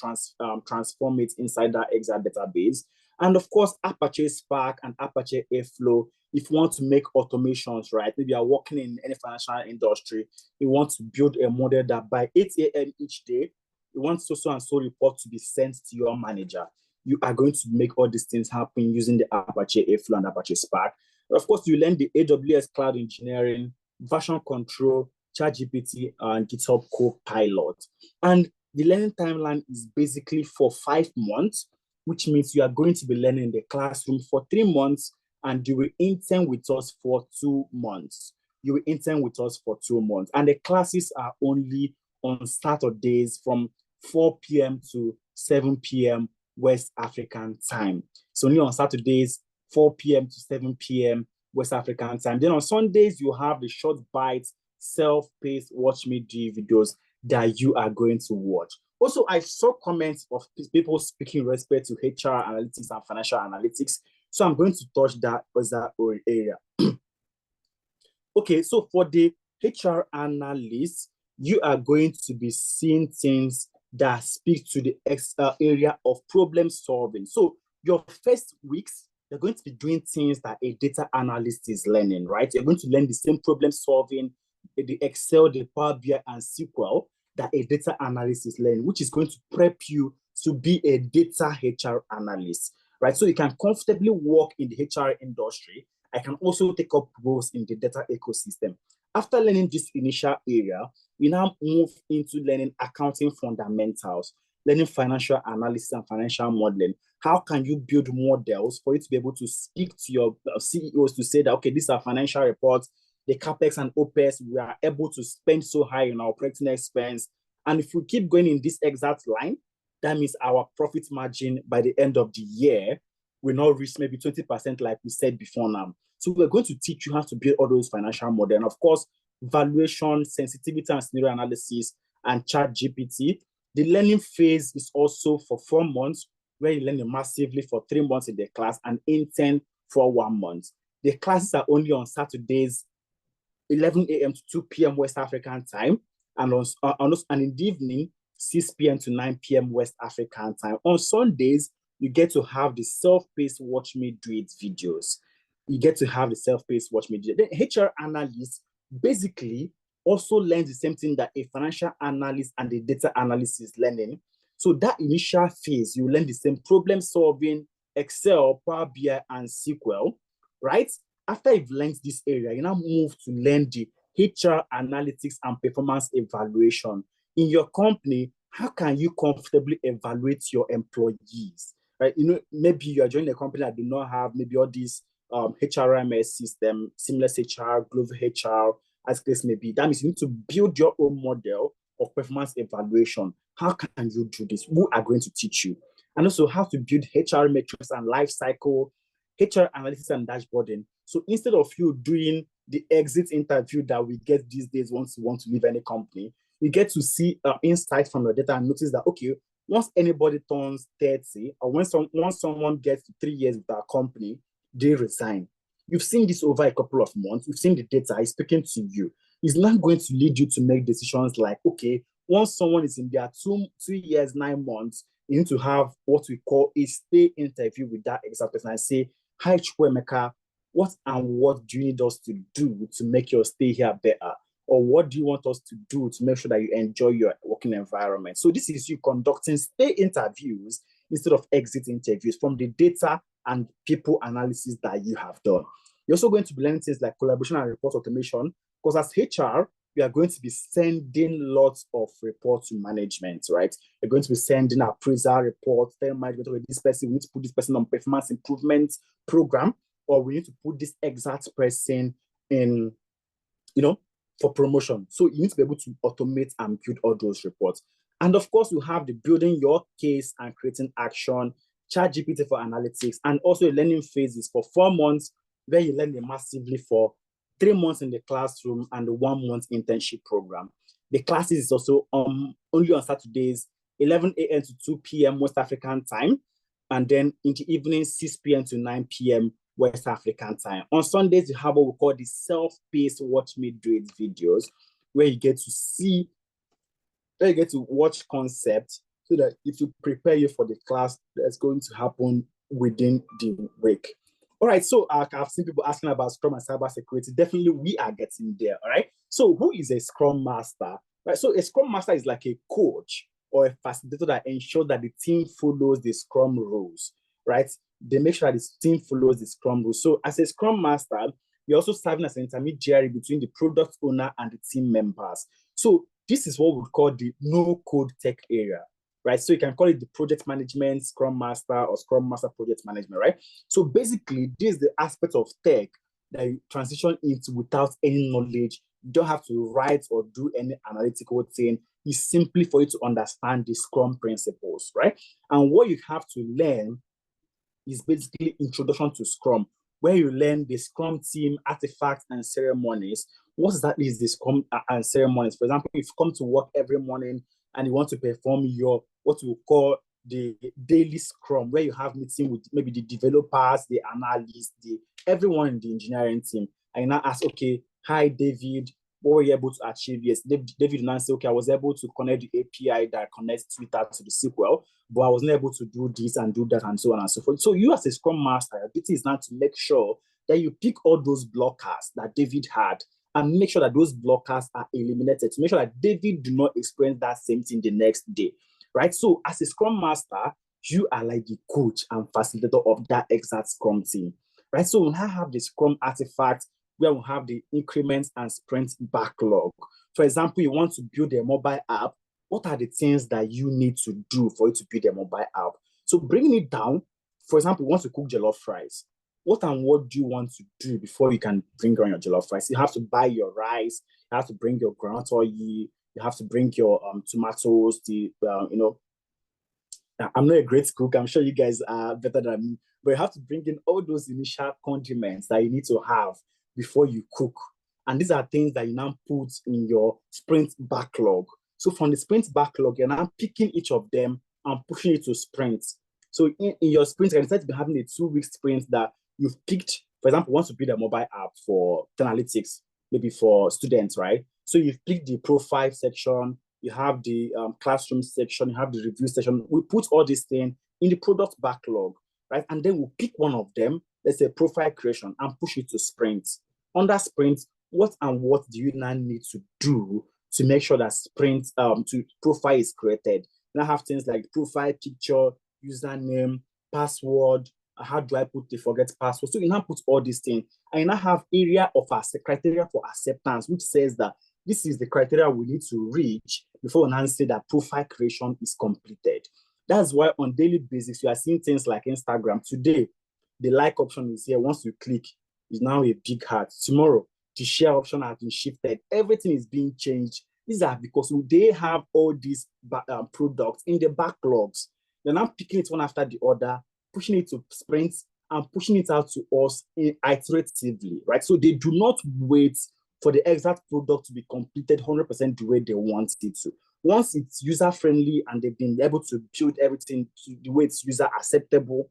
[SPEAKER 1] transform it inside that exact database. And of course, Apache Spark and Apache Airflow. If you want to make automations, right? Maybe you're working in any financial industry, you want to build a model that by 8 a.m. each day, you want so and so report to be sent to your manager. You are going to make all these things happen using the Apache Airflow and Apache Spark. Of course, you learn the AWS cloud engineering, version control, ChatGPT, and GitHub Copilot. And the learning timeline is basically for 5 months, which means you are going to be learning in the classroom for 3 months, and you will intern with us for 2 months. You will intern with us for 2 months. And the classes are only on Saturdays from 4 p.m. to 7 p.m. West African time. So only on Saturdays, 4 p.m. to 7 p.m. West African time. Then on Sundays, you have the short bites, self-paced watch me do videos that you are going to watch. Also, I saw comments of people speaking in respect to HR analytics and financial analytics. So I'm going to touch that area. Okay, so for the HR analyst, you are going to be seeing things that speak to the area of problem solving. So your first weeks, you're going to be doing things that a data analyst is learning, right? You're going to learn the same problem solving, the Excel, the Power BI, and SQL that a data analyst is learning, which is going to prep you to be a data HR analyst, right? So you can comfortably work in the HR industry. I can also take up roles in the data ecosystem. After learning this initial area, we now move into learning accounting fundamentals, learning financial analysis and financial modeling. How can you build models for you to be able to speak to your CEOs to say that, okay, these are financial reports, the CapEx and OpEx, we are able to spend so high on our operating expense, And if we keep going in this exact line, that means our profit margin by the end of the year will not reach maybe 20% like we said before now. So we're going to teach you how to build all those financial models. And of course, valuation, sensitivity and scenario analysis, and ChatGPT. The learning phase is also for 4 months, where you learn massively for 3 months in the class and intern for 1 month. The classes are only on Saturdays, 11 a.m. to 2 p.m. West African time, and in the evening, 6 p.m. to 9 p.m. West African time. On Sundays, you get to have the self-paced Watch Me Do It videos. You get to have the self-paced Watch Me Do It. The HR analyst basically also learns the same thing that a financial analyst and a data analyst is learning. So that initial phase, you learn the same problem solving, Excel, Power BI, and SQL, right? After you've learned this area, you now move to learn the HR analytics and performance evaluation. In your company, how can you comfortably evaluate your employees, right? You know, maybe you are joining a company that do not have maybe all these HRMS system, Seamless HR, Global HR, as case may be. That means you need to build your own model of performance evaluation. How can you do this? Who are going to teach you? And also how to build HR metrics and life cycle, HR analysis and dashboarding. So instead of you doing the exit interview that we get these days once you want to leave any company, you get to see insight from your data and notice that, okay, once anybody turns 30 or once someone gets to 3 years with our company, they resign. You've seen this over a couple of months. You've seen the data. It's speaking to you. It's not going to lead you to make decisions like, okay, once someone is in their 2 years, 9 months, you need to have what we call a stay interview with that exact person and say, hi, Chukwemeka, what and what do you need us to do to make your stay here better? Or what do you want us to do to make sure that you enjoy your working environment? So this is you conducting stay interviews instead of exit interviews from the data and people analysis that you have done. You're also going to be learning things like collaboration and report automation, because as HR, we are going to be sending lots of reports to management, right? You're going to be sending appraisal reports, telling management, okay, this person, we need to put this person on performance improvement program, or we need to put this exact person in, for promotion. So you need to be able to automate and build all those reports. And of course, you have the building your case and creating action, ChatGPT for analytics, and also a learning phases for 4 months, where you learn massively for 3 months in the classroom and the 1 month internship program. The classes is also only on Saturdays, 11 a.m. to 2 p.m. West African time, and then in the evening, 6 p.m. to 9 p.m. West African time. On Sundays, you have what we call the self-paced Watch Me Do It videos, where you get to watch concepts so that if you prepare you for the class that's going to happen within the week. All right, so I've seen people asking about Scrum and cybersecurity. Definitely, we are getting there. All right, so who is a Scrum Master? Right, so a Scrum Master is like a coach or a facilitator that ensures that the team follows the Scrum rules. Right, they make sure that the team follows the Scrum rules. So, as a Scrum Master, you're also serving as an intermediary between the product owner and the team members. So, this is what we call the no-code tech area. Right, so you can call it the project management Scrum Master or Scrum Master project management, right? So basically, this is the aspect of tech that you transition into without any knowledge. You don't have to write or do any analytical thing. It's simply for you to understand the Scrum principles, right? And what you have to learn is basically introduction to Scrum, where you learn the Scrum team artifacts and ceremonies. What exactly is the Scrum and ceremonies? For example, if you come to work every morning and you want to perform your what we call the daily Scrum, where you have meeting with maybe the developers, the analysts, everyone in the engineering team, and you now ask, okay, hi David, what were you able to achieve? Yes, David now say, okay, I was able to connect the API that connects Twitter to the SQL, but I wasn't able to do this and do that and so on and so forth. So you as a Scrum Master, your duty is now to make sure that you pick all those blockers that David had and make sure that those blockers are eliminated, to make sure that David do not experience that same thing the next day, right? So as a Scrum Master, you are like the coach and facilitator of that exact Scrum team, right? So when I have the Scrum artifact, where we have the increments and sprint backlog. For example, you want to build a mobile app. What are the things that you need to do for you to build a mobile app? So bringing it down, for example, you want to cook jollof rice. What and what do you want to do before you can bring on your jollof rice? You have to buy your rice, you have to bring your groundnut oil, you You have to bring your tomatoes, I'm not a great cook. I'm sure you guys are better than me, but you have to bring in all those initial condiments that you need to have before you cook. And these are things that you now put in your sprint backlog. So from the sprint backlog, you're now picking each of them and pushing it to sprints. So in your sprint, you can to be having a 2-week sprint that you've picked. For example, once you build a mobile app for analytics, maybe for students, right? So you've picked the profile section, you have the classroom section, you have the review section. We put all these things in the product backlog, right? And then we'll pick one of them, let's say profile creation, and push it to sprint. Under sprint, what do you now need to do to make sure that sprint to profile is created? Now have things like profile picture, username, password. How do I put the forget password? So you now put all these things. And you now have area of criteria for acceptance, which says that this is the criteria we need to reach before we now say that profile creation is completed. That's why on daily basis, you are seeing things like Instagram. Today, the like option is here. Once you click, it's now a big heart. Tomorrow, the share option has been shifted. Everything is being changed. These are because they have all these products in the backlogs. They're now picking it one after the other, pushing it to sprints, and pushing it out to us iteratively, right? So they do not wait for the exact product to be completed 100% the way they want it to. Once it's user-friendly and they've been able to build everything to the way it's user-acceptable,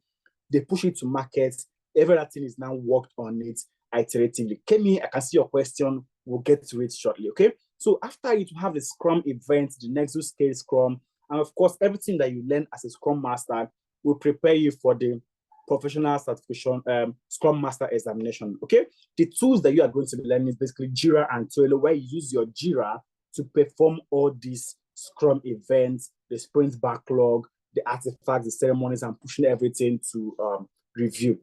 [SPEAKER 1] they push it to market. Everything is now worked on it iteratively. Kemi, I can see your question. We'll get to it shortly, okay? So after it, you have the Scrum event, the Nexus Scale Scrum, and of course, everything that you learn as a Scrum Master will prepare you for the professional certification Scrum Master examination, okay? The tools that you are going to be learning is basically Jira and Trello, where you use your Jira to perform all these Scrum events, the sprint backlog, the artifacts, the ceremonies, and pushing everything to review.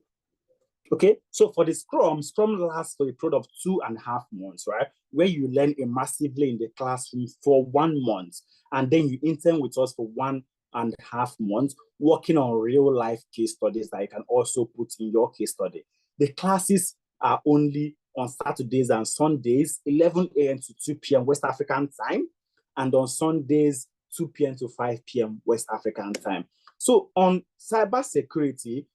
[SPEAKER 1] Okay, so for the Scrum lasts for a period of 2.5 months, right? Where you learn massively in the classroom for 1 month, and then you intern with us for 1.5 months, working on real life case studies that you can also put in your case study. The classes are only on Saturdays and Sundays, 11 a.m. to 2 p.m. West African time, and on Sundays, 2 p.m. to 5 p.m. West African time. So on cybersecurity,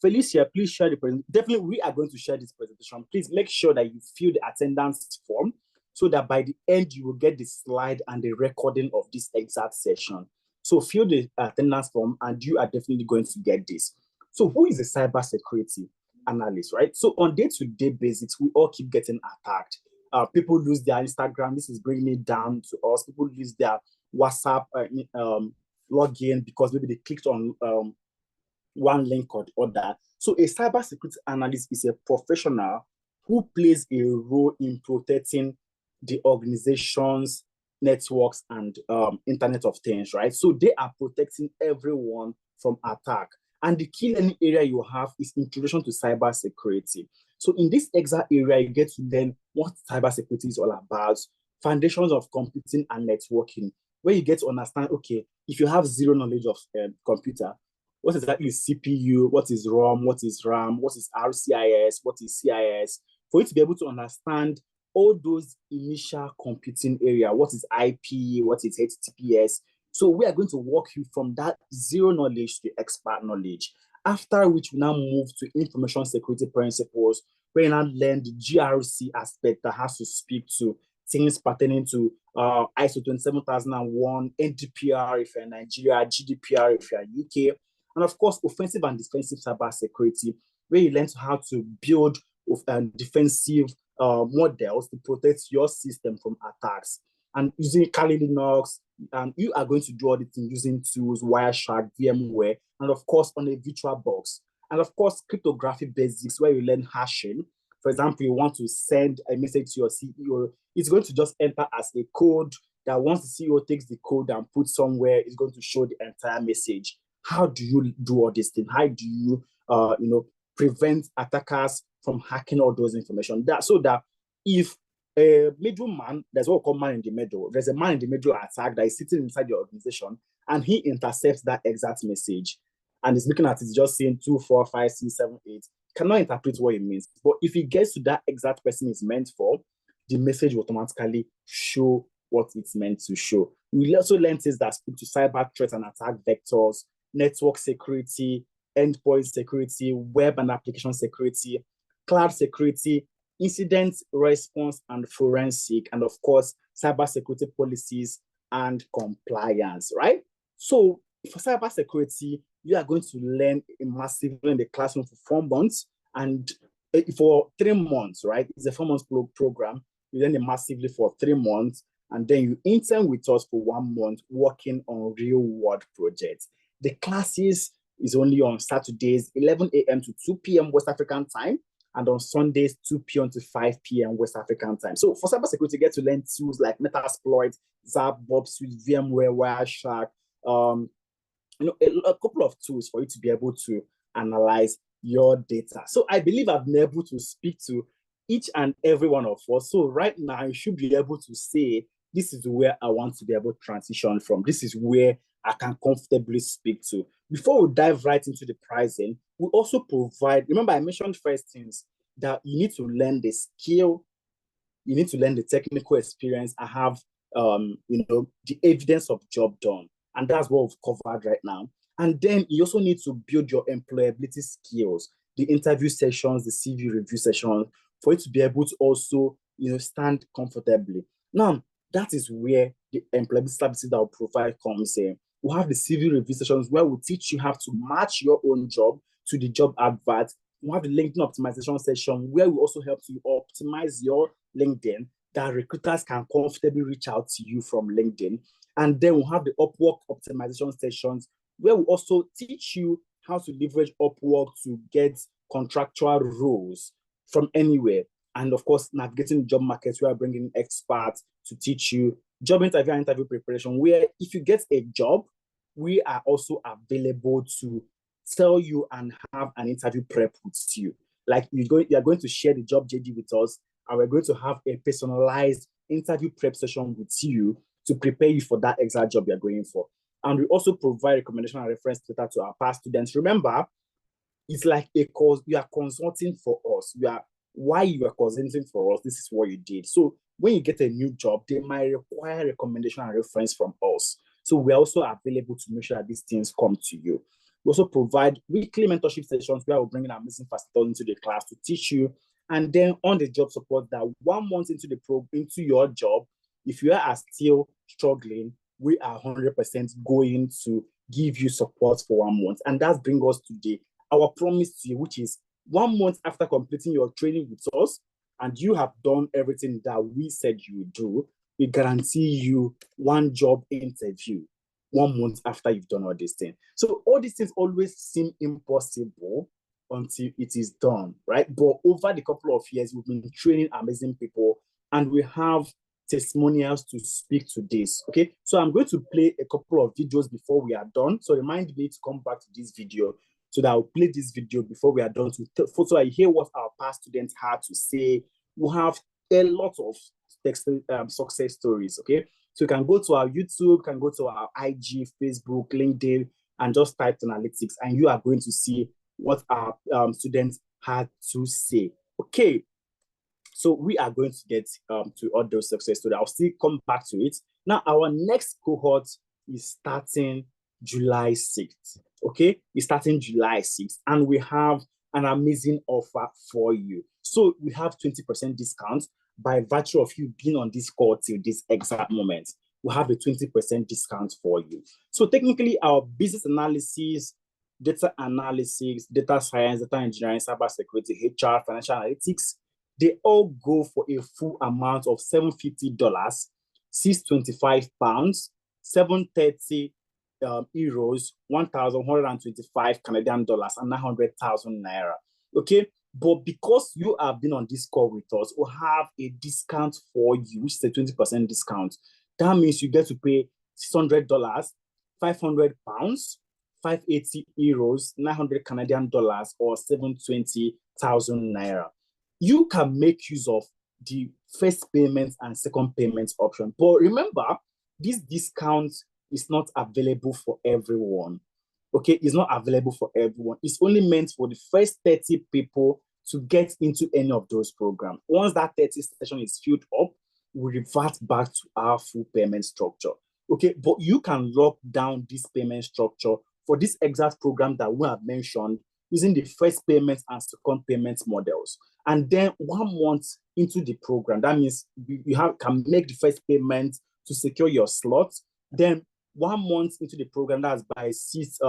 [SPEAKER 1] Felicia, please share the presentation. Definitely, we are going to share this presentation. Please make sure that you fill the attendance form so that by the end, you will get the slide and the recording of this exact session. So fill the attendance form and you are definitely going to get this. So who is a cybersecurity analyst, right? So on day-to-day basics, we all keep getting attacked. People lose their Instagram. This is bringing it down to us. People lose their WhatsApp login because maybe they clicked on one link or the other. So a cybersecurity analyst is a professional who plays a role in protecting the organization's networks and Internet of Things, right? So they are protecting everyone from attack. And the key learning area you have is introduction to cybersecurity. So in this exact area, you get to learn what cybersecurity is all about, foundations of computing and networking, where you get to understand, okay, if you have zero knowledge of computer, what exactly is CPU, what is ROM, what is RAM, what is RCIS, what is CIS, for you to be able to understand all those initial computing area, what is IP, what is HTTPS. So we are going to walk you from that zero knowledge to expert knowledge, after which we now move to information security principles, where you now learn the GRC aspect that has to speak to things pertaining to ISO 27001, NDPR if you're in Nigeria, GDPR if you're UK, and of course, offensive and defensive cybersecurity, where you learn how to build defensive models to protect your system from attacks. And using Kali Linux, you are going to do all the things using tools, Wireshark, VMware, and of course, on a virtual box. And of course, cryptography basics, where you learn hashing. For example, you want to send a message to your CEO, it's going to just enter as a code that once the CEO takes the code and puts somewhere, it's going to show the entire message. How do you do all these things? How do you, prevent attackers from hacking all those information? So that if a middleman, there's what we call man in the middle, there's a man in the middle attack that is sitting inside your organization and he intercepts that exact message and is looking at it, just saying 2, 4, 5, 6, 7, 8, cannot interpret what it means. But if it gets to that exact person is meant for, the message will automatically show what it's meant to show. We also learn things that speak to cyber threats and attack vectors, network security, endpoint security, web and application security, cloud security, incident response and forensic, and of course, cybersecurity policies and compliance, right? So for cybersecurity, you are going to learn massively in the classroom for 4 months, and for 3 months, right? It's a 4 month program. You learn it massively for 3 months, and then you intern with us for 1 month working on real world projects. The classes is only on Saturdays, 11 a.m. to 2 p.m. West African time, and on Sundays, 2 p.m. to 5 p.m. West African time. So for cybersecurity, you get to learn tools like Metasploit, Zap, Bob Suite, VMware, Wireshark, a couple of tools for you to be able to analyze your data. So I believe I've been able to speak to each and every one of us. So right now, you should be able to say, this is where I want to be able to transition from. This is where I can comfortably speak to. Before we dive right into the pricing, we also provide, remember I mentioned first things, that you need to learn the skill, you need to learn the technical experience, and have the evidence of job done. And that's what we've covered right now. And then you also need to build your employability skills, the interview sessions, the CV review sessions, for you to be able to also stand comfortably. Now, that is where the employability services that we'll provide comes in. We'll have the CV review sessions where we'll teach you how to match your own job to the job advert. We'll have the LinkedIn optimization session where we also help you optimize your LinkedIn, that recruiters can comfortably reach out to you from LinkedIn. And then we'll have the Upwork optimization sessions where we also teach you how to leverage Upwork to get contractual roles from anywhere. And of course, navigating the job markets, we are bringing experts to teach you job interview and interview preparation, where if you get a job, we are also available to tell you and have an interview prep with you. Like you're going to share the job JD with us, and we're going to have a personalized interview prep session with you to prepare you for that exact job you're going for. And we also provide recommendation and reference data to our past students. Remember, it's like a course, you are consulting for us. Why you are consulting for us, this is what you did. So when you get a new job, they might require recommendation and reference from us. So we're also available to make sure that these things come to you. We also provide weekly mentorship sessions where we're bringing amazing facilitators into the class to teach you. And then on the job support, that 1 month into into your job, if you are still struggling, we are 100% going to give you support for 1 month. And that brings us to our promise to you, which is 1 month after completing your training with us, and you have done everything that we said you would do, we guarantee you one job interview 1 month after you've done all these things. So all these things always seem impossible until it is done, right? But over the couple of years, we've been training amazing people, and we have testimonials to speak to this, okay? So I'm going to play a couple of videos before we are done. So remind me to come back to this video, so that I'll play this video before we are done so I hear what our past students had to say. We have a lot of success stories, okay? So you can go to our YouTube, can go to our IG, Facebook, LinkedIn, and just type analytics, and you are going to see what our students had to say, okay? So we are going to get to all those success stories. I'll still come back to it. Now, our next cohort is starting July 6th, okay? It's starting July 6th, and we have an amazing offer for you. So we have 20% discount by virtue of you being on this call till this exact moment. We have a 20% discount for you. So technically, our business analysis, data analysis, data science, data engineering, cybersecurity, HR, financial analytics, they all go for a full amount of $750, £625, 730 euros, 1,125 Canadian dollars, and 900,000 naira. Okay, but because you have been on this call with us, we'll have a discount for you, which is a 20% discount. That means you get to pay $600, 500 pounds, 580 euros, 900 Canadian dollars, or 720,000 naira. You can make use of the first payment and second payment option. But remember, this discount is not available for everyone. Okay, it's not available for everyone. It's only meant for the first 30 people to get into any of those programs. Once that 30 session is filled up, we revert back to our full payment structure. Okay, but you can lock down this payment structure for this exact program that we have mentioned using the first payment and second payment models. And then 1 month into the program, that means you can make the first payment to secure your slot. Then 1 month into the program, that's by 6th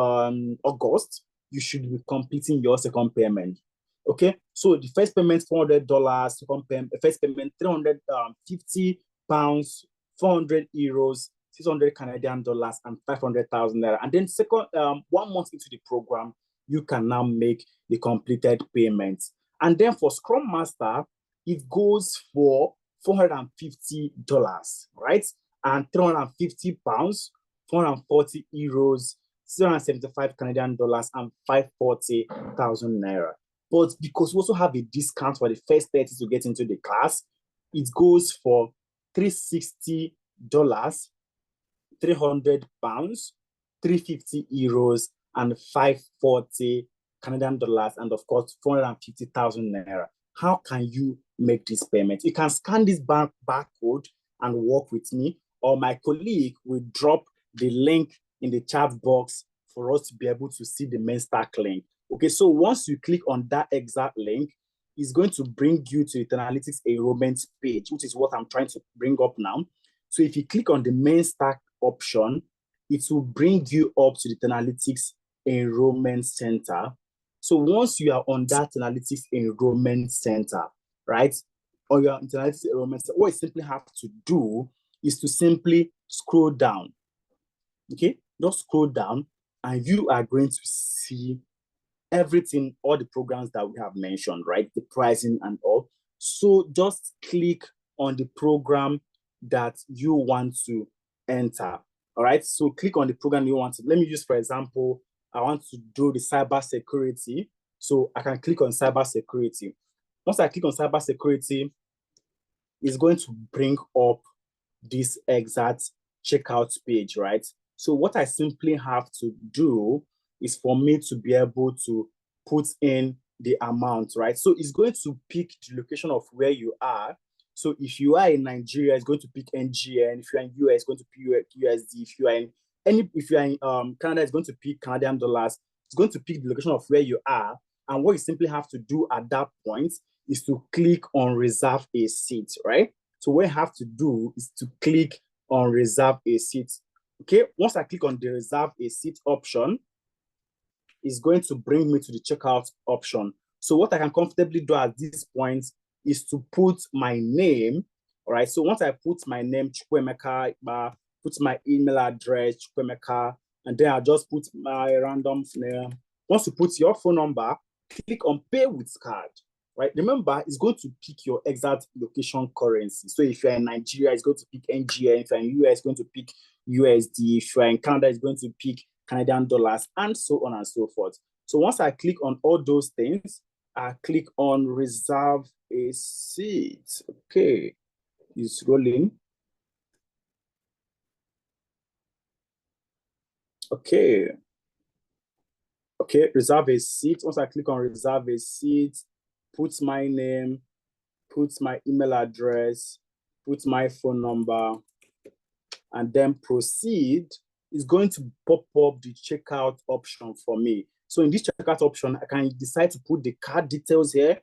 [SPEAKER 1] August, you should be completing your second payment. Okay, so the first payment $400, second payment, first payment 350 pounds, 400 euros, 600 Canadian dollars, and 500,000 naira. And then second, 1 month into the program, you can now make the completed payments. And then for Scrum Master, it goes for $450, right? And 350 pounds, 440 euros, 675 Canadian dollars, and 540,000 naira. But because we also have a discount for the first 30 to get into the class, it goes for $360, 300 pounds, 350 euros, and 540 Canadian dollars, and of course, 450,000 naira. How can you make this payment? You can scan this barcode and work with me, or my colleague will drop the link in the chat box for us to be able to see the Mainstack link. Okay, so once you click on that exact link, it's going to bring you to the Analytics enrollment page, which is what I'm trying to bring up now. So if you click on the Mainstack option, it will bring you up to the Analytics Enrollment Center. So once you are on that Analytics Enrollment Center, right, or your Analytics Enrollment Center, what you simply have to do is to simply scroll down. Okay, just scroll down and you are going to see everything, all the programs that we have mentioned, right? The pricing and all. So just click on the program that you want to enter. All right. So click on the program you want to. Let me use, for example, I want to do the cybersecurity. So I can click on cybersecurity. Once I click on cybersecurity, it's going to bring up this exact checkout page, right? So what I simply have to do is for me to be able to put in the amount, right? So it's going to pick the location of where you are. So if you are in Nigeria, it's going to pick NGN. If you're in US, it's going to pick USD. If you are in Canada, it's going to pick Canadian dollars. It's going to pick the location of where you are. And what you simply have to do at that point is to click on reserve a seat, right? So what you have to do is to click on reserve a seat. Okay, once I click on the reserve a seat option, it's going to bring me to the checkout option. So what I can comfortably do at this point is to put my name. All right, so once I put my name, Chukwemeka, put my email address, Chukwemeka, and then I'll just put my random name. Once you put your phone number, click on pay with card, right? Remember, it's going to pick your exact location currency. So if you're in Nigeria, it's going to pick NGN. If you're in US, it's going to pick USD. If you're in Canada, it's going to pick Canadian dollars, and so on and so forth. So once I click on all those things, I click on reserve a seat. Okay, it's rolling. Okay, reserve a seat. Once I click on reserve a seat, put my name, put my email address, put my phone number, and then proceed, is going to pop up the checkout option for me. So in this checkout option, I can decide to put the card details here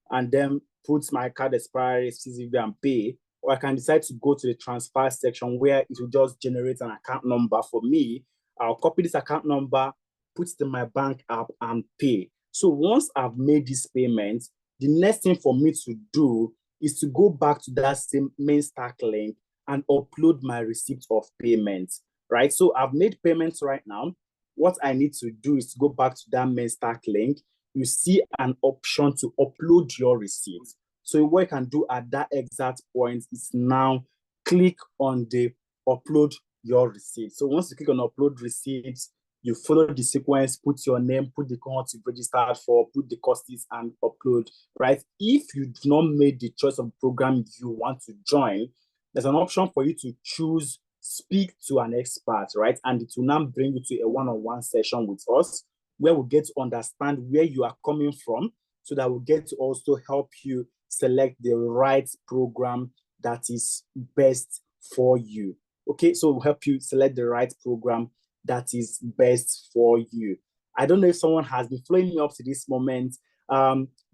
[SPEAKER 1] and then put my card expiry, CVV, and pay. Or I can decide to go to the transfer section where it will just generate an account number for me. I'll copy this account number, put it in my bank app, and pay. So once I've made this payment, the next thing for me to do is to go back to that same Mainstack link and upload my receipt of payment, right? So I've made payments right now. What I need to do is to go back to that Mainstack link. You see an option to upload your receipt. So what you can do at that exact point is now click on the upload your receipt. So once you click on upload receipts, you follow the sequence, put your name, put the cohort you've registered for, put the courses, and upload, right? If you've not made the choice of program you want to join, there's an option for you to choose speak to an expert, right? And it will now bring you to a one-on-one session with us where we get to understand where you are coming from so that we get to also help you select the right program that is best for you. Okay, so we'll help you select the right program that is best for you. I don't know if someone has been following me up to this moment.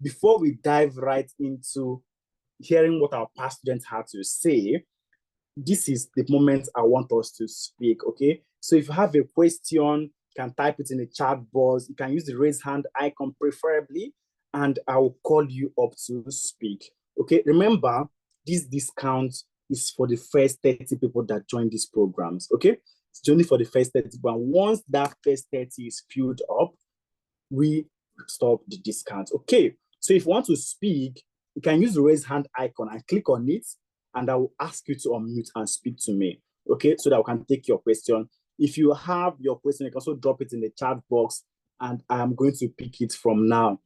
[SPEAKER 1] Before we dive right into hearing what our past students had to say, this is the moment I want us to speak, okay? So if you have a question, you can type it in the chat box. You can use the raise hand icon preferably, and I will call you up to speak, okay? Remember, this discount is for the first 30 people that join these programs, okay? It's only for the first 30 people. And once that first 30 is filled up, we stop the discount, okay? So if you want to speak, you can use the raise hand icon and click on it, and I will ask you to unmute and speak to me, okay? So that we can take your question. If you have your question, you can also drop it in the chat box, and I'm going to pick it from now.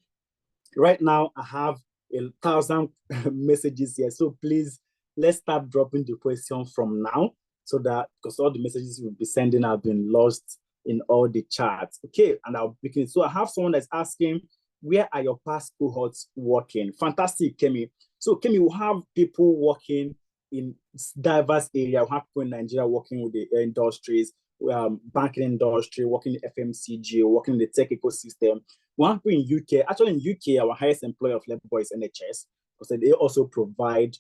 [SPEAKER 1] Right now, I have 1,000 messages here. So please, let's start dropping the question from now, so that, because all the messages we'll be sending have been lost in all the chats. Okay, and I'll begin. So I have someone that's asking, where are your past cohorts working? Fantastic, Kemi. So Kemi, we have people working in diverse areas. We have people in Nigeria working with the industries, banking industry, working in FMCG, working in the tech ecosystem. We have people in UK. Actually, in UK, our highest employer of labor is NHS, because they also provide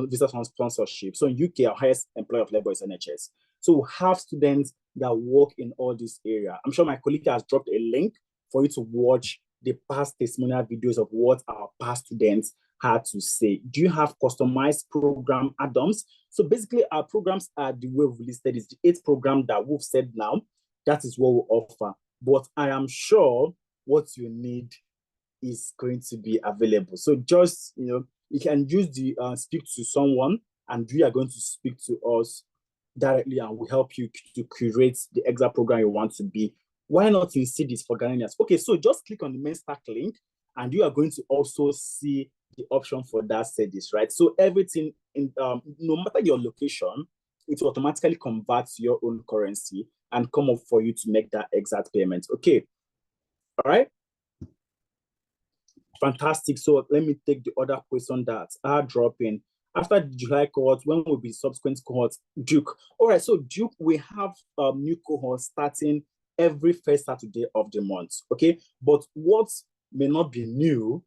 [SPEAKER 1] visa sponsorship. So in UK, our highest employer of labor is NHS. So we have students that work in all this area. I'm sure my colleague has dropped a link for you to watch the past testimonial videos of what our past students had to say. Do you have customized program add-ons? So basically, our programs are the way we've listed is the 8th program that we've said now. That is what we offer. But I am sure what you need is going to be available. So just, you can use the speak to someone, and we are going to speak to us directly, and we'll help you to curate the exact program you want to be. Why not in Cities for Ghanaians? Okay, so just click on the Menstack link, and you are going to also see the option for that Cities, right? So everything, no matter your location, it will automatically convert to your own currency and come up for you to make that exact payment. Okay, all right? Fantastic. So let me take the other question that are dropping. After the July cohort, when will be subsequent cohorts? Duke. All right, so Duke, we have new cohorts starting every first Saturday of the month, okay? But what may not be new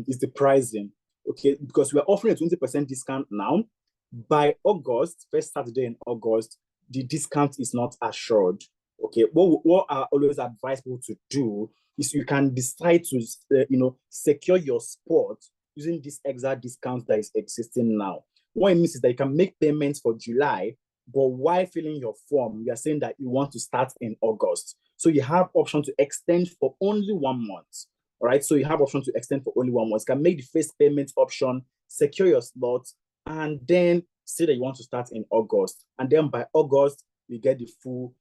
[SPEAKER 1] is the pricing, okay? Because we're offering a 20% discount now. By August, first Saturday in August, the discount is not assured, okay? What I always advise people to do is you can decide to, secure your spot using this exact discount that is existing now. What it means is that you can make payments for July, but while filling your form, you are saying that you want to start in August. So you have option to extend for only 1 month. All right. So you have option to extend for only 1 month. You can make the first payment option, secure your slot, and then say that you want to start in August. And then by August, you get the full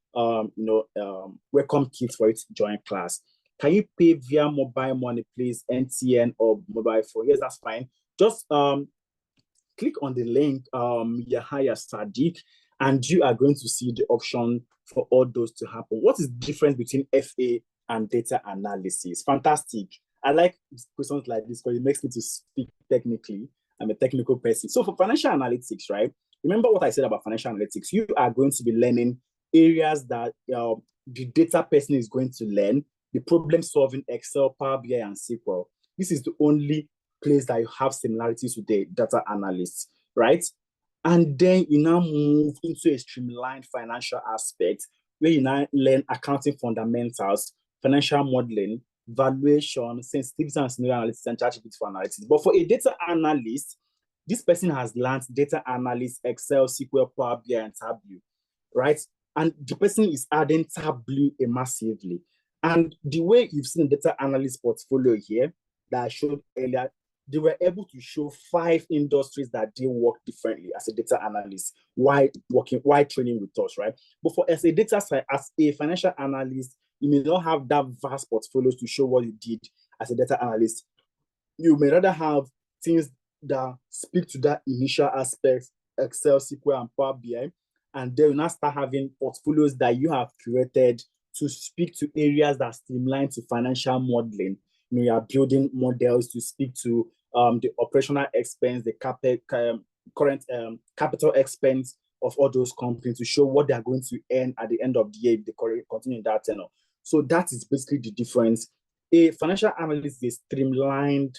[SPEAKER 1] welcome kit for you to join class. Can you pay via mobile money, please? MTN or mobile phone? Yes, that's fine. Just click on the link, Yahaya Sadiq, and you are going to see the option for all those to happen. What is the difference between FA and data analysis? Fantastic. I like questions like this because it makes me to speak technically. I'm a technical person. So for financial analytics, right? Remember what I said about financial analytics. You are going to be learning areas that the data person is going to learn, the problem solving, Excel, Power BI, and SQL. This is the only place that you have similarities with the data analysts, right? And then you now move into a streamlined financial aspect where you now learn accounting fundamentals, financial modeling, valuation, sensitivity and scenario analysis, and ChatGPT for analytics. But for a data analyst, this person has learned data analysis, Excel, SQL, Power BI, and Tableau, right? And the person is adding Tableau massively. And the way you've seen the data analyst portfolio here that I showed earlier, they were able to show 5 industries that they work differently as a data analyst while training with us, right? But as a financial analyst, you may not have that vast portfolios to show what you did as a data analyst. You may rather have things that speak to that initial aspect, Excel, SQL, and Power BI, and then you now start having portfolios that you have curated to speak to areas that streamline to financial modeling. You are building models to speak to the operational expense, the current capital expense of all those companies to show what they are going to earn at the end of the year if they continue in that tenor. So that is basically the difference. A financial analyst is a streamlined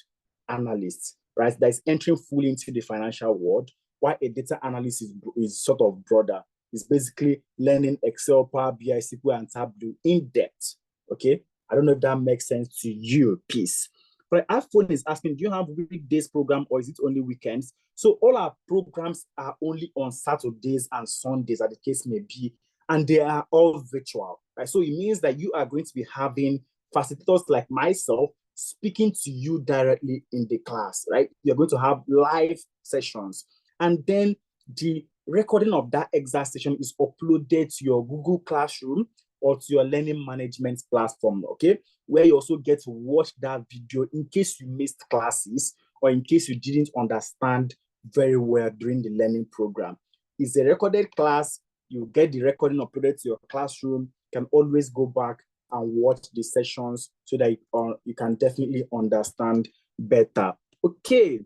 [SPEAKER 1] analyst, right? That is entering fully into the financial world, while a data analyst is sort of broader. It's basically learning Excel, Power BI, SQL, and Tableau in depth. Okay, I don't know if that makes sense to you. Peace. But our phone is asking, do you have weekdays program or is it only weekends? So all our programs are only on Saturdays and Sundays, as the case may be, and they are all virtual. Right? So it means that you are going to be having facilitators like myself speaking to you directly in the class, right? You're going to have live sessions. And then the recording of that exact session is uploaded to your Google Classroom or to your learning management platform, okay? Where you also get to watch that video in case you missed classes or in case you didn't understand very well during the learning program. It's a recorded class. You get the recording uploaded to your classroom. You can always go back and watch the sessions so that you can definitely understand better. Okay,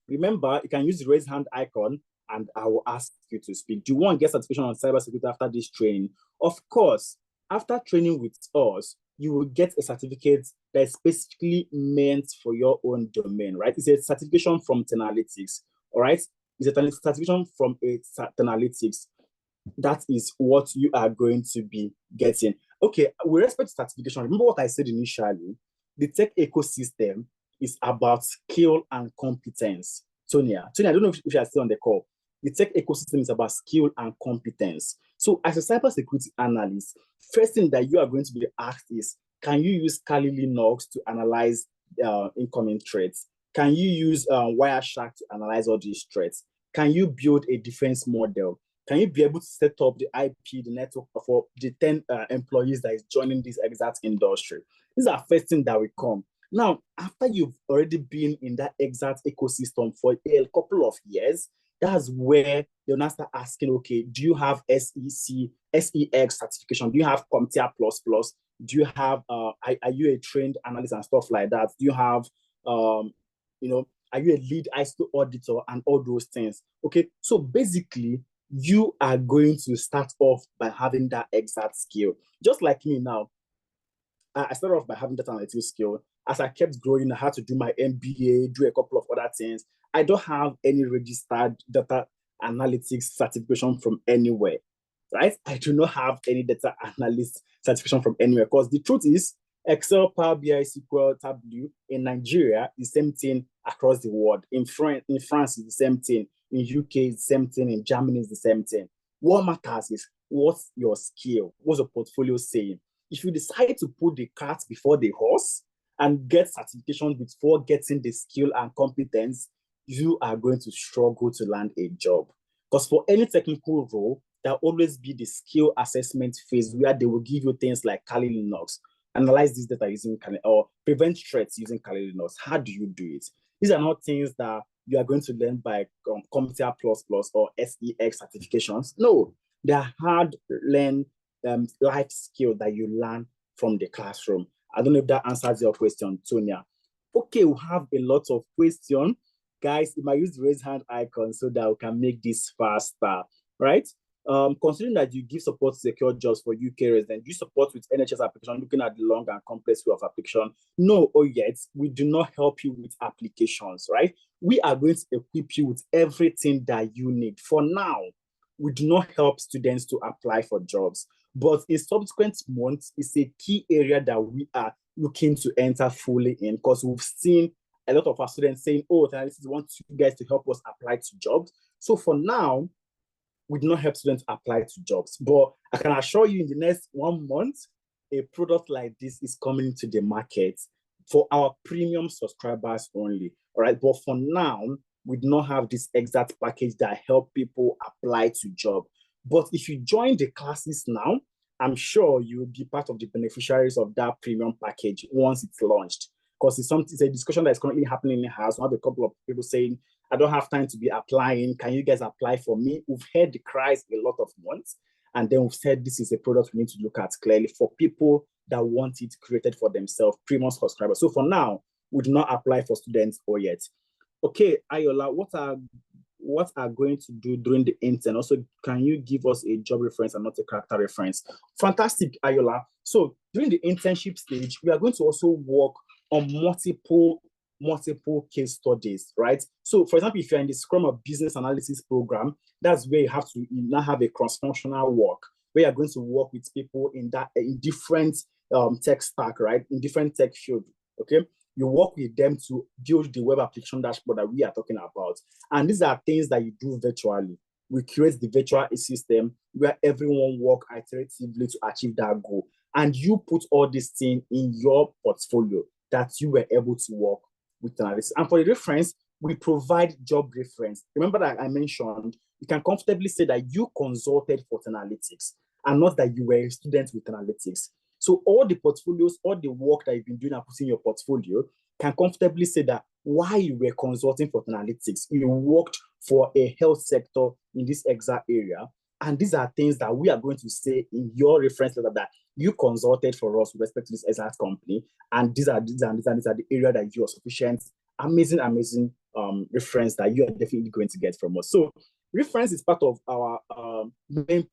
[SPEAKER 1] remember, you can use the raise hand icon and I will ask you to speak. Do you want to get certification on cybersecurity after this training? Of course, after training with us, you will get a certificate that is specifically meant for your own domain, right? It's a certification from Tenalytics, all right? It's a certification from Tenalytics. That is what you are going to be getting. Okay, with respect to certification, remember what I said initially, the tech ecosystem is about skill and competence. Tonya, I don't know if you are still on the call. The tech ecosystem is about skill and competence. So as a cybersecurity analyst, first thing that you are going to be asked is, can you use Kali Linux to analyze incoming threats? Can you use Wireshark to analyze all these threats? Can you build a defense model? Can you be able to set up the IP, the network for the 10 employees that is joining this exact industry? These are first things that will come. Now, after you've already been in that exact ecosystem for a couple of years, that's where they'll now start asking, okay, do you have SEX certification? Do you have CompTIA++? Do you have, are you a trained analyst and stuff like that? Do you have, are you a lead ISO auditor and all those things? Okay, so basically, you are going to start off by having that exact skill. Just like me now, I started off by having that analytical skill. As I kept growing, I had to do my MBA, do a couple of other things. I don't have any registered data analytics certification from anywhere, right? I do not have any data analyst certification from anywhere because the truth is, Excel, Power BI, SQL, Tableau in Nigeria, the same thing across the world. In France, it's the same thing. In UK, it's the same thing. In Germany, it's the same thing. What matters is what's your skill? What's your portfolio saying? If you decide to put the cart before the horse and get certification before getting the skill and competence, you are going to struggle to land a job. Because for any technical role, there'll always be the skill assessment phase where they will give you things like Kali Linux, analyze this data using Kali, or prevent threats using Kali Linux. How do you do it? These are not things that you are going to learn by CompTIA++ or SEX certifications. No, they are hard-learned life skill that you learn from the classroom. I don't know if that answers your question, Tonya. Okay, we have a lot of questions. Guys, you might use the raise hand icon so that we can make this faster, right? Considering that you give support to secure jobs for UK residents, you support with NHS application looking at the long and complex way of application? No, or yet, we do not help you with applications, right? We are going to equip you with everything that you need. For now, we do not help students to apply for jobs, but in subsequent months, it's a key area that we are looking to enter fully in because we've seen a lot of our students saying, oh, this is want you guys to help us apply to jobs. So for now, we do not help students apply to jobs. But I can assure you in the next 1 month, a product like this is coming to the market for our premium subscribers only. All right. But for now, we do not have this exact package that help people apply to job. But if you join the classes now, I'm sure you will be part of the beneficiaries of that premium package once it's launched. Because it's a discussion that's currently happening in the house. I have a couple of people saying, I don't have time to be applying. Can you guys apply for me? We've heard the cries a lot of months. And then we've said this is a product we need to look at clearly for people that want it created for themselves, premium subscribers. So for now, we do not apply for students or yet. Okay, Ayola, what are going to do during the intern? Also, can you give us a job reference and not a character reference? Fantastic, Ayola. So during the internship stage, we are going to also work on multiple case studies, right? So for example, if you're in the Scrum of Business Analysis program, that's where you now have a cross-functional work, where you're going to work with people in different tech stack, right? In different tech field, okay? You work with them to build the web application dashboard that we are talking about. And these are things that you do virtually. We create the virtual system where everyone work iteratively to achieve that goal. And you put all these things in your portfolio that you were able to work with analysis. And for the reference, we provide job reference. Remember that I mentioned, you can comfortably say that you consulted for analytics and not that you were a student with analytics. So all the portfolios, all the work that you've been doing and putting in your portfolio can comfortably say that while you were consulting for analytics, you worked for a health sector in this exact area. And these are things that we are going to say in your reference letter that you consulted for us with respect to this exact company. And these are the area that you are sufficient, amazing reference that you are definitely going to get from us. So reference is part of our main,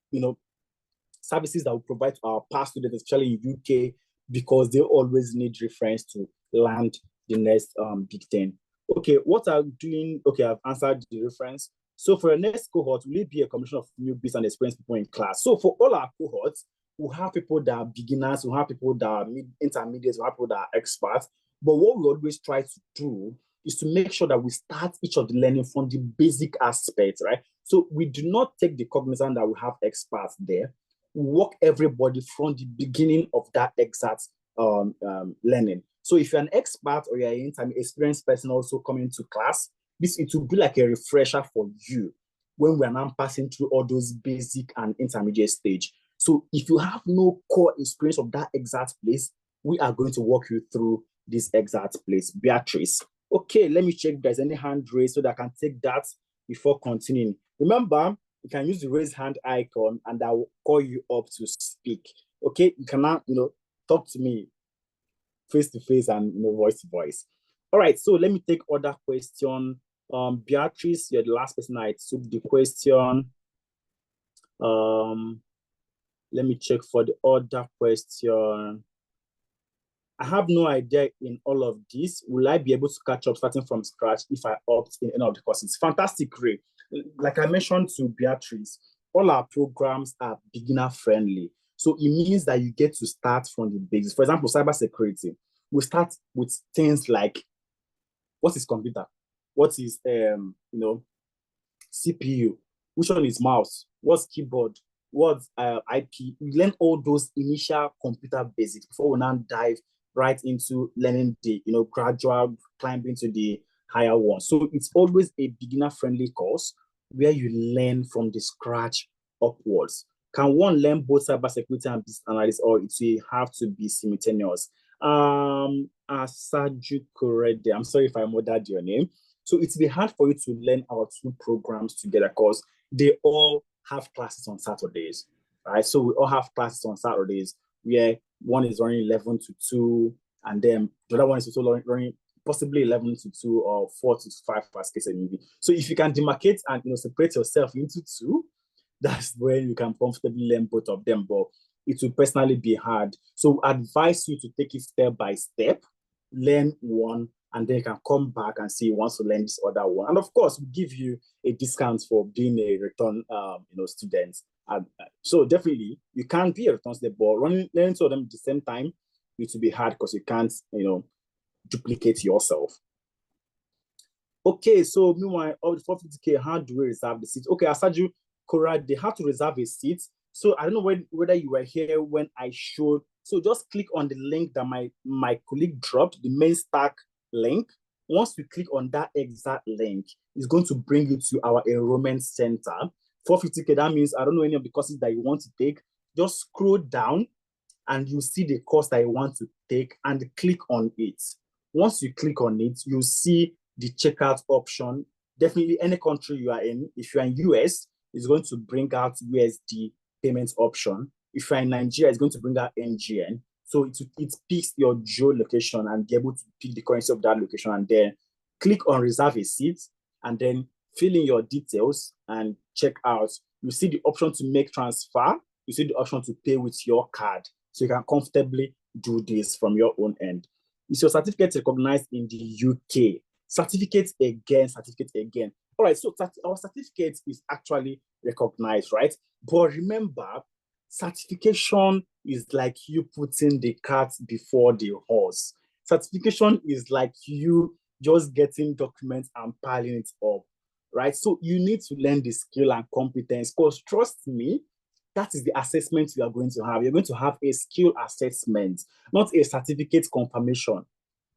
[SPEAKER 1] services that we provide to our past students, especially in UK, because they always need reference to land the next big thing. Okay, what I'm doing, okay, I've answered the reference. So for your next cohort, will it be a combination of newbies and experienced people in class? So for all our cohorts, we'll have people that are beginners, we'll have people that are intermediates, we'll have people that are experts. But what we always try to do is to make sure that we start each of the learning from the basic aspects, right? So we do not take the cognizance that we have experts there. Work everybody from the beginning of that exact learning. So if you're an expert or you're an experienced person also coming to class, it will be like a refresher for you when we're now passing through all those basic and intermediate stage. So if you have no core experience of that exact place, we are going to walk you through this exact place. Beatrice. Okay, let me check if there's any hand raised so that I can take that before continuing. Remember, you can use the raise hand icon and I will call you up to speak. Okay, you can now, talk to me face to face and voice to voice. All right, so let me take other question. Beatrice, you're the last person I took the question. Let me check for the other question. I have no idea in all of this. Will I be able to catch up starting from scratch if I opt in any of the courses? Fantastic, Ray. Like I mentioned to Beatrice, all our programs are beginner friendly. So it means that you get to start from the basics. For example, cybersecurity. We start with things like, what is computer? What is CPU? Which one is mouse? What's keyboard? What's IP? We learn all those initial computer basics before we now dive right into learning the gradual climb into the higher one. So it's always a beginner-friendly course where you learn from the scratch upwards. Can one learn both cybersecurity and business analysis, or it will have to be simultaneous? Asaju Korede, I'm sorry if I murdered your name. So it's be hard for you to learn our two programs together because they all have classes on Saturdays, right? So we all have classes on Saturdays where one is running 11 to 2, and then the other one is also running possibly 11 to 2 or 4 to 5 as case maybe. So if you can demarcate and separate yourself into two, that's when you can comfortably learn both of them. But it will personally be hard. So I advise you to take it step by step, learn one, and then you can come back and see you want to learn this other one. And of course, we give you a discount for being a return student. So definitely, you can't be a return student, but learning two of them at the same time, it will be hard because you can't, duplicate yourself. Okay, so meanwhile, of the 450K, how do we reserve the seat? Okay, Asaju, Cora, they have to reserve a seat. So I don't know whether you were here when I showed. So just click on the link that my colleague dropped, the main stack link. Once you click on that exact link, it's going to bring you to our enrollment center. 450K, that means I don't know any of the courses that you want to take. Just scroll down and you see the course that you want to take and click on it. Once you click on it, you see the checkout option. Definitely any country you are in. If you're in US, it's going to bring out USD payments option. If you're in Nigeria, it's going to bring out NGN. So it picks your geolocation and be able to pick the currency of that location, and then click on reserve a seat, and then fill in your details and check out. You see the option to make transfer. You see the option to pay with your card. So you can comfortably do this from your own end. Is your certificate recognized in the UK? Certificate again, certificate again. All right, so our certificate is actually recognized, right? But remember, certification is like you putting the cart before the horse. Certification is like you just getting documents and piling it up, right? So you need to learn the skill and competence, because trust me, that is the assessment you are going to have. You're going to have a skill assessment, not a certificate confirmation,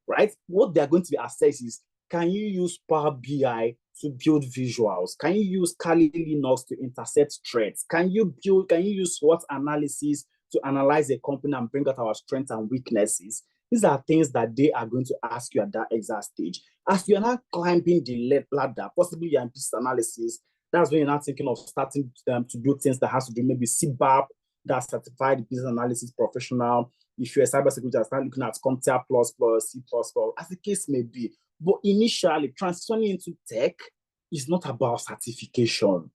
[SPEAKER 1] right? What they're going to be assessed is, can you use Power BI to build visuals? Can you use Kali Linux to intercept threats? Can you use SWOT analysis to analyze a company and bring out our strengths and weaknesses? These are things that they are going to ask you at that exact stage. As you're not climbing the ladder, possibly you're in business analysis, that's when you're not thinking of starting to do things that has to do maybe CBAP, that's certified business analysis professional. If you're a cybersecurity, start looking at CompTIA++, C++, as the case may be. But initially, transitioning into tech is not about certification,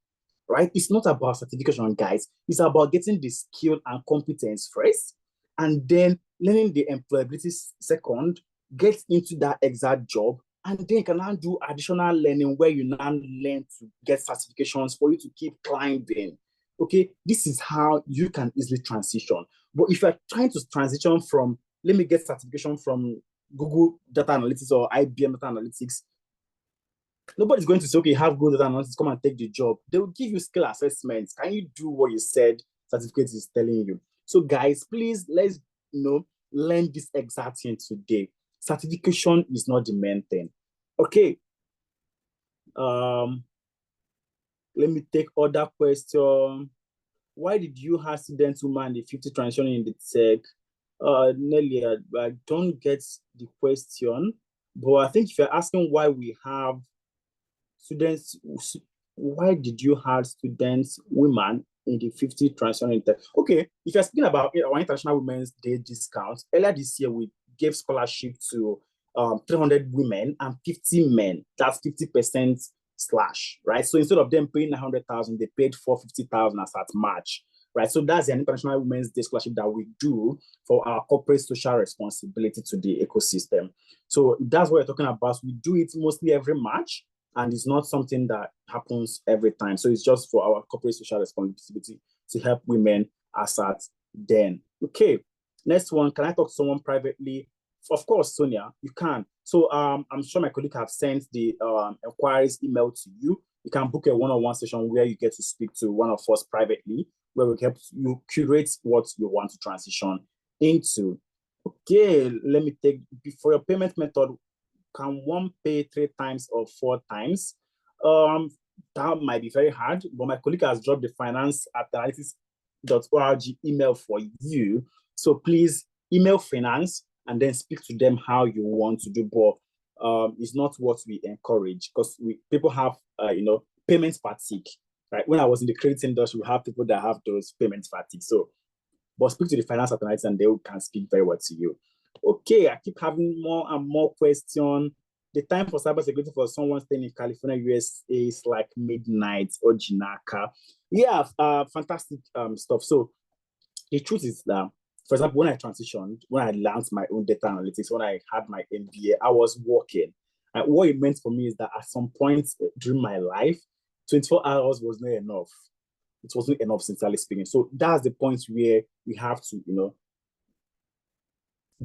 [SPEAKER 1] right? It's not about certification, guys. It's about getting the skill and competence first, and then learning the employability second, get into that exact job, and then you can now do additional learning where you now learn to get certifications for you to keep climbing. Okay, this is how you can easily transition. But if you're trying to transition from, let me get certification from Google Data Analytics or IBM Data Analytics, nobody's going to say, okay, have good data analytics, come and take the job. They will give you skill assessments. Can you do what you said certificate is telling you? So guys, please, let's learn this exact thing today. Certification is not the main thing. Okay. Let me take other question. Why did you have students who man the 50 transition in the tech? Nelly, I don't get the question, but I think if you're asking why we have students, why did you have students, women in the 50 transition in tech? Okay, if you're speaking about our International Women's Day discount, earlier this year we gave scholarship to 300 women and 50 men. That's 50% slash, right? So instead of them paying 100,000, they paid 450,000 as at March, right? So that's an International Women's Day scholarship that we do for our corporate social responsibility to the ecosystem. So that's what we're talking about. We do it mostly every March, and it's not something that happens every time. So it's just for our corporate social responsibility to help women as at then. Okay, next one. Can I talk to someone privately? Of course, Sonia, you can. So I'm sure my colleague have sent the inquiries email to you. You can book a one-on-one session where you get to speak to one of us privately, where we help you curate what you want to transition into. Okay, let me take, for your payment method, can one pay 3 times or 4 times? That might be very hard, but my colleague has dropped the finance@analytics.org email for you. So please email finance and then speak to them how you want to do. But it's not what we encourage, because people have payment fatigue, right? When I was in the credit industry, we have people that have those payment fatigue. So, but speak to the finance analysts and they can speak very well to you. Okay, I keep having more and more questions. The time for cybersecurity for someone staying in California, USA is like midnight or Jinaka. Yeah, fantastic stuff. So the truth is that, for example, when I transitioned, when I learned my own data analytics, when I had my MBA, I was working. And what it meant for me is that at some point during my life, 24 hours was not enough. It wasn't enough, sincerely speaking. So that's the point where we have to,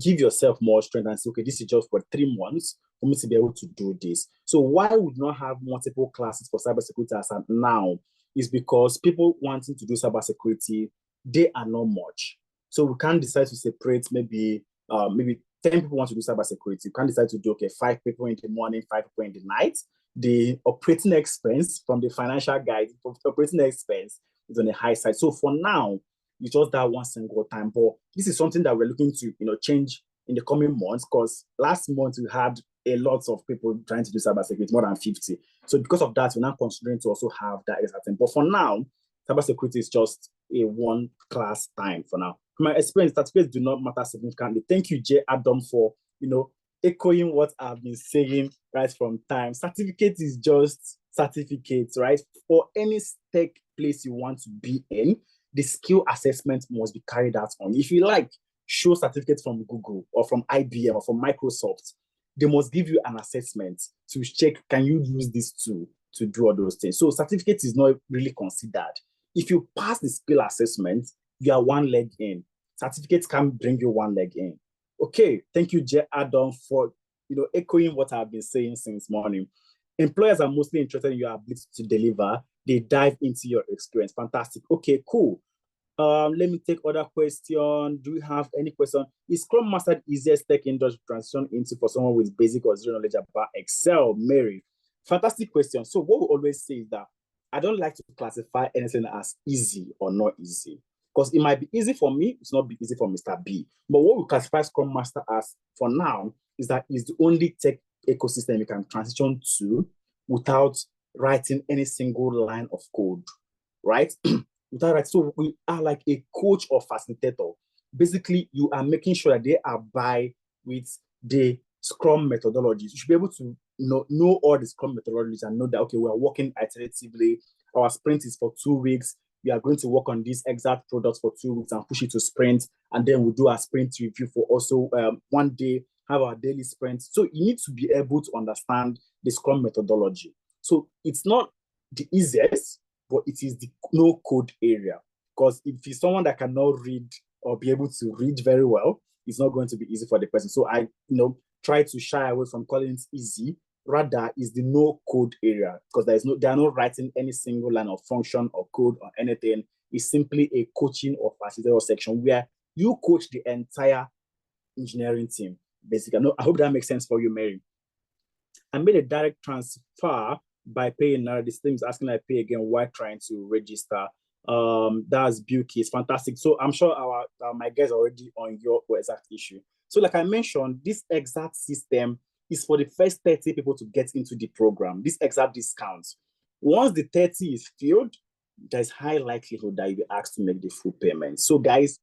[SPEAKER 1] give yourself more strength and say, okay, this is just for 3 months for me to be able to do this. So why would not have multiple classes for cybersecurity as of now is because people wanting to do cybersecurity, they are not much. So we can't decide to separate maybe 10 people want to do cybersecurity. You can't decide to do, okay, 5 people in the morning, 5 people in the night. The operating expense from the financial guide, operating expense is on the high side. So for now, it's just that one single time. But this is something that we're looking to, change in the coming months, because last month we had a lot of people trying to do cybersecurity, more than 50. So because of that, we're now considering to also have that exact thing. But for now, cybersecurity is just a one class time for now. from my experience, certificates do not matter significantly. Thank you, J. Adam, for echoing what I've been saying right from time. Certificate is just certificates, right? For any tech place you want to be in, the skill assessment must be carried out on. If you like, show certificates from Google or from IBM or from Microsoft, they must give you an assessment to check, can you use this tool to do all those things? So certificate is not really considered. If you pass the skill assessment, you are one leg in. Certificates can bring you one leg in. Okay, thank you, Jay Adam, for echoing what I've been saying since morning. Employers are mostly interested in your ability to deliver. They dive into your experience. Fantastic. Okay, cool. Let me take other question. Do you have any question? Is Scrum Master the easiest tech industry transition into for someone with basic or zero knowledge about Excel? Mary, fantastic question. So what we always say is that I don't like to classify anything as easy or not easy, because it might be easy for me, it's not be easy for Mr. B. But what we classify Scrum Master as for now is that it's the only tech ecosystem you can transition to without writing any single line of code, right? So we are like a coach or facilitator. Basically, you are making sure that they abide with the Scrum methodologies. You should be able to know all the Scrum methodologies and know that, okay, we are working iteratively. Our sprint is for 2 weeks. We are going to work on these exact products for 2 weeks and push it to sprint. And then we'll do our sprint review for also 1 day, have our daily sprint. So you need to be able to understand the Scrum methodology. So it's not the easiest, but it is the no code area. Because if it's someone that cannot read or be able to read very well, it's not going to be easy for the person. So I try to shy away from calling it easy. Rather, is the no code area, because they are not writing any single line of function or code or anything. It's simply a coaching or facilitator section where you coach the entire engineering team. Basically, I hope that makes sense for you, Mary. I made a direct transfer by paying now. This thing is asking I pay again while trying to register. That's Buki. It's fantastic. So I'm sure my guys are already on your exact issue. So like I mentioned, this exact system is for the first 30 people to get into the program, this exact discount. Once the 30 is filled, there's high likelihood that you'll be asked to make the full payment. So guys,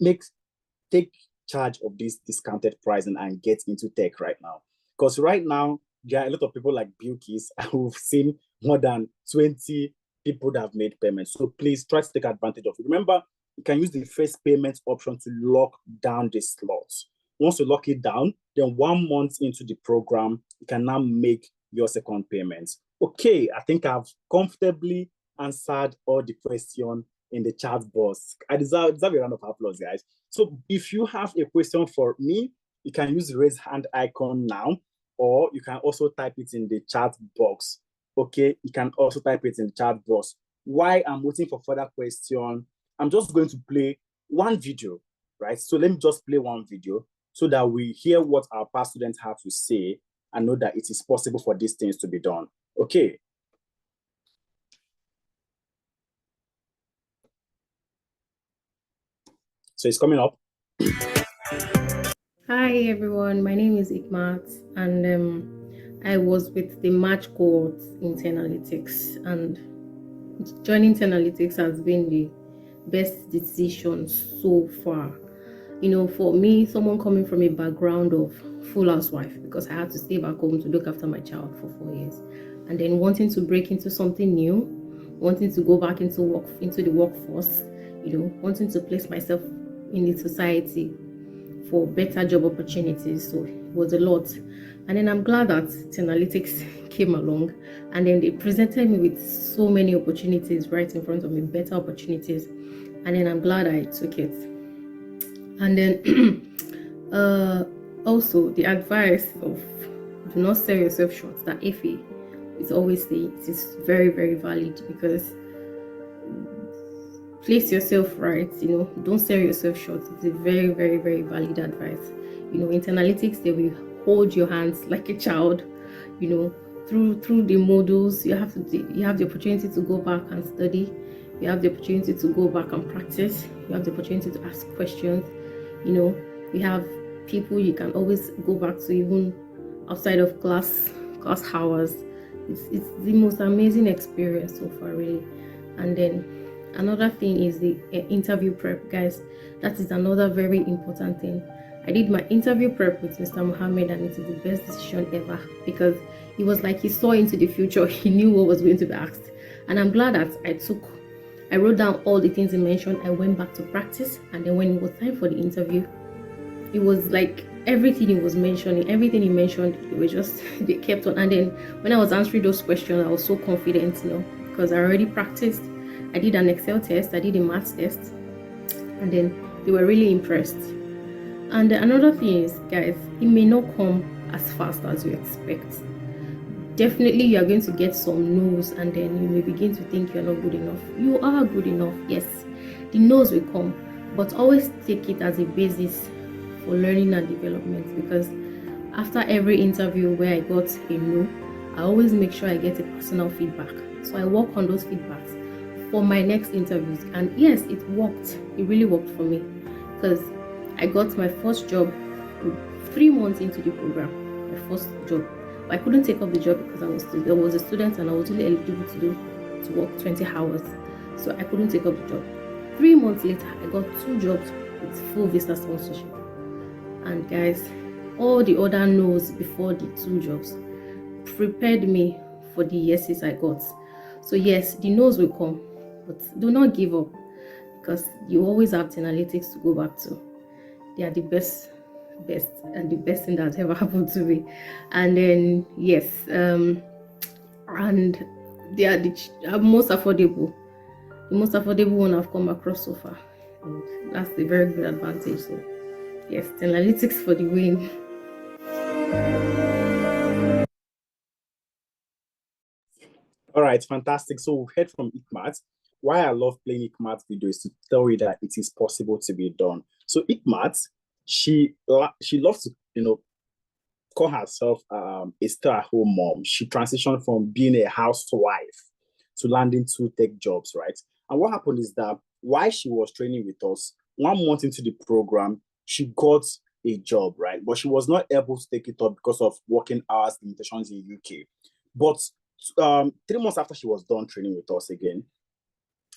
[SPEAKER 1] take charge of this discounted pricing and get into tech right now. Because right now, there are a lot of people like Bilkis who've seen more than 20 people that have made payments. So please try to take advantage of it. Remember, you can use the first payment option to lock down the slots. Once you lock it down, then 1 month into the program, you can now make your second payment. Okay, I think I've comfortably answered all the questions in the chat box. I deserve a round of applause, guys. So if you have a question for me, you can use the raise hand icon now, or you can also type it in the chat box. Okay, you can also type it in the chat box. While I'm waiting for further question, I'm just going to play one video, right? So let me just play one video so that we hear what our past students have to say and know that it is possible for these things to be done. Okay. So it's coming up.
[SPEAKER 2] Hi everyone, my name is Ikmat and I was with the March cohort in Tenalytics, and joining Tenalytics has been the best decision so far. For me, someone coming from a background of full housewife, because I had to stay back home to look after my child for 4 years, and then wanting to break into something new, wanting to go back into the workforce, wanting to place myself in the society for better job opportunities. So it was a lot. And then I'm glad that Tenalytics came along, and then they presented me with so many opportunities right in front of me, better opportunities. And then I'm glad I took it. And then also the advice of do not sell yourself short, that Effie is always saying, it is very, very valid, because place yourself right, don't sell yourself short. It's a very, very, very valid advice. In Tenalytics, they will hold your hands like a child, through the modules. You have the opportunity to go back and study. You have the opportunity to go back and practice. You have the opportunity to ask questions. You have people you can always go back to, even outside of class hours. It's the most amazing experience so far, really. And then Another thing is the interview prep, guys. That is another very important thing. I did my interview prep with Mr. Mohammed, and it is the best decision ever because it was like he saw into the future. He knew what was going to be asked, and I'm glad that I wrote down all the things he mentioned. I went back to practice, and then when it was time for the interview, it was like everything he was mentioning, everything he mentioned, it was just they kept on. And then when I was answering those questions, I was so confident, because I already practiced. I did an Excel test, I did a math test, and then they were really impressed. And another thing is, guys, it may not come as fast as you expect. Definitely, you are going to get some no's, and then you may begin to think you're not good enough. You are good enough, yes. The no's will come, but always take it as a basis for learning and development, because after every interview where I got a no, I always make sure I get a personal feedback. So I work on those feedbacks for my next interviews. And yes, it worked. It really worked for me because I got my first job 3 months into the program, my first job. But I couldn't take up the job because I was a student and I was only eligible to work 20 hours. So I couldn't take up the job. 3 months later, I got 2 jobs with full visa sponsorship. And guys, all the other no's before the 2 jobs prepared me for the yeses I got. So yes, the no's will come, but do not give up because you always have Tenalytics to go back to. They are the best and the best thing that's ever happened to me. And then yes, and they are the most affordable. The most affordable one I've come across so far. And that's a very good advantage. So yes, Tenalytics for the win.
[SPEAKER 1] All right, fantastic. So we've heard from Ikmat. Why I love playing Ikmat's video is to tell you that it is possible to be done. So Ikmat, she loves to, call herself a stay-at-home mom. She transitioned from being a housewife to landing 2 tech jobs, right? And what happened is that while she was training with us, 1 month into the program, she got a job, right? But she was not able to take it up because of working hours limitations in UK. But 3 months after she was done training with us again,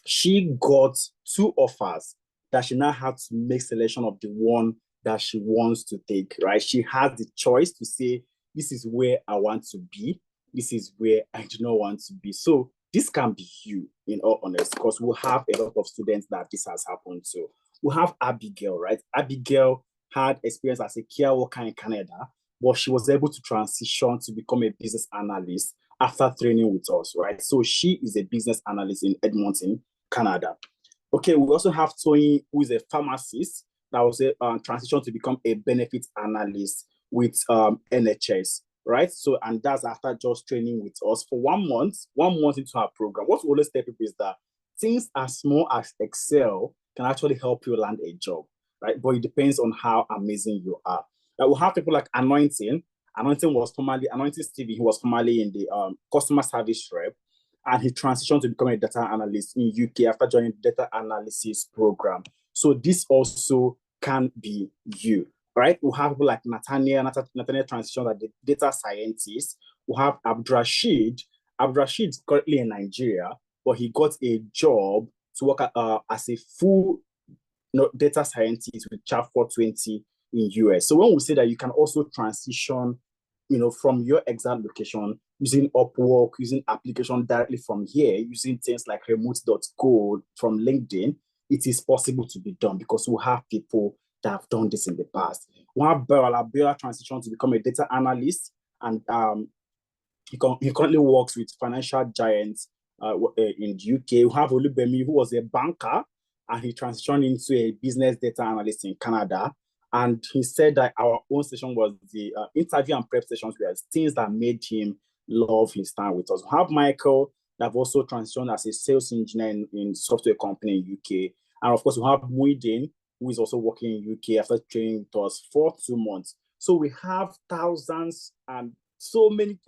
[SPEAKER 1] she got 2 offers that she now had to make selection of the one that she wants to take, right? She has the choice to say, this is where I want to be. This is where I do not want to be. So this can be you, in all honesty, because we'll have a lot of students that this has happened to. We have Abigail, right? Abigail had experience as a care worker in Canada, but she was able to transition to become a business analyst after training with us, right? So she is a business analyst in Edmonton, Canada. Okay, we also have Tony, who is a pharmacist that was a transition to become a benefits analyst with NHS, right? So, and that's after just training with us for 1 month into our program. What we always tell people is that things as small as Excel can actually help you land a job, right? But it depends on how amazing you are. We'll have people like Anointing. Anointing Stevie, he was formerly in the customer service rep, and he transitioned to become a data analyst in UK after joining the data analysis program. So this also can be you, right? We have people like Nathaniel transitioned as the data scientist. We have Abdurashid. Abdurashid is currently in Nigeria, but he got a job to work as a full data scientist with Chat 420 in US. So when we say that you can also transition, from your exact location using Upwork, using application directly from here, using things like remote.co from LinkedIn, it is possible to be done because we have people that have done this in the past. We have Bella transition to become a data analyst, and he currently works with financial giants in the UK. We have Olubemi, who was a banker, and he transitioned into a business data analyst in Canada. And he said that our own session was the interview and prep sessions were things that made him love his time with us. We have Michael that have also transitioned as a sales engineer in software company in UK. And of course, we have Muidin, who is also working in UK after training with us for 2 months. So we have thousands and so many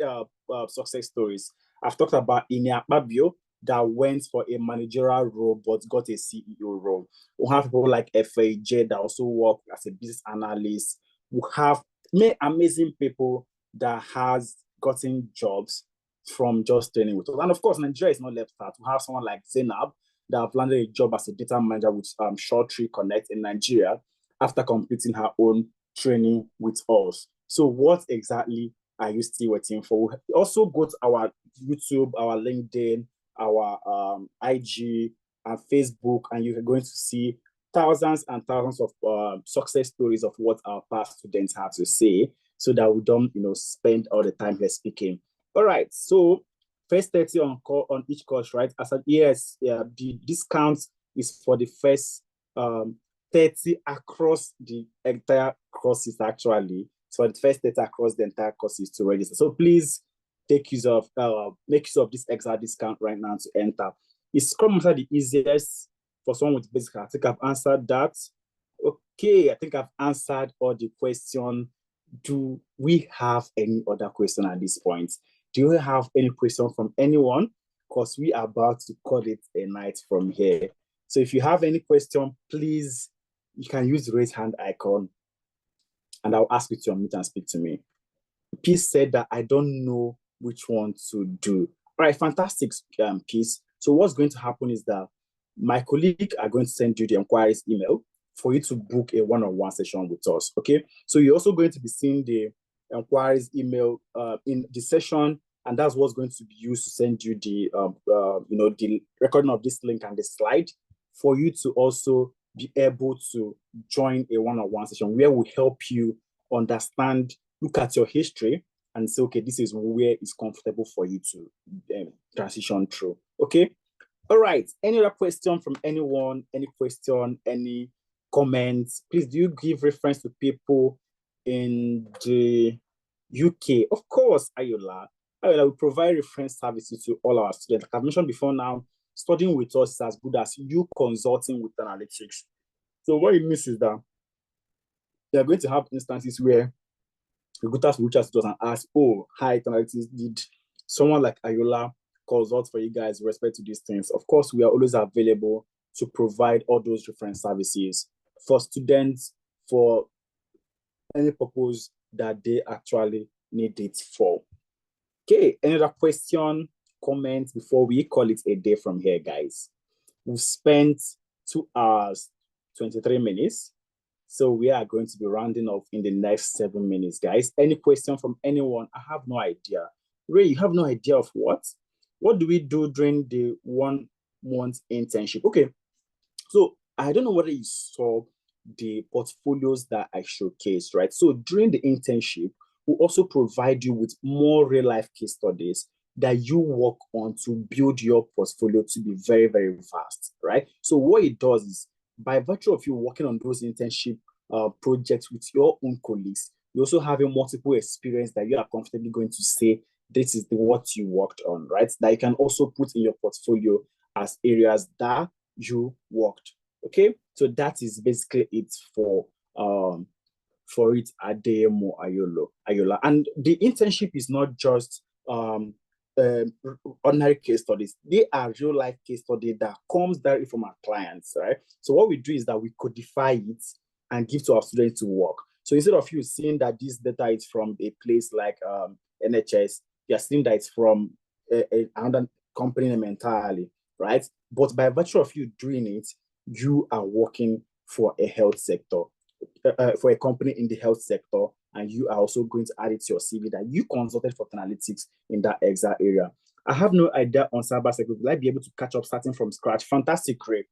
[SPEAKER 1] success stories. I've talked about Inia Babio that went for a managerial role but got a CEO role. We have people like FAJ that also work as a business analyst. We have many amazing people that has gotten jobs from just training with us. And of course, Nigeria is not left out. We have someone like Zainab that have landed a job as a data manager with SureTree Connect in Nigeria after completing her own training with us. So what exactly are you still waiting for? Also go to our YouTube, our LinkedIn, our IG and Facebook, and you're going to see thousands and thousands of success stories of what our past students have to say, so that we don't, spend all the time here speaking. All right, so first 30 on each course, right? I said, yes, yeah, the discount is for the first 30 across the entire courses, actually. So the first 30 across the entire courses to register. So please make use of this exact discount right now to enter. Is Scrum Master the easiest for someone with basic? I think I've answered that. Okay, I think I've answered all the question. Do we have any other question at this point? Do you have any question from anyone? Because we are about to call it a night from here. So if you have any question, please, you can use the raise hand icon and I'll ask you to unmute and speak to me. Peace said that I don't know which one to do. All right, fantastic, Peace. So what's going to happen is that my colleague are going to send you the inquiries email for you to book a one-on-one session with us, okay? So you're also going to be seeing the inquiries email in the session, and that's what's going to be used to send you the, the recording of this link and the slide for you to also be able to join a one-on-one session where we help you understand, look at your history and say, okay, this is where it's comfortable for you to transition through, okay? All right, any other question from anyone? Any question, any comments? Please, do you give reference to people in the UK? Of course, Ayola. Ayola, we provide reference services to all our students. Like I've mentioned before now, studying with us is as good as you consulting with analytics. So what it means is that they are going to have instances where recruiters will reach out to us and ask, oh, hi, analytics, did someone like Ayola consult for you guys with respect to these things? Of course, we are always available to provide all those reference services for students for any purpose that they actually need it for. Okay, any other question, comment before we call it a day from here, guys? We've spent 2 hours, 23 minutes. So we are going to be rounding off in the next 7 minutes, guys. Any question from anyone? I have no idea. Ray, you have no idea of what? What do we do during the 1 month internship? Okay, so I don't know whether you saw the portfolios that I showcased, right? So during the internship, we also provide you with more real life case studies that you work on to build your portfolio to be very, very fast, right? So what it does is, by virtue of you working on those internship projects with your own colleagues, you also have a multiple experience that you are comfortably going to say, this is what you worked on, right? That you can also put in your portfolio as areas that you worked, okay? So that is basically it for it at Adeyemo Ayola. And the internship is not just ordinary case studies. They are real life case studies that comes directly from our clients, right? So what we do is that we codify it and give to our students to work. So instead of you seeing that this data is from a place like NHS, you're seeing that it's from another company name entirely, right? But by virtue of you doing it, you are working for a health sector, for a company in the health sector, and you are also going to add it to your CV that you consulted for analytics in that exact area. I have no idea on cybersecurity. Will I be able to catch up starting from scratch? Fantastic, great.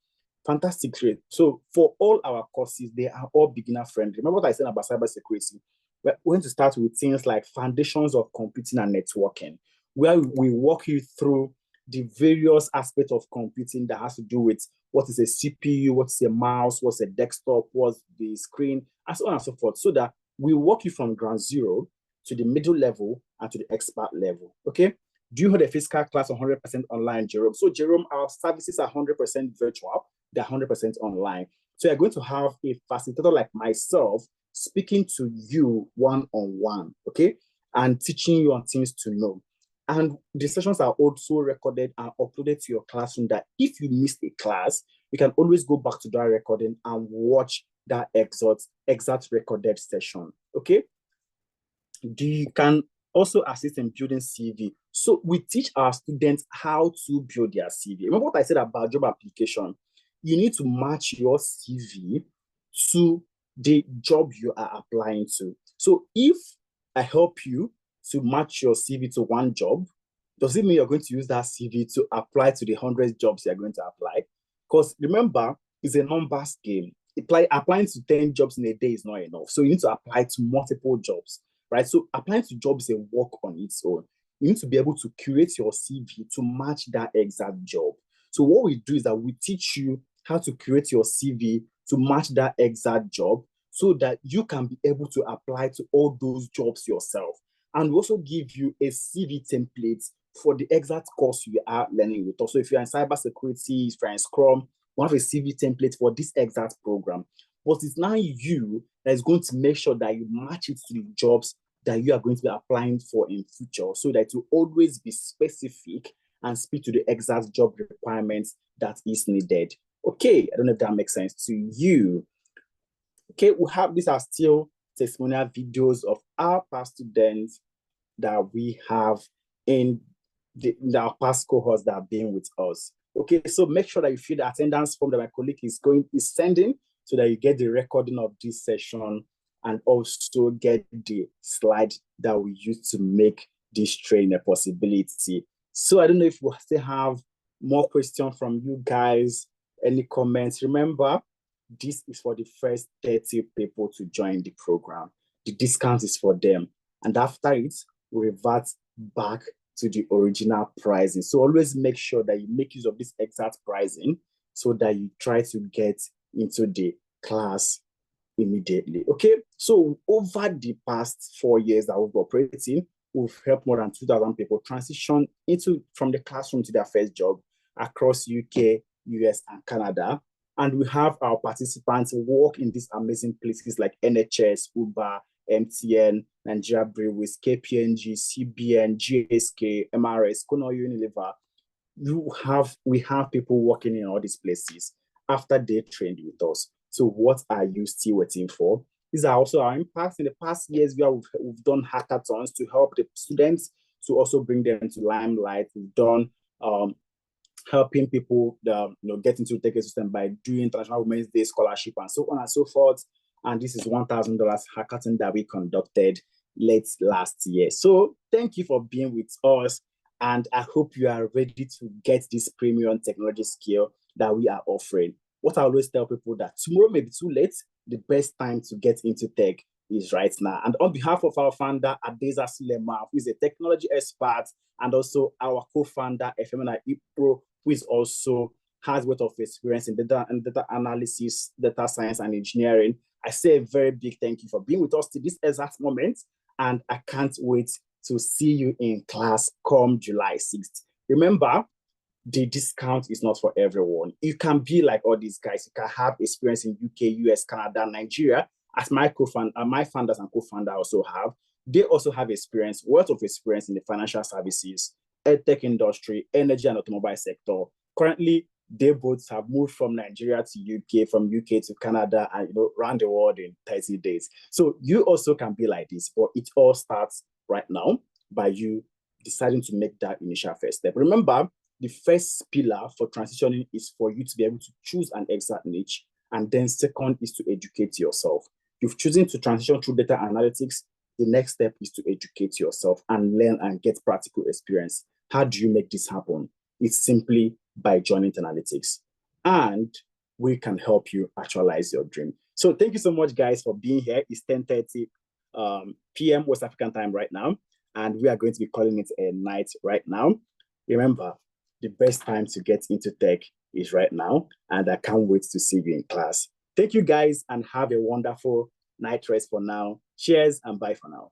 [SPEAKER 1] Fantastic, great. So for all our courses, they are all beginner friendly. Remember what I said about cybersecurity? We're going to start with things like foundations of computing and networking, where we walk you through the various aspects of computing that has to do with what is a CPU, what's a mouse, what's a desktop, what's the screen, and so on and so forth, so that we walk you from ground zero to the middle level and to the expert level, okay? Do you hold a physical class 100% online, Jerome? So Jerome, our services are 100% virtual, they're 100% online. So you're going to have a facilitator like myself speaking to you one-on-one, okay? And teaching you on things to know. And the sessions are also recorded and uploaded to your classroom that if you missed a class, you can always go back to that recording and watch that exact recorded session, okay? You can also assist in building CV. So we teach our students how to build their CV. Remember what I said about job application? You need to match your CV to the job you are applying to. So if I help you to match your CV to one job, does it mean you're going to use that CV to apply to the 100 jobs you're going to apply? Because remember, it's a numbers game. Applying to 10 jobs in a day is not enough. So you need to apply to multiple jobs, right? So applying to jobs is a work on its own. You need to be able to curate your CV to match that exact job. So what we do is that we teach you how to create your CV to match that exact job so that you can be able to apply to all those jobs yourself. And we also give you a CV template for the exact course you are learning with. Also, if you're in cybersecurity, if you're in Scrum, we have a CV template for this exact program. But it's now you that is going to make sure that you match it to the jobs that you are going to be applying for in future, so that you always be specific and speak to the exact job requirements that is needed. Okay, I don't know if that makes sense to you. Okay, these are still testimonial videos of our past students that we have in our past cohorts that have been with us. Okay, so make sure that you fill the attendance form that my colleague is sending so that you get the recording of this session and also get the slide that we use to make this training a possibility. So I don't know if we still have more questions from you guys, any comments. Remember, this is for the first 30 people to join the program. The discount is for them. And after it, we revert back to the original pricing. So always make sure that you make use of this exact pricing so that you try to get into the class immediately. Okay, so over the past 4 years that we've operating, we've helped more than 2,000 people transition from the classroom to their first job across UK, US, and Canada. And we have our participants work in these amazing places like NHS, Uber, MTN, Nigeria Breweries, KPNG, CBN, GSK, MRS, Kono Unilever. We have people working in all these places after they trained with us. So what are you still waiting for? These are also our impacts. In the past years, we've done hackathons to help the students, to also bring them to limelight. We've done helping people get into the tech system by doing International Women's Day scholarship and so on and so forth. And this is $1,000 hackathon that we conducted late last year. So thank you for being with us. And I hope you are ready to get this premium technology skill that we are offering. What I always tell people that tomorrow may be too late. The best time to get into tech is right now. And on behalf of our founder, Adeza Sulema, who is a technology expert, and also our co-founder, Efemina Ipro, who is also has a lot of experience in data analysis, data science, and engineering. I say a very big thank you for being with us to this exact moment, and I can't wait to see you in class come July 6th. Remember, the discount is not for everyone. You can be like all these guys. You can have experience in UK, US, Canada, Nigeria, as my founders and co-founder also have. They also have experience, wealth of experience in the financial services, edtech industry, energy and automobile sector. Currently, they both have moved from Nigeria to UK, from UK to Canada, and around the world in 30 days. So you also can be like this, but it all starts right now by you deciding to make that initial first step. Remember, the first pillar for transitioning is for you to be able to choose an exact niche. And then second is to educate yourself. You've chosen to transition through data analytics. The next step is to educate yourself and learn and get practical experience. How do you make this happen? It's simply by joining Analytics. And we can help you actualize your dream. So thank you so much, guys, for being here. It's 10:30 p.m. West African time right now. And we are going to be calling it a night right now. Remember, the best time to get into tech is right now. And I can't wait to see you in class. Thank you, guys, and have a wonderful night rest for now. Cheers and bye for now.